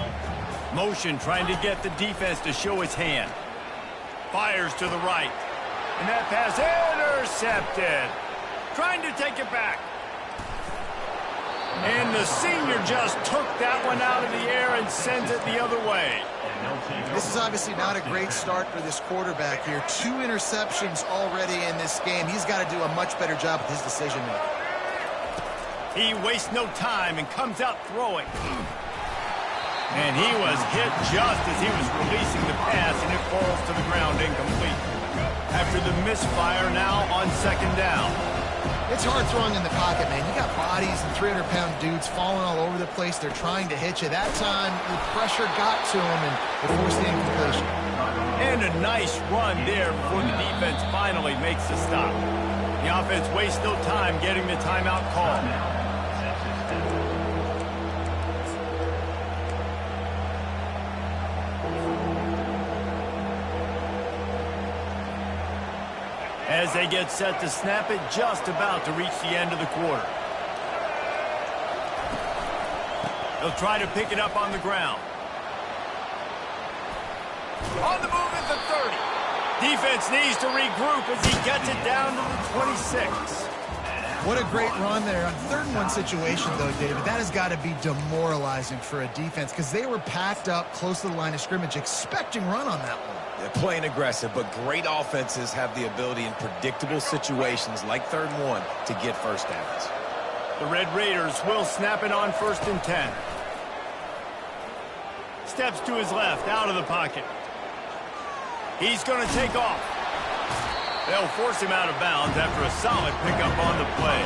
Motion trying to get the defense to show his hand. Fires to the right. And that pass intercepted. Trying to take it back. And the senior just took that one out of the air and sends it the other way. This is obviously not a great start for this quarterback here. 2 interceptions already in this game. He's got to do a much better job with his decision-making. He wastes no time and comes out throwing. And he was hit just as he was releasing the pass, and it falls to the ground incomplete. After the misfire now on second down. It's hard throwing in the pocket, man. You got bodies and 300-pound dudes falling all over the place. They're trying to hit you. That time, the pressure got to him, and it forced the incompletion. And a nice run there before the defense finally makes the stop. The offense wastes no time getting the timeout call. As they get set to snap it, just about to reach the end of the quarter. They'll try to pick it up on the ground. On the move at the 30. Defense needs to regroup as he gets it down to the 26. What a great run there. On 3rd and 1 situation, though, David, that has got to be demoralizing for a defense because they were packed up close to the line of scrimmage, expecting run on that one. They're playing aggressive, but great offenses have the ability in predictable situations like 3rd and 1 to get first downs. The Red Raiders will snap it on 1st and 10. Steps to his left, out of the pocket. He's going to take off. They'll force him out of bounds after a solid pickup on the play.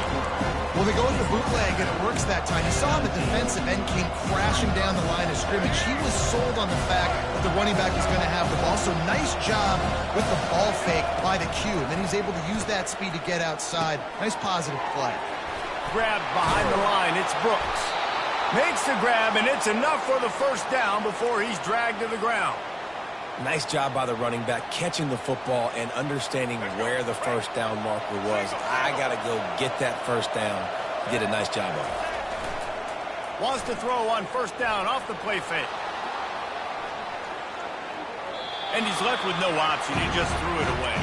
Well, they go with the bootleg, and it works that time. You saw the defensive end came crashing down the line of scrimmage. He was sold on the fact that the running back was going to have the ball. So nice job with the ball fake by the Q. And then he's able to use that speed to get outside. Nice positive play. Grabbed behind the line. It's Brooks. Makes the grab, and it's enough for the first down before he's dragged to the ground. Nice job by the running back catching the football and understanding where the first down marker was. I got to go get that first down. Did a nice job of it. Wants to throw on 1st down off the play fake. And he's left with no option. He just threw it away.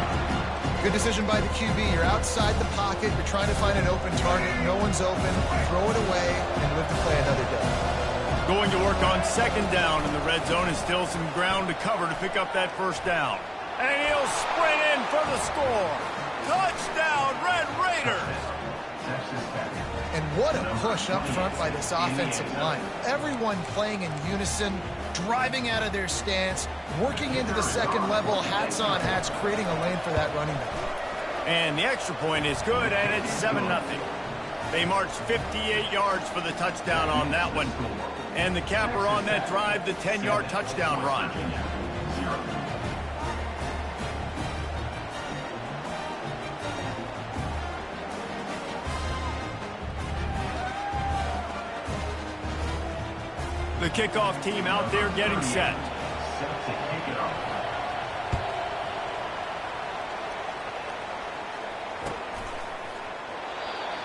Good decision by the QB. You're outside the pocket. You're trying to find an open target. No one's open. Throw it away and live to play another day. Going to work on 2nd down in the red zone and still some ground to cover to pick up that first down. And he'll sprint in for the score. Touchdown, Red Raiders! And what a push up front by this offensive line. Everyone playing in unison, driving out of their stance, working into the 2nd level, hats on hats, creating a lane for that running back. And the extra point is good, and it's 7-0. They marched 58 yards for the touchdown on that one. And the capper on that drive, the 10-yard touchdown run. The kickoff team out there getting set.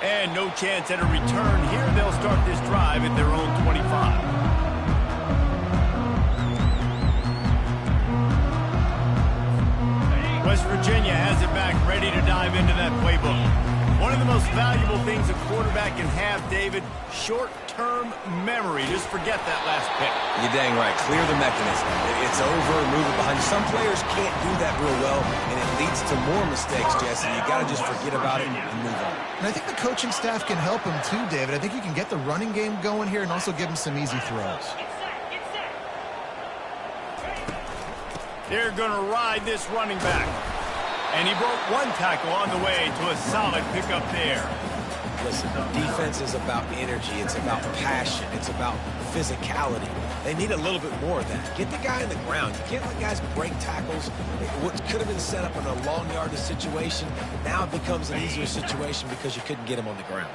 And no chance at a return here. They'll start this drive at their own 25. West Virginia has it back, ready to dive into that playbook. One of the most valuable things a quarterback can have, David, short-term memory. Just forget that last pick. You're dang right. Clear the mechanism. It's over, move it behind you. Some players can't do that real well, and it leads to more mistakes, Jesse. You got to just forget about it and move on. And I think the coaching staff can help him too, David. I think you can get the running game going here and also give him some easy throws. They're going to ride this running back. And he broke one tackle on the way to a solid pickup there. Listen, defense is about energy. It's about passion. It's about physicality. They need a little bit more of that. Get the guy in the ground. You can't let guys break tackles. What could have been set up in a long yardage situation, now it becomes an easier situation because you couldn't get him on the ground.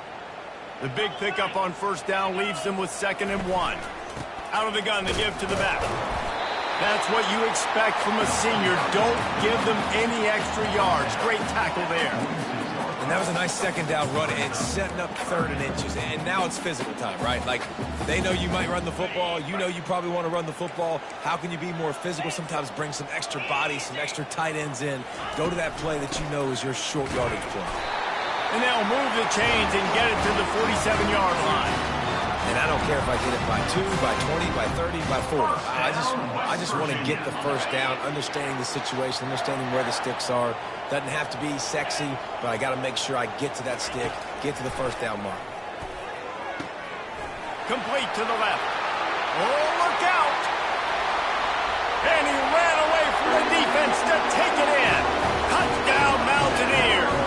The big pickup on first down leaves them with 2nd and 1. Out of the gun, they give to the back. That's what you expect from a senior. Don't give them any extra yards. Great tackle there. And that was a nice 2nd down run and setting up 3rd and inches. And now it's physical time, right? Like, they know you might run the football. You know you probably want to run the football. How can you be more physical? Sometimes bring some extra bodies, some extra tight ends in. Go to that play that you know is your short yardage play. And they'll move the chains and get it to the 47-yard line. And I don't care if I get it by 2, by 20, by 30, by 40. I just want to get the first down, understanding the situation, understanding where the sticks are. Doesn't have to be sexy, but I got to make sure I get to that stick, get to the first down mark. Complete to the left. Oh, look out! And he ran away from the defense to take it in. Touchdown, Mountaineers!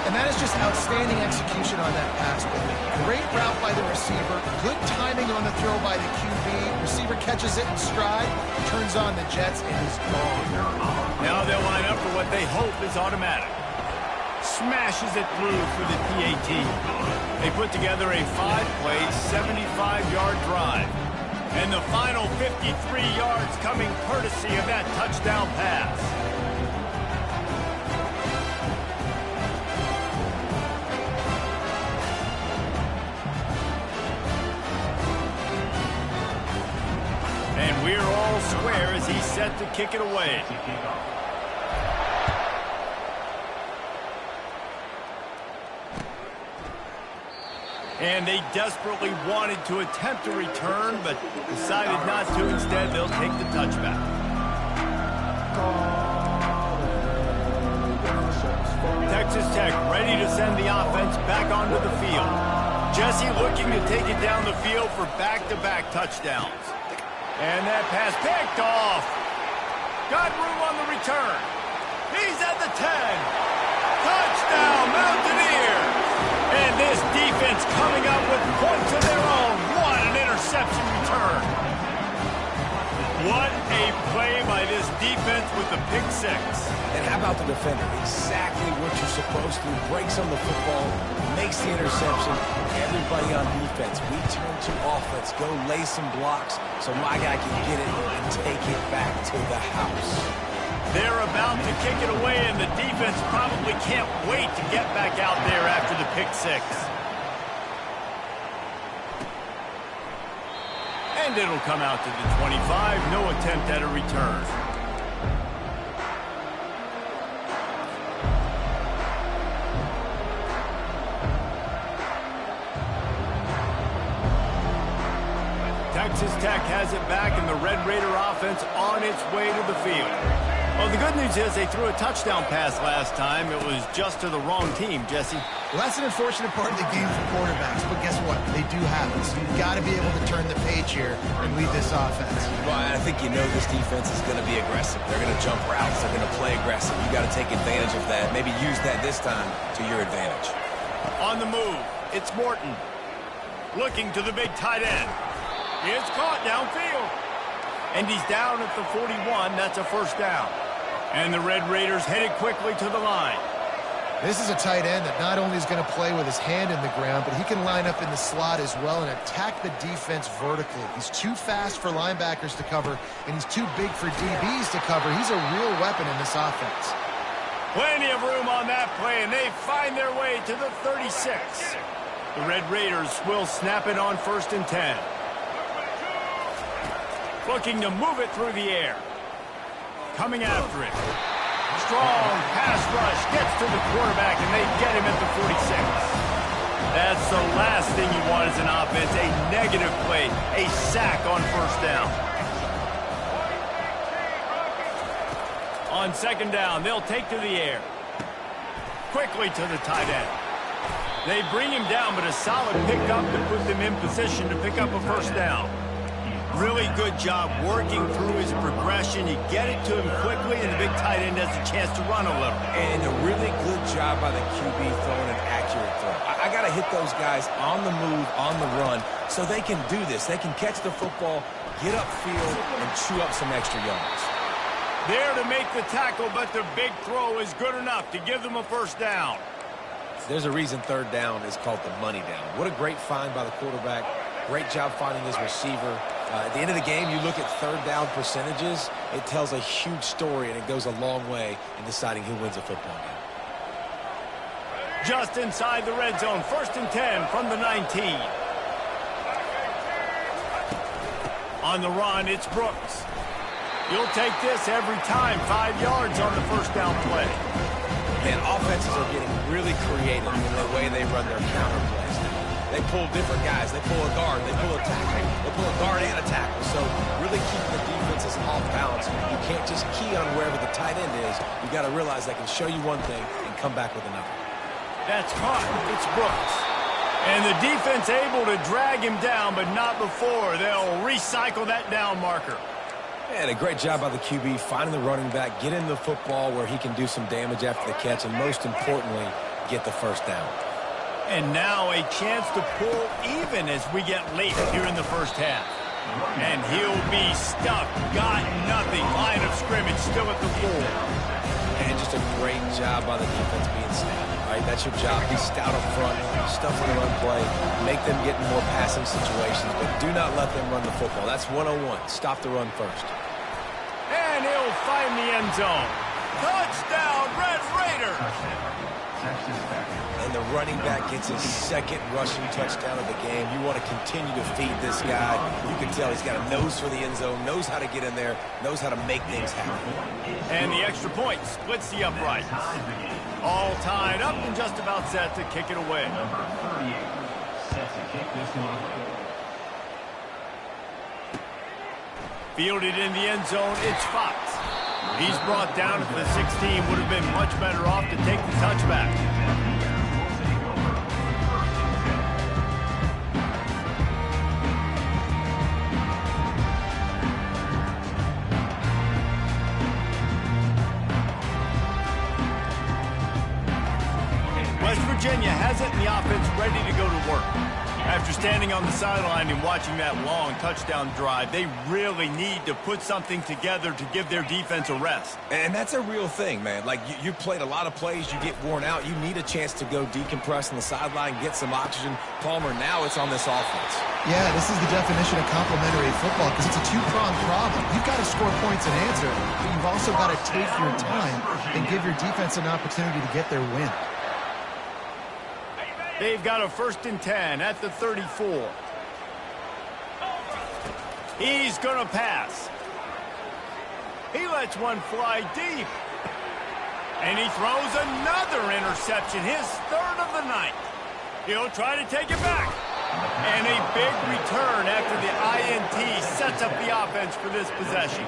And that is just outstanding execution on that pass play. Great route by the receiver, good timing on the throw by the QB. Receiver catches it in stride, turns on the jets, and is gone. Now they'll line up for what they hope is automatic. Smashes it through for the PAT. They put together a 5-play, 75-yard drive. And the final 53 yards coming courtesy of that touchdown pass. And we're all square as he's set to kick it away. And they desperately wanted to attempt a return, but decided not to. Instead, they'll take the touchback. Texas Tech ready to send the offense back onto the field. Jesse looking to take it down the field for back-to-back touchdowns. And that pass picked off. Got room on the return. He's at the 10. Touchdown, Mountaineers. And this defense coming up with points of their own. What an interception return. What a play by this defense with the pick 6. And how about the defender? Exactly what you're supposed to. Breaks on the football, makes the interception. Everybody on defense, we turn to offense. Go lay some blocks so my guy can get it and take it back to the house. They're about to kick it away, and the defense probably can't wait to get back out there after the pick 6. And it'll come out to the 25. No attempt at a return. Texas Tech has it back, and the Red Raider offense on its way to the field. Well, the good news is they threw a touchdown pass last time. It was just to the wrong team, Jesse. Well, that's an unfortunate part of the game for quarterbacks, but guess what? They do have it, so you've got to be able to turn the page here and lead this offense. Well, I think you know this defense is going to be aggressive. They're going to jump routes. They're going to play aggressive. You got to take advantage of that. Maybe use that this time to your advantage. On the move, it's Morton. Looking to the big tight end. It's caught downfield. And he's down at the 41. That's a first down. And the Red Raiders headed quickly to the line. This is a tight end that not only is going to play with his hand in the ground, but he can line up in the slot as well and attack the defense vertically. He's too fast for linebackers to cover, and he's too big for DBs to cover. He's a real weapon in this offense. Plenty of room on that play, and they find their way to the 36. The Red Raiders will snap it on 1st and 10. Looking to move it through the air. Coming after it. Strong pass rush gets to the quarterback, and they get him at the 46. That's the last thing you want as an offense, a negative play, a sack on first down. On 2nd down, they'll take to the air. Quickly to the tight end. They bring him down, but a solid pickup to put them in position to pick up a first down. Really good job working through his progression. You get it to him quickly, and the big tight end has a chance to run a little. And a really good job by the QB throwing an accurate throw. I got to hit those guys on the move, on the run, so they can do this. They can catch the football, get upfield, and chew up some extra yards. There to make the tackle, but the big throw is good enough to give them a first down. There's a reason third down is called the money down. What a great find by the quarterback. Great job finding his receiver. At the end of the game, you look at third down percentages. It tells a huge story, and it goes a long way in deciding who wins a football game. Just inside the red zone, 1st and 10 from the 19. On the run, it's Brooks. You'll take this every time. 5 yards on the first down play. Man, offenses are getting really creative in the way they run their counter plays now. They pull different guys. They pull a guard. They pull a tackle. They pull a guard and a tackle. So really keeping the defenses off balance. You can't just key on wherever the tight end is. You got to realize they can show you one thing and come back with another. That's caught. It's Brooks. And the defense able to drag him down, but not before. They'll recycle that down marker. And a great job by the QB finding the running back, get in the football where he can do some damage after the catch, and most importantly, get the first down. And now a chance to pull even as we get late here in the first half. And he'll be stuck. Got nothing. Line of scrimmage still at the 4. And just a great job by the defense being stout. Right, that's your job. Be stout up front, stuff in the run play, make them get in more passing situations, but do not let them run the football. That's 101. Stop the run first. And he'll find the end zone. Touchdown, Red Raiders! And the running back gets his second rushing touchdown of the game. You want to continue to feed this guy. You can tell he's got a nose for the end zone, knows how to get in there, knows how to make things happen. And the extra point splits the uprights. All tied up and just about set to kick it away. Number 38 set to kick this one away. Fielded in the end zone, it's Fox. He's brought down at the 16. Would have been much better off to take the touchback. West Virginia has it, and the offense ready to go to work. After standing on the sideline and watching that long touchdown drive, they really need to put something together to give their defense a rest. And that's a real thing, man. Like, you played a lot of plays, you get worn out. You need a chance to go decompress on the sideline, get some oxygen. Palmer, now it's on this offense. Yeah, this is the definition of complementary football because it's a two-pronged problem. You've got to score points and answer, but you've also got to take your time and give your defense an opportunity to get their win. They've got a 1st and 10 at the 34. He's going to pass. He lets one fly deep. And he throws another interception, his 3rd of the night. He'll try to take it back. And a big return after the INT sets up the offense for this possession.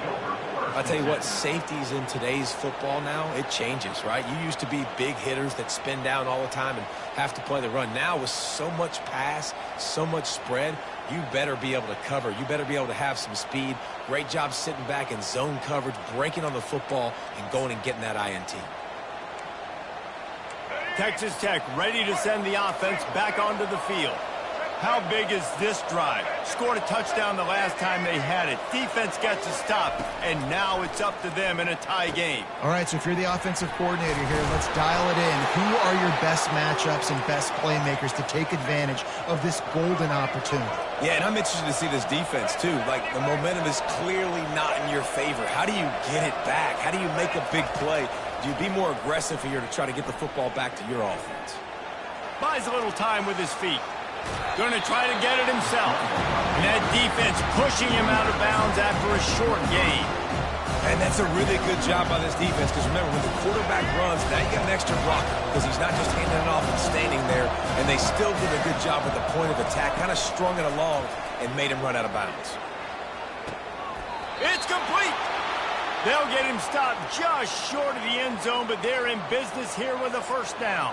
I tell you what, safeties in today's football now, it changes, right? You used to be big hitters that spin down all the time and have to play the run. Now with so much pass, so much spread, you better be able to cover. You better be able to have some speed. Great job sitting back in zone coverage, breaking on the football, and going and getting that INT. Texas Tech ready to send the offense back onto the field. How big is this drive? Scored a touchdown the last time they had it. Defense gets a stop, and now it's up to them in a tie game. All right, so if you're the offensive coordinator here, let's dial it in. Who are your best matchups and best playmakers to take advantage of this golden opportunity? Yeah, and I'm interested to see this defense, too. Like, the momentum is clearly not in your favor. How do you get it back? How do you make a big play? Do you be more aggressive here to try to get the football back to your offense? Buys a little time with his feet. Going to try to get it himself. And that defense pushing him out of bounds after a short gain. And that's a really good job by this defense because remember, when the quarterback runs, now you got an extra blocker because he's not just handing it off and standing there, and they still did a good job at the point of attack, kind of strung it along and made him run out of bounds. It's complete. They'll get him stopped just short of the end zone, but they're in business here with a first down.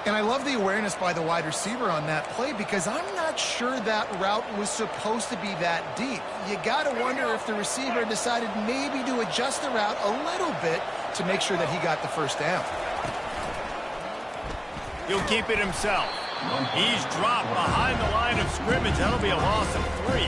And I love the awareness by the wide receiver on that play because I'm not sure that route was supposed to be that deep. You got to wonder if the receiver decided maybe to adjust the route a little bit to make sure that he got the first down. He'll keep it himself. He's dropped behind the line of scrimmage. That'll be a loss of 3.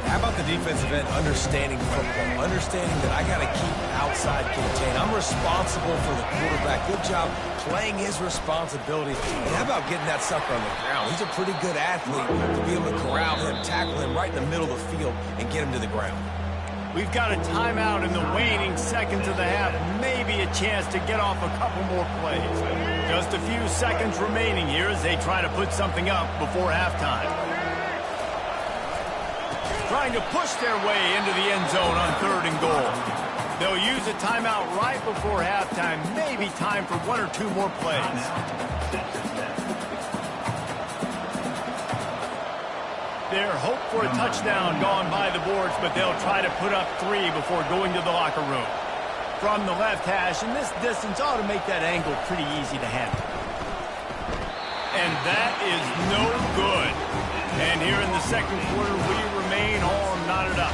How about the defensive end understanding football, understanding that I got to keep outside contain. I'm responsible for the quarterback. Good job playing his responsibility. And how about getting that sucker on the ground? He's a pretty good athlete to be able to corral him, tackle him right in the middle of the field, and get him to the ground. We've got a timeout in the waning seconds of the half. Maybe a chance to get off a couple more plays. Just a few seconds remaining here as they try to put something up before halftime. Trying to push their way into the end zone on 3rd and goal. They'll use a timeout right before halftime. Maybe time for 1 or 2 more plays. Their hope for a touchdown gone by the boards, but they'll try to put up 3 before going to the locker room. From the left hash, and this distance ought to make that angle pretty easy to handle. And that is no good. And here in the second quarter, we remain all knotted up.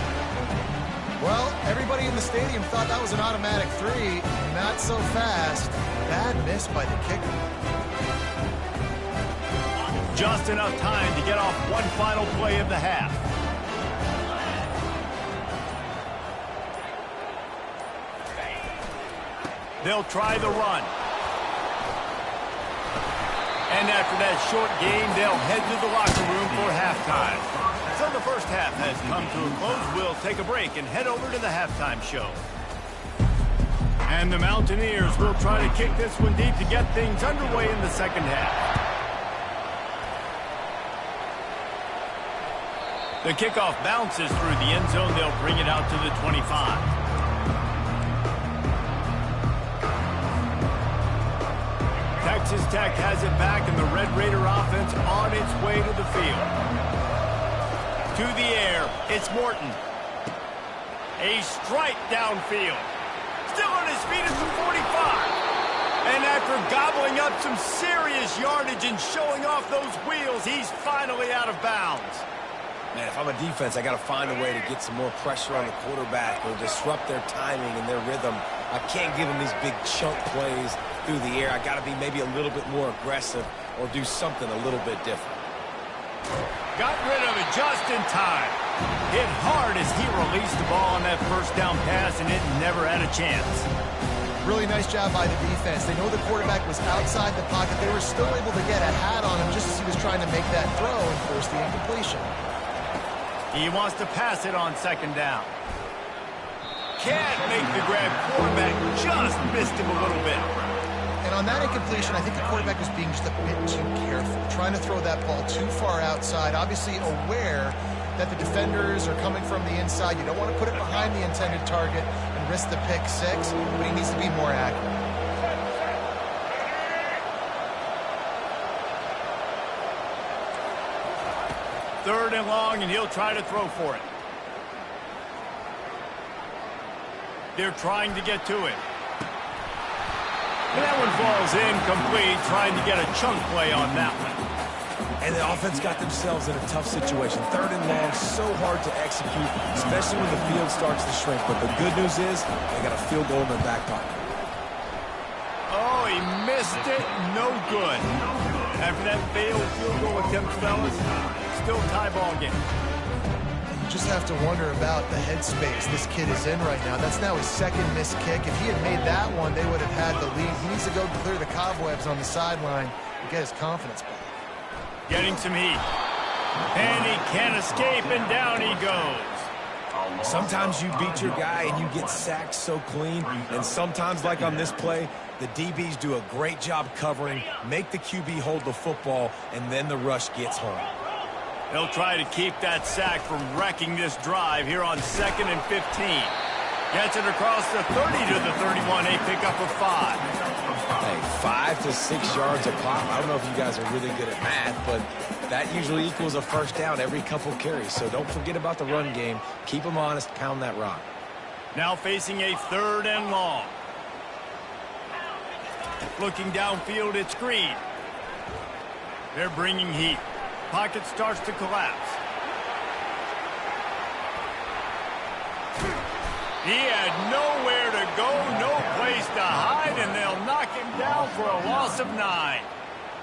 Well, everybody in the stadium thought that was an automatic 3. Not so fast. Bad miss by the kicker. Just enough time to get off one final play of the half. They'll try the run. And after that short game, they'll head to the locker room for halftime. So the first half has come to a close. We'll take a break and head over to the halftime show. And the Mountaineers will try to kick this one deep to get things underway in the second half. The kickoff bounces through the end zone. They'll bring it out to the 25. Texas Tech has it back, and the Red Raider offense on its way to the field. To the air, it's Morton. A strike downfield. Still on his feet at the 45. And after gobbling up some serious yardage and showing off those wheels, he's finally out of bounds. Man, if I'm a defense, I got to find a way to get some more pressure on the quarterback or disrupt their timing and their rhythm. I can't give them these big chunk plays through the air. I got to be maybe a little bit more aggressive or do something a little bit different. Got rid of it just in time. Hit hard as he released the ball on that first down pass, and it never had a chance. Really nice job by the defense. They know the quarterback was outside the pocket. They were still able to get a hat on him just as he was trying to make that throw and force the incompletion. He wants to pass it on second down. Can't make the grab. Quarterback just missed him a little bit. And on that incompletion, I think the quarterback was being just a bit too careful, trying to throw that ball too far outside, obviously aware that the defenders are coming from the inside. You don't want to put it behind the intended target and risk the pick 6, but he needs to be more accurate. Third and long, and he'll try to throw for it. They're trying to get to it. And that one falls incomplete, trying to get a chunk play on that one. And the offense got themselves in a tough situation. Third and long, so hard to execute, especially when the field starts to shrink. But the good news is they got a field goal in their back pocket. Oh, he missed it. No good. After that failed field goal attempt, fellas, still tie ball game. You just have to wonder about the headspace this kid is in right now. That's now his second missed kick. If he had made that one, they would have had the lead. He needs to go clear the cobwebs on the sideline and get his confidence back. Getting some heat. And he can't escape, and down he goes. Sometimes you beat your guy and you get sacked so clean, and sometimes, like on this play, the DBs do a great job covering, make the QB hold the football, and then the rush gets home. They'll try to keep that sack from wrecking this drive here on 2nd and 15. Gets it across the 30 to the 31, a pickup of 5. Hey, 5 to 6 yards a pop. I don't know if you guys are really good at math, but that usually equals a first down every couple carries. So don't forget about the run game. Keep them honest, pound that rock. Now facing a 3rd and long. Looking downfield, it's Green. They're bringing heat. Pocket starts to collapse. He had nowhere to go, no place to hide, and they'll knock him down for a loss of 9.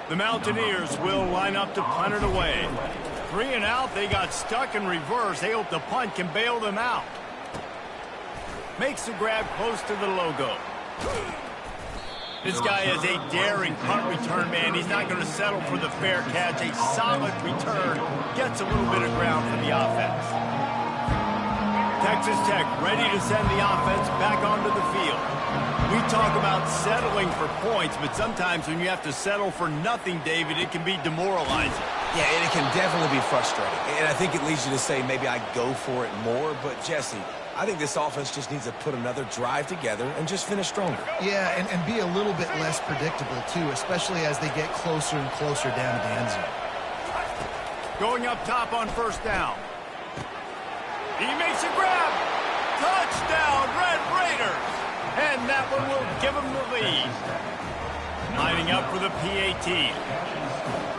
The Mountaineers will line up to punt it away. 3 and out, they got stuck in reverse. They hope the punt can bail them out. Makes the grab close to the logo. This guy is a daring punt return man. He's not going to settle for the fair catch. A solid return. Gets a little bit of ground for the offense. Texas Tech ready to send the offense back onto the field. We talk about settling for points, but sometimes when you have to settle for nothing, David, it can be demoralizing. Yeah, and it can definitely be frustrating. And I think it leads you to say maybe I go for it more. But, Jesse, I think this offense just needs to put another drive together and just finish stronger. Yeah, and be a little bit less predictable, too, especially as they get closer and closer down to the end zone. Going up top on first down. He makes a grab. Touchdown, Red Raiders. And that one will give them the lead. Lining up for the PAT.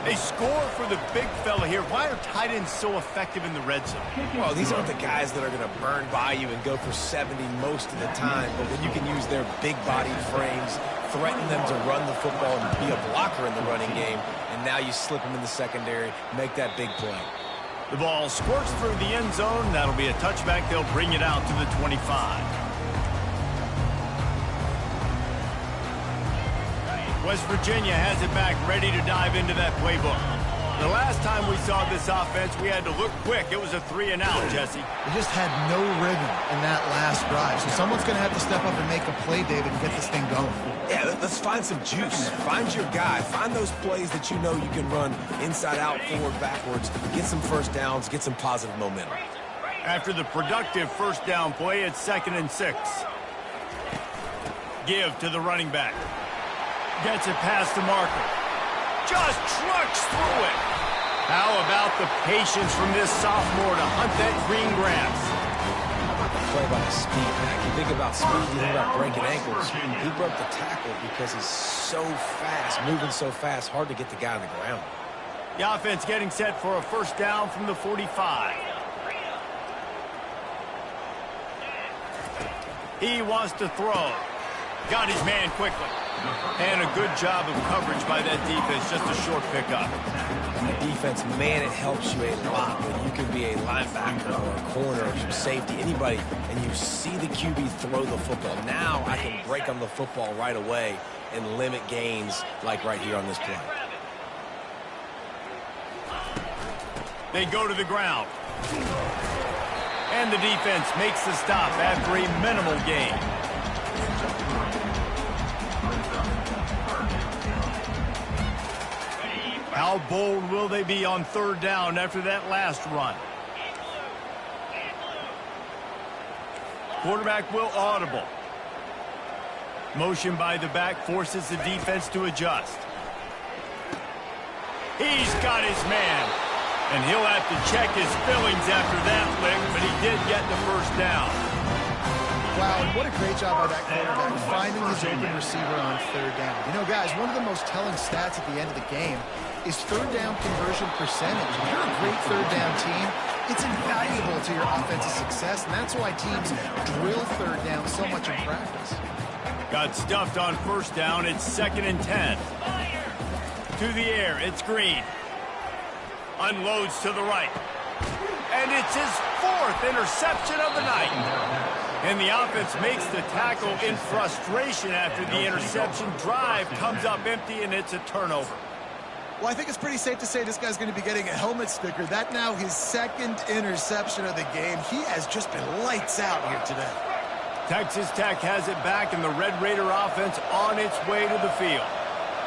They score for the big fella here. Why are tight ends so effective in the red zone? Well, these aren't the guys that are going to burn by you and go for 70 most of the time. But when you can use their big-bodied frames, threaten them to run the football and be a blocker in the running game, and now you slip them in the secondary, make that big play. The ball squirts through the end zone. That'll be a touchback. They'll bring it out to the 25. West Virginia has it back, ready to dive into that playbook. The last time we saw this offense, we had to look quick. It was a 3 and out, Jesse. They just had no rhythm in that last drive. So someone's going to have to step up and make a play, David, and get this thing going. Yeah, let's find some juice. Find your guy. Find those plays that you know you can run inside out, forward, backwards. Get some first downs. Get some positive momentum. After the productive first down play, it's 2nd and 6. Give to the running back. Gets it past the marker. Just trucks through it. How about the patience from this sophomore to hunt that green grass? Play by the speed back. You think about speed, you think about breaking ankles. He broke the tackle because he's so fast, moving so fast, hard to get the guy on the ground. The offense getting set for a first down from the 45. He wants to throw. Got his man quickly. And a good job of coverage by that defense, just a short pickup. And the defense, man, it helps you a lot when you can be a linebacker or a corner or safety, anybody, and you see the QB throw the football. Now I can break on the football right away and limit gains like right here on this play. They go to the ground. And the defense makes the stop after a minimal gain. How bold will they be on 3rd down after that last run? Quarterback will audible. Motion by the back forces the defense to adjust. He's got his man. And he'll have to check his fillings after that lick, but he did get the first down. Wow, and what a great job by that quarterback, finding his open receiver on 3rd down. You know, guys, one of the most telling stats at the end of the game is 3rd down conversion percentage. If you're a great 3rd down team, it's invaluable to your offensive success, and that's why teams drill 3rd down so much in practice. Got stuffed on first down. It's 2nd and 10. To the air, it's Green. Unloads to the right. And it's his 4th interception of the night. And the offense makes the tackle in frustration after the interception. Drive comes up empty, and it's a turnover. Well, I think it's pretty safe to say this guy's going to be getting a helmet sticker. That now his 2nd interception of the game. He has just been lights out here today. Texas Tech has it back, and the Red Raider offense on its way to the field.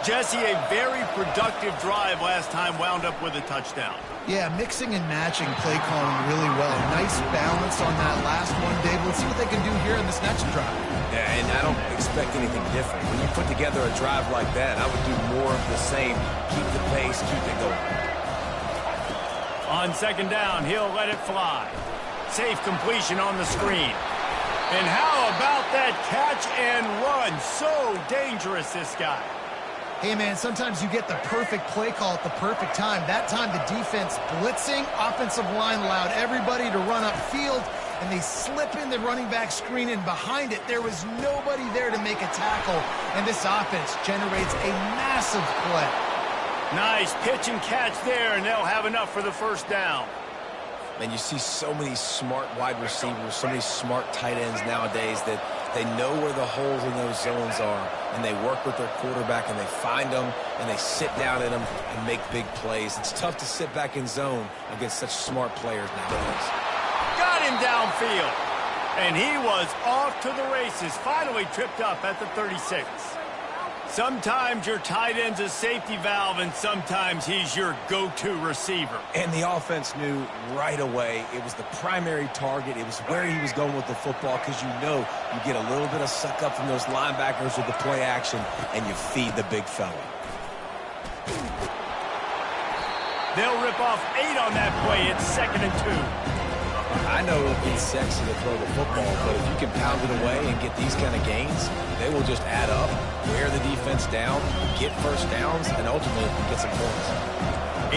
Jesse, a very productive drive last time wound up with a touchdown. Yeah, mixing and matching play calling really well. Nice balance on that last one, Dave. Let's see what they can do here in this next drive. Yeah, and I don't expect anything different. When you put together a drive like that, I would do more of the same. Keep the pace, keep it going. On 2nd down, he'll let it fly. Safe completion on the screen. And how about that catch and run? So dangerous, this guy. Hey, man, sometimes you get the perfect play call at the perfect time. That time, the defense blitzing, offensive line allowed everybody to run upfield, and they slip in the running back screen, and behind it, there was nobody there to make a tackle, and this offense generates a massive play. Nice pitch and catch there, and they'll have enough for the first down. And you see so many smart wide receivers, so many smart tight ends nowadays that they know where the holes in those zones are, and they work with their quarterback, and they find them, and they sit down in them and make big plays. It's tough to sit back in zone against such smart players nowadays. Got him downfield, and he was off to the races, finally tripped up at the 36. Sometimes your tight end's a safety valve, and sometimes he's your go-to receiver. And the offense knew right away it was the primary target. It was where he was going with the football, because you know you get a little bit of suck up from those linebackers with the play action, and you feed the big fella. They'll rip off 8 on that play. It's 2nd and 2. I know it's sexy to throw the football, but if you can pound it away and get these kind of gains, they will just add up, wear the defense down, get first downs, and ultimately get some points.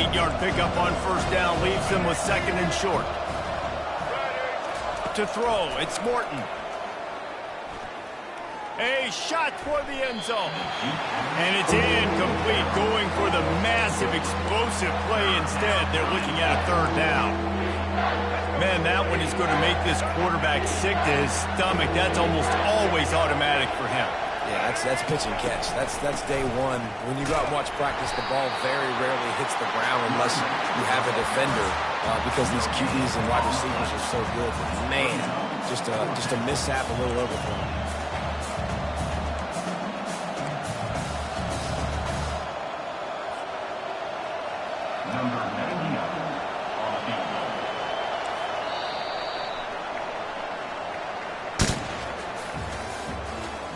8-yard pickup on first down leaves them with 2nd and short. To throw, it's Morton. A shot toward the end zone. And it's incomplete, going for the massive, explosive play instead. They're looking at a 3rd down. Man, that one is going to make this quarterback sick to his stomach. That's almost always automatic for him. Yeah, that's pitch and catch. That's day one. When you go out and watch practice, the ball very rarely hits the ground unless you have a defender, because these QBs and wide receivers are so good. But man, just a mishap, a little overthrown. Number 99 on the field.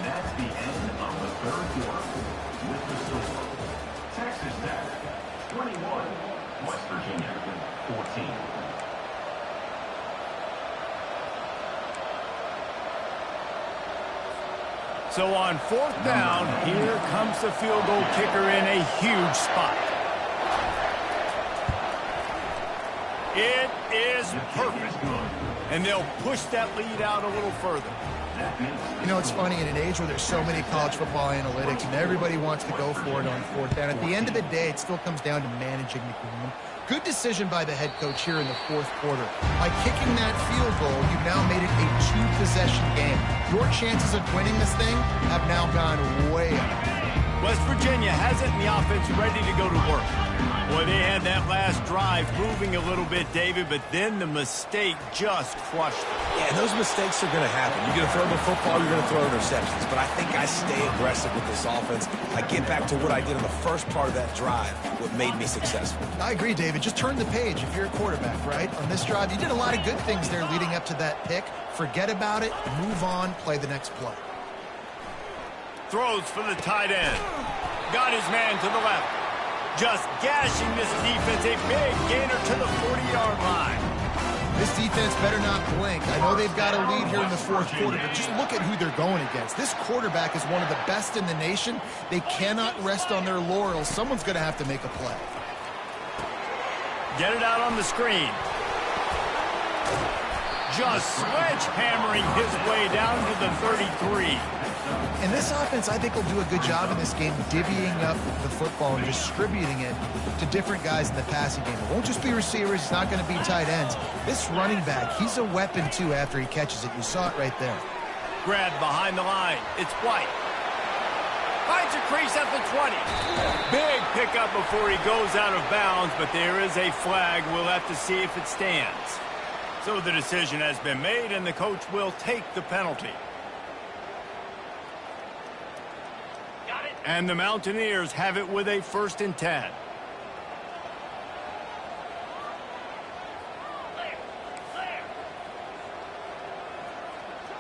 That's the end of the 3rd quarter. With the score, Texas Tech 21, West Virginia 14. So on 4th down, here comes the field goal kicker in a huge spot. It is perfect. And they'll push that lead out a little further. You know, it's funny, in an age where there's so many college football analytics and everybody wants to go for it on 4th down, at the end of the day, it still comes down to managing the game. Good decision by the head coach here in the 4th quarter. By kicking that field goal, you've now made it a 2-possession game. Your chances of winning this thing have now gone way up. West Virginia has it, and the offense ready to go to work. Boy, they had that last drive moving a little bit, David, but then the mistake just crushed them. Yeah, those mistakes are going to happen. You're going to throw the football, you're going to throw interceptions. But I think I stay aggressive with this offense. I get back to what I did in the first part of that drive, what made me successful. I agree, David. Just turn the page if you're a quarterback, right? On this drive, you did a lot of good things there leading up to that pick. Forget about it, move on, play the next play. Throws for the tight end. Got his man to the left. Just gashing this defense. A big gainer to the 40-yard line. This defense better not blink. I know they've got a lead here in the 4th quarter, but just look at who they're going against. This quarterback is one of the best in the nation. They cannot rest on their laurels. Someone's going to have to make a play. Get it out on the screen. Just sledgehammering his way down to the 33. And this offense, I think, will do a good job in this game divvying up the football and distributing it to different guys in the passing game. It won't just be receivers. It's not going to be tight ends. This running back, he's a weapon, too, after he catches it. You saw it right there. Grab behind the line. It's White. Finds a crease at the 20. Big pickup before he goes out of bounds, but there is a flag. We'll have to see if it stands. So the decision has been made, and the coach will take the penalty. And the Mountaineers have it with a 1st and 10.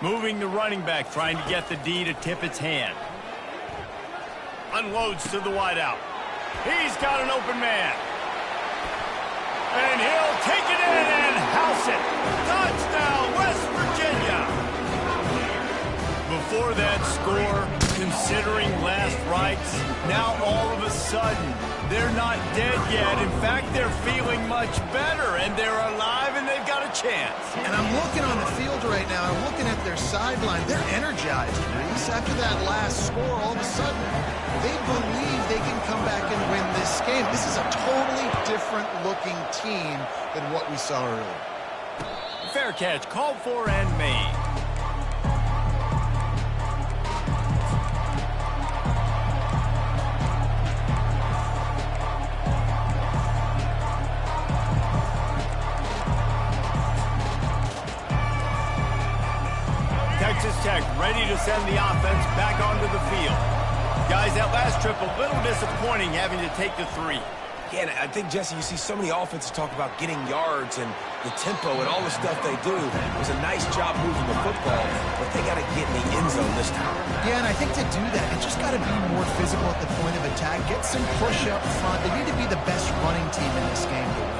Moving the running back, trying to get the D to tip its hand. Unloads to the wideout. He's got an open man. And he'll take it in and house it. Touchdown, West Virginia. Before that score, considering last rites, now all of a sudden, they're not dead yet. In fact, they're feeling much better, and they're alive, and they've got a chance. And I'm looking on the field right now. I'm looking at their sideline. They're energized, Reese. After that last score, all of a sudden, they believe they can come back and win this game. This is a totally different-looking team than what we saw earlier. Fair catch, called for and made. Texas Tech ready to send the offense back onto the field. Guys, that last trip a little disappointing having to take the 3. Yeah, and I think, Jesse, you see so many offenses talk about getting yards and the tempo and all the stuff they do. It was a nice job moving the football, but they got to get in the end zone this time. Yeah, and I think to do that, it just got to be more physical at the point of attack. Get some push up front. They need to be the best running team in this game to win.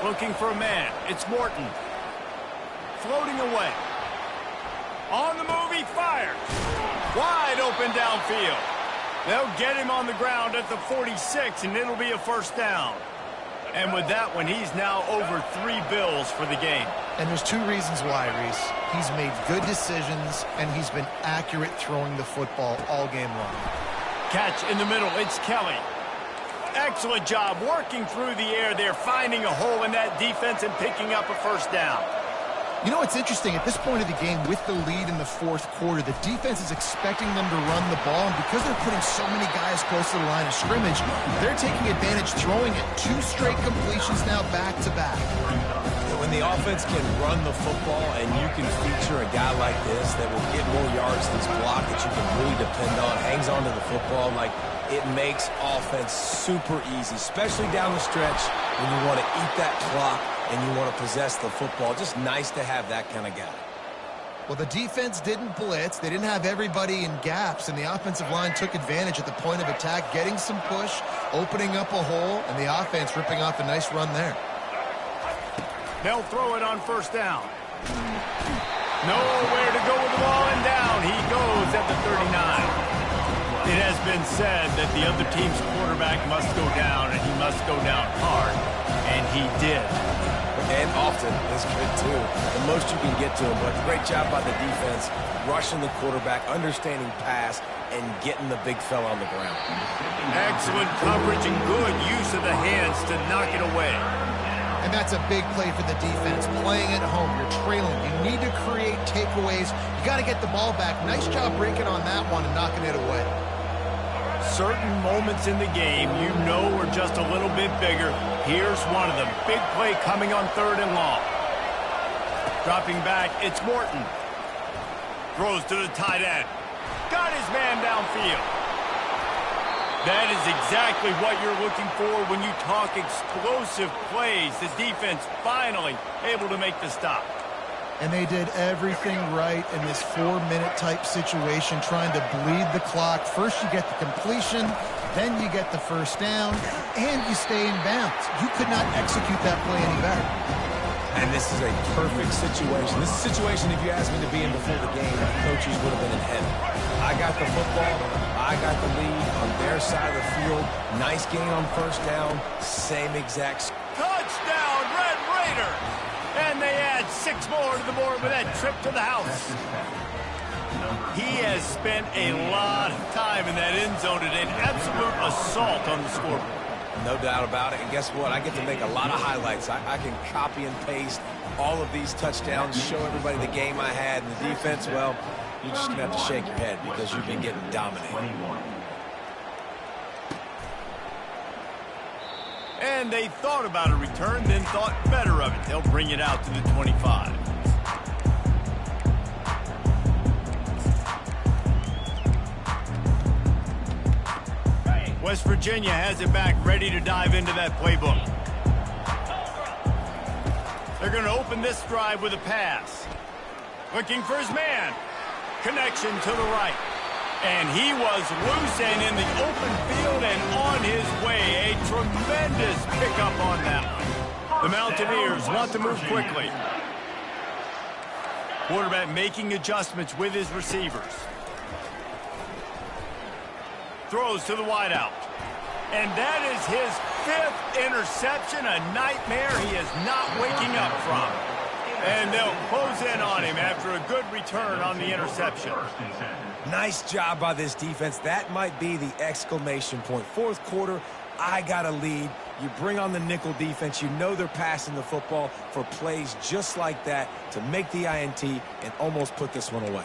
Looking for a man. It's Morton. Floating away. On the move, he fires. Wide open downfield. They'll get him on the ground at the 46, and it'll be a first down. And with that one, he's now over 3 bills for the game. And there's 2 reasons why, Reese. He's made good decisions, and he's been accurate throwing the football all game long. Catch in the middle. It's Kelly. Excellent job working through the air there, finding a hole in that defense and picking up a first down. You know what's interesting? At this point of the game, with the lead in the 4th quarter, the defense is expecting them to run the ball, and because they're putting so many guys close to the line of scrimmage, they're taking advantage, throwing it. 2 straight completions now back-to-back. When the offense can run the football and you can feature a guy like this that will get more yards than his block that you can really depend on, hangs on to the football, like it makes offense super easy, especially down the stretch when you want to eat that clock and you want to possess the football. Just nice to have that kind of guy. Well, the defense didn't blitz. They didn't have everybody in gaps, and the offensive line took advantage at the point of attack, getting some push, opening up a hole, and the offense ripping off a nice run there. They'll throw it on first down. Nowhere to go with the ball, and down he goes at the 39. It has been said that the other team's quarterback must go down, and he must go down hard, and he did. And often is good, too. The most you can get to him, but great job by the defense, rushing the quarterback, understanding pass, and getting the big fella on the ground. Excellent coverage and good use of the hands to knock it away. And that's a big play for the defense. Playing at home, you're trailing. You need to create takeaways. You got to get the ball back. Nice job breaking on that one and knocking it away. Certain moments in the game you know are just a little bit bigger. Here's one of them. Big play coming on 3rd and long. Dropping back, it's Morton. Throws to the tight end. Got his man downfield. That is exactly what you're looking for when you talk explosive plays. The defense finally able to make the stop. And they did everything right in this 4-minute type situation, trying to bleed the clock. First you get the completion, then you get the first down, and you stay in bounds. You could not execute that play any better. And this is a perfect situation. This is a situation, if you asked me to be in before the game, the coaches would have been in heaven. I got the football. I got the lead on their side of the field. Nice gain on first down. Same exact. Touchdown, Red Raider! And they add 6 more to the board with that trip to the house. He has spent a lot of time in that end zone today. An absolute assault on the scoreboard. No doubt about it. And guess what? I get to make a lot of highlights. I can copy and paste all of these touchdowns, show everybody the game I had. And the defense, well, you're just going to have to shake your head because you've been getting dominated. And they thought about a return, then thought better of it. They'll bring it out to the 25. West Virginia has it back, ready to dive into that playbook. They're going to open this drive with a pass. Looking for his man. Connection to the right. And he was loose and in the open field and on his way. A tremendous pickup on that one. The Mountaineers want to move quickly. Quarterback making adjustments with his receivers. Throws to the wideout. And that is his 5th interception, a nightmare he is not waking up from. And they'll close in on him after a good return on the interception. Nice job by this defense. That might be the exclamation point. Fourth quarter, I got a lead. You bring on the nickel defense. You know they're passing the football for plays just like that to make the INT and almost put this one away.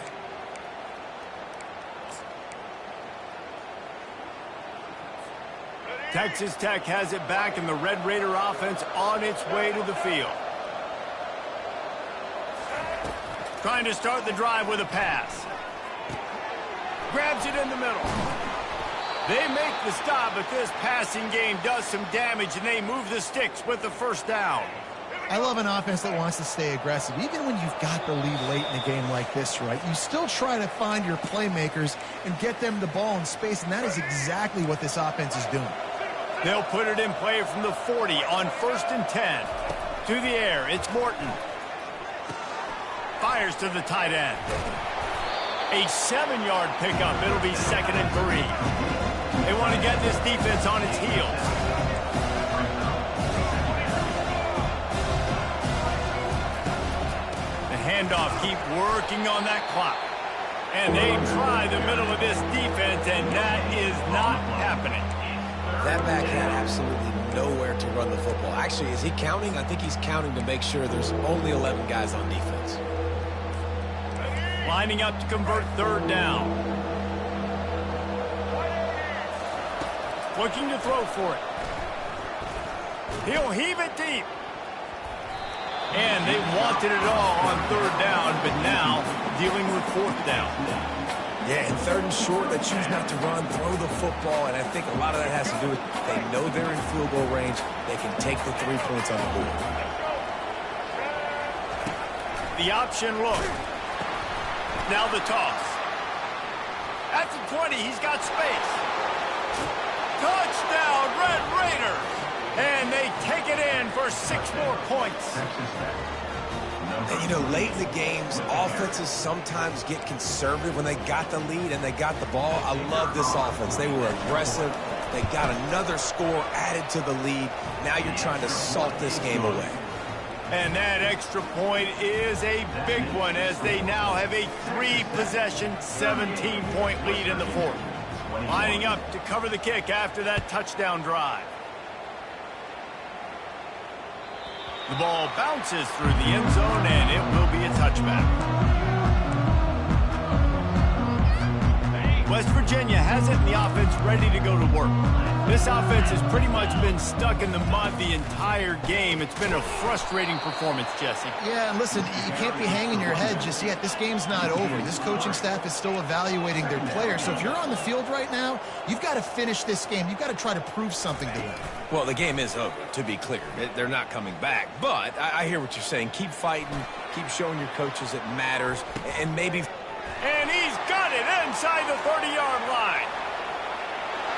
Texas Tech has it back, and the Red Raider offense on its way to the field. Trying to start the drive with a pass. Grabs it in the middle. They make the stop, but this passing game does some damage, and they move the sticks with the first down. I love an offense that wants to stay aggressive. Even when you've got the lead late in a game like this, right, you still try to find your playmakers and get them the ball in space, and that is exactly what this offense is doing. They'll put it in play from the 40 on 1st and 10. To the air, it's Morton. Fires to the tight end. A 7-yard pickup. It'll be 2nd and 3. They want to get this defense on its heels. The handoff, keep working on that clock. And they try the middle of this defense, and that is not happening. That back had absolutely nowhere to run the football. Actually, is he counting? I think he's counting to make sure there's only 11 guys on defense. Lining up to convert 3rd down. Looking to throw for it. He'll heave it deep. And they wanted it all on 3rd down, but now dealing with 4th down. Yeah, and 3rd and short, they choose not to run, throw the football, and I think a lot of that has to do with they know they're in field goal range. They can take the 3 points on the board. The option look. Now the toss. At the 20, he's got space. Touchdown, Red Raiders! And they take it in for 6 more points. And, you know, late in the games, offenses sometimes get conservative when they got the lead and they got the ball. I love this offense. They were aggressive. They got another score added to the lead. Now you're trying to salt this game away. And that extra point is a big one as they now have a 3-possession, 17-point lead in the 4th. Lining up to cover the kick after that touchdown drive. The ball bounces through the end zone, and it will be a touchback. West Virginia has it, and the offense ready to go to work. This offense has pretty much been stuck in the mud the entire game. It's been a frustrating performance, Jesse. Yeah, and listen, you can't be hanging your head just yet. This game's not over. This coaching staff is still evaluating their players. So if you're on the field right now, you've got to finish this game. You've got to try to prove something to them. Well, the game is over, to be clear. They're not coming back. But I hear what you're saying. Keep fighting. Keep showing your coaches it matters. And maybe... And he's got it inside the 30-yard line.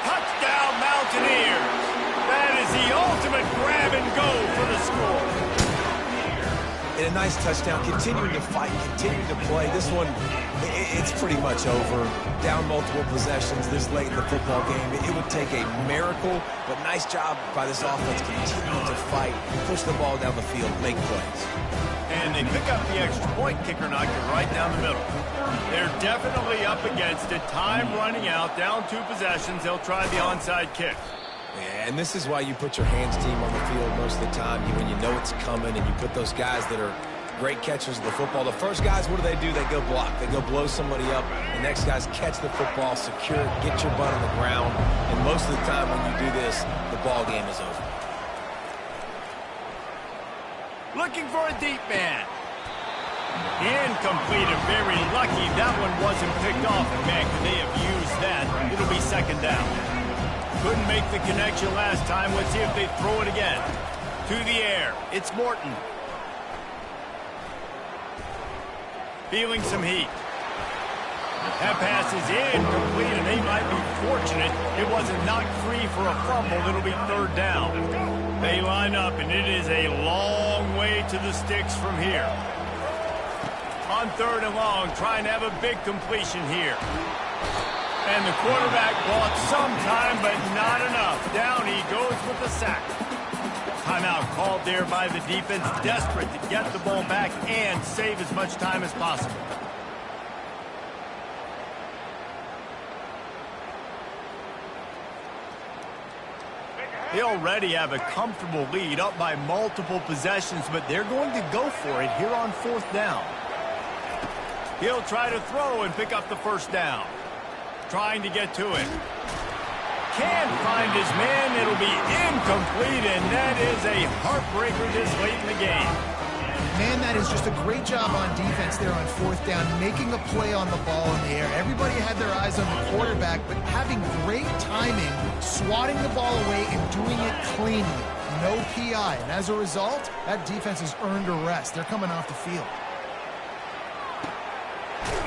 Touchdown, Mountaineers. That is the ultimate grab and go for the score. And a nice touchdown. Continuing to fight, continuing to play. This one, it's pretty much over. Down multiple possessions this late in the football game. It would take a miracle, but nice job by this offense continuing to fight, push the ball down the field, make plays. And they pick up the extra point. Kicker knocked it right down the middle. They're definitely up against it. Time running out, down 2 possessions. They'll try the onside kick. Yeah, and this is why you put your hands team on the field most of the time. When you know it's coming and you put those guys that are great catchers of the football. The first guys, what do? They go block. They go blow somebody up. The next guys catch the football, secure it, get your butt on the ground. And most of the time when you do this, the ball game is over. Looking for a deep man. Incomplete and very lucky that one wasn't picked off. Man, could they have used that? It'll be 2nd down. Couldn't make the connection last time. Let's see if they throw it again. To the air. It's Morton. Feeling some heat. That pass is incomplete, and they might be fortunate it wasn't knocked free for a fumble. It'll be 3rd down. They line up, and it is a long way to the sticks from here. On 3rd and long, trying to have a big completion here. And the quarterback bought some time, but not enough. Down he goes with the sack. Timeout called there by the defense, desperate to get the ball back and save as much time as possible. They already have a comfortable lead, up by multiple possessions, but they're going to go for it here on 4th down. He'll try to throw and pick up the first down. Trying to get to it. Can't find his man. It'll be incomplete, and that is a heartbreaker this late in the game. Man, that is just a great job on defense there on 4th down, making a play on the ball in the air. Everybody had their eyes on the quarterback, but having great timing, swatting the ball away and doing it cleanly. No PI, and as a result, that defense has earned a rest. They're coming off the field.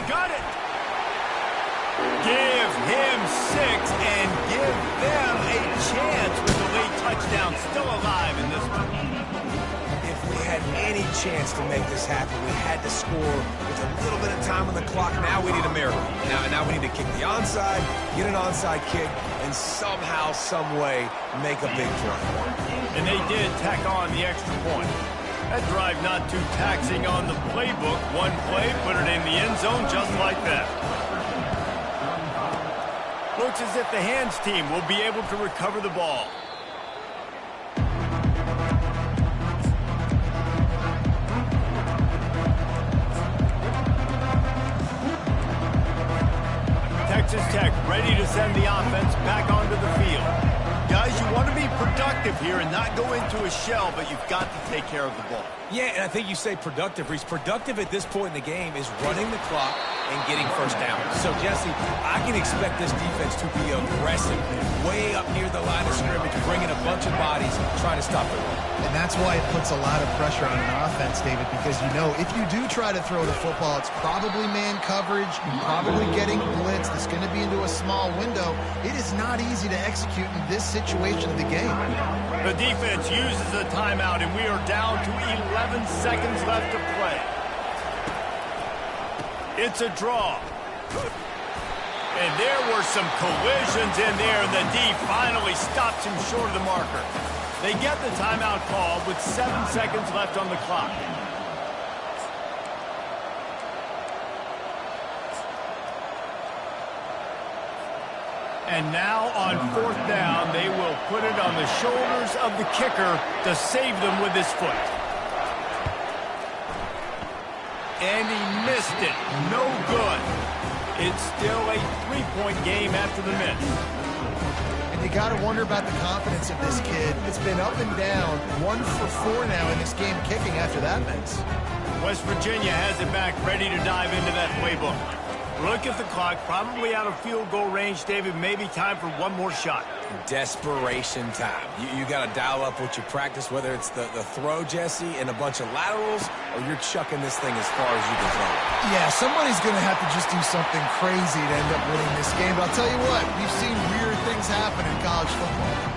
Got it. Give him 6 and give them a chance with the late touchdown still alive in this one. If we had any chance to make this happen, we had to score with a little bit of time on the clock. Now we need a miracle. Now we need to kick the onside, get an onside kick, and somehow, some way, make a big drive. And they did tack on the extra point. That drive not too taxing on the playbook. One play, put it in the end zone just like that. Looks as if the hands team will be able to recover the ball. Texas Tech ready to send the offense back onto the field. Guys, you want to be productive here and not go into a shell, but you've got to take care of the ball. Yeah, and I think you say productive, Reese. Productive at this point in the game is running the clock and getting first down. So, Jesse, I can expect this defense to be aggressive, way up near the line of scrimmage, bringing a bunch of bodies, trying to stop the run. And that's why it puts a lot of pressure on an offense, David, because you know if you do try to throw the football, it's probably man coverage, you're probably getting blitz, it's going to be into a small window. It is not easy to execute in this situation of the game. The defense uses a timeout, and we are down to 11 seconds left to play. It's a draw. And there were some collisions in there, and the D finally stops him short of the marker. They get the timeout called with 7 seconds left on the clock. And now on 4th down, they will put it on the shoulders of the kicker to save them with his foot. And he missed it. No good. It's still a 3-point game after the miss. And you got to wonder about the confidence of this kid. It's been up and down, 1 for 4 now in this game kicking after that miss. West Virginia has it back, ready to dive into that playbook. Look at the clock, probably out of field goal range, David. Maybe time for one more shot. Desperation time. You got to dial up what you practice, whether it's the throw, Jesse, and a bunch of laterals, or you're chucking this thing as far as you can throw it. Yeah, somebody's going to have to just do something crazy to end up winning this game. But I'll tell you what, we've seen weird things happen in college football.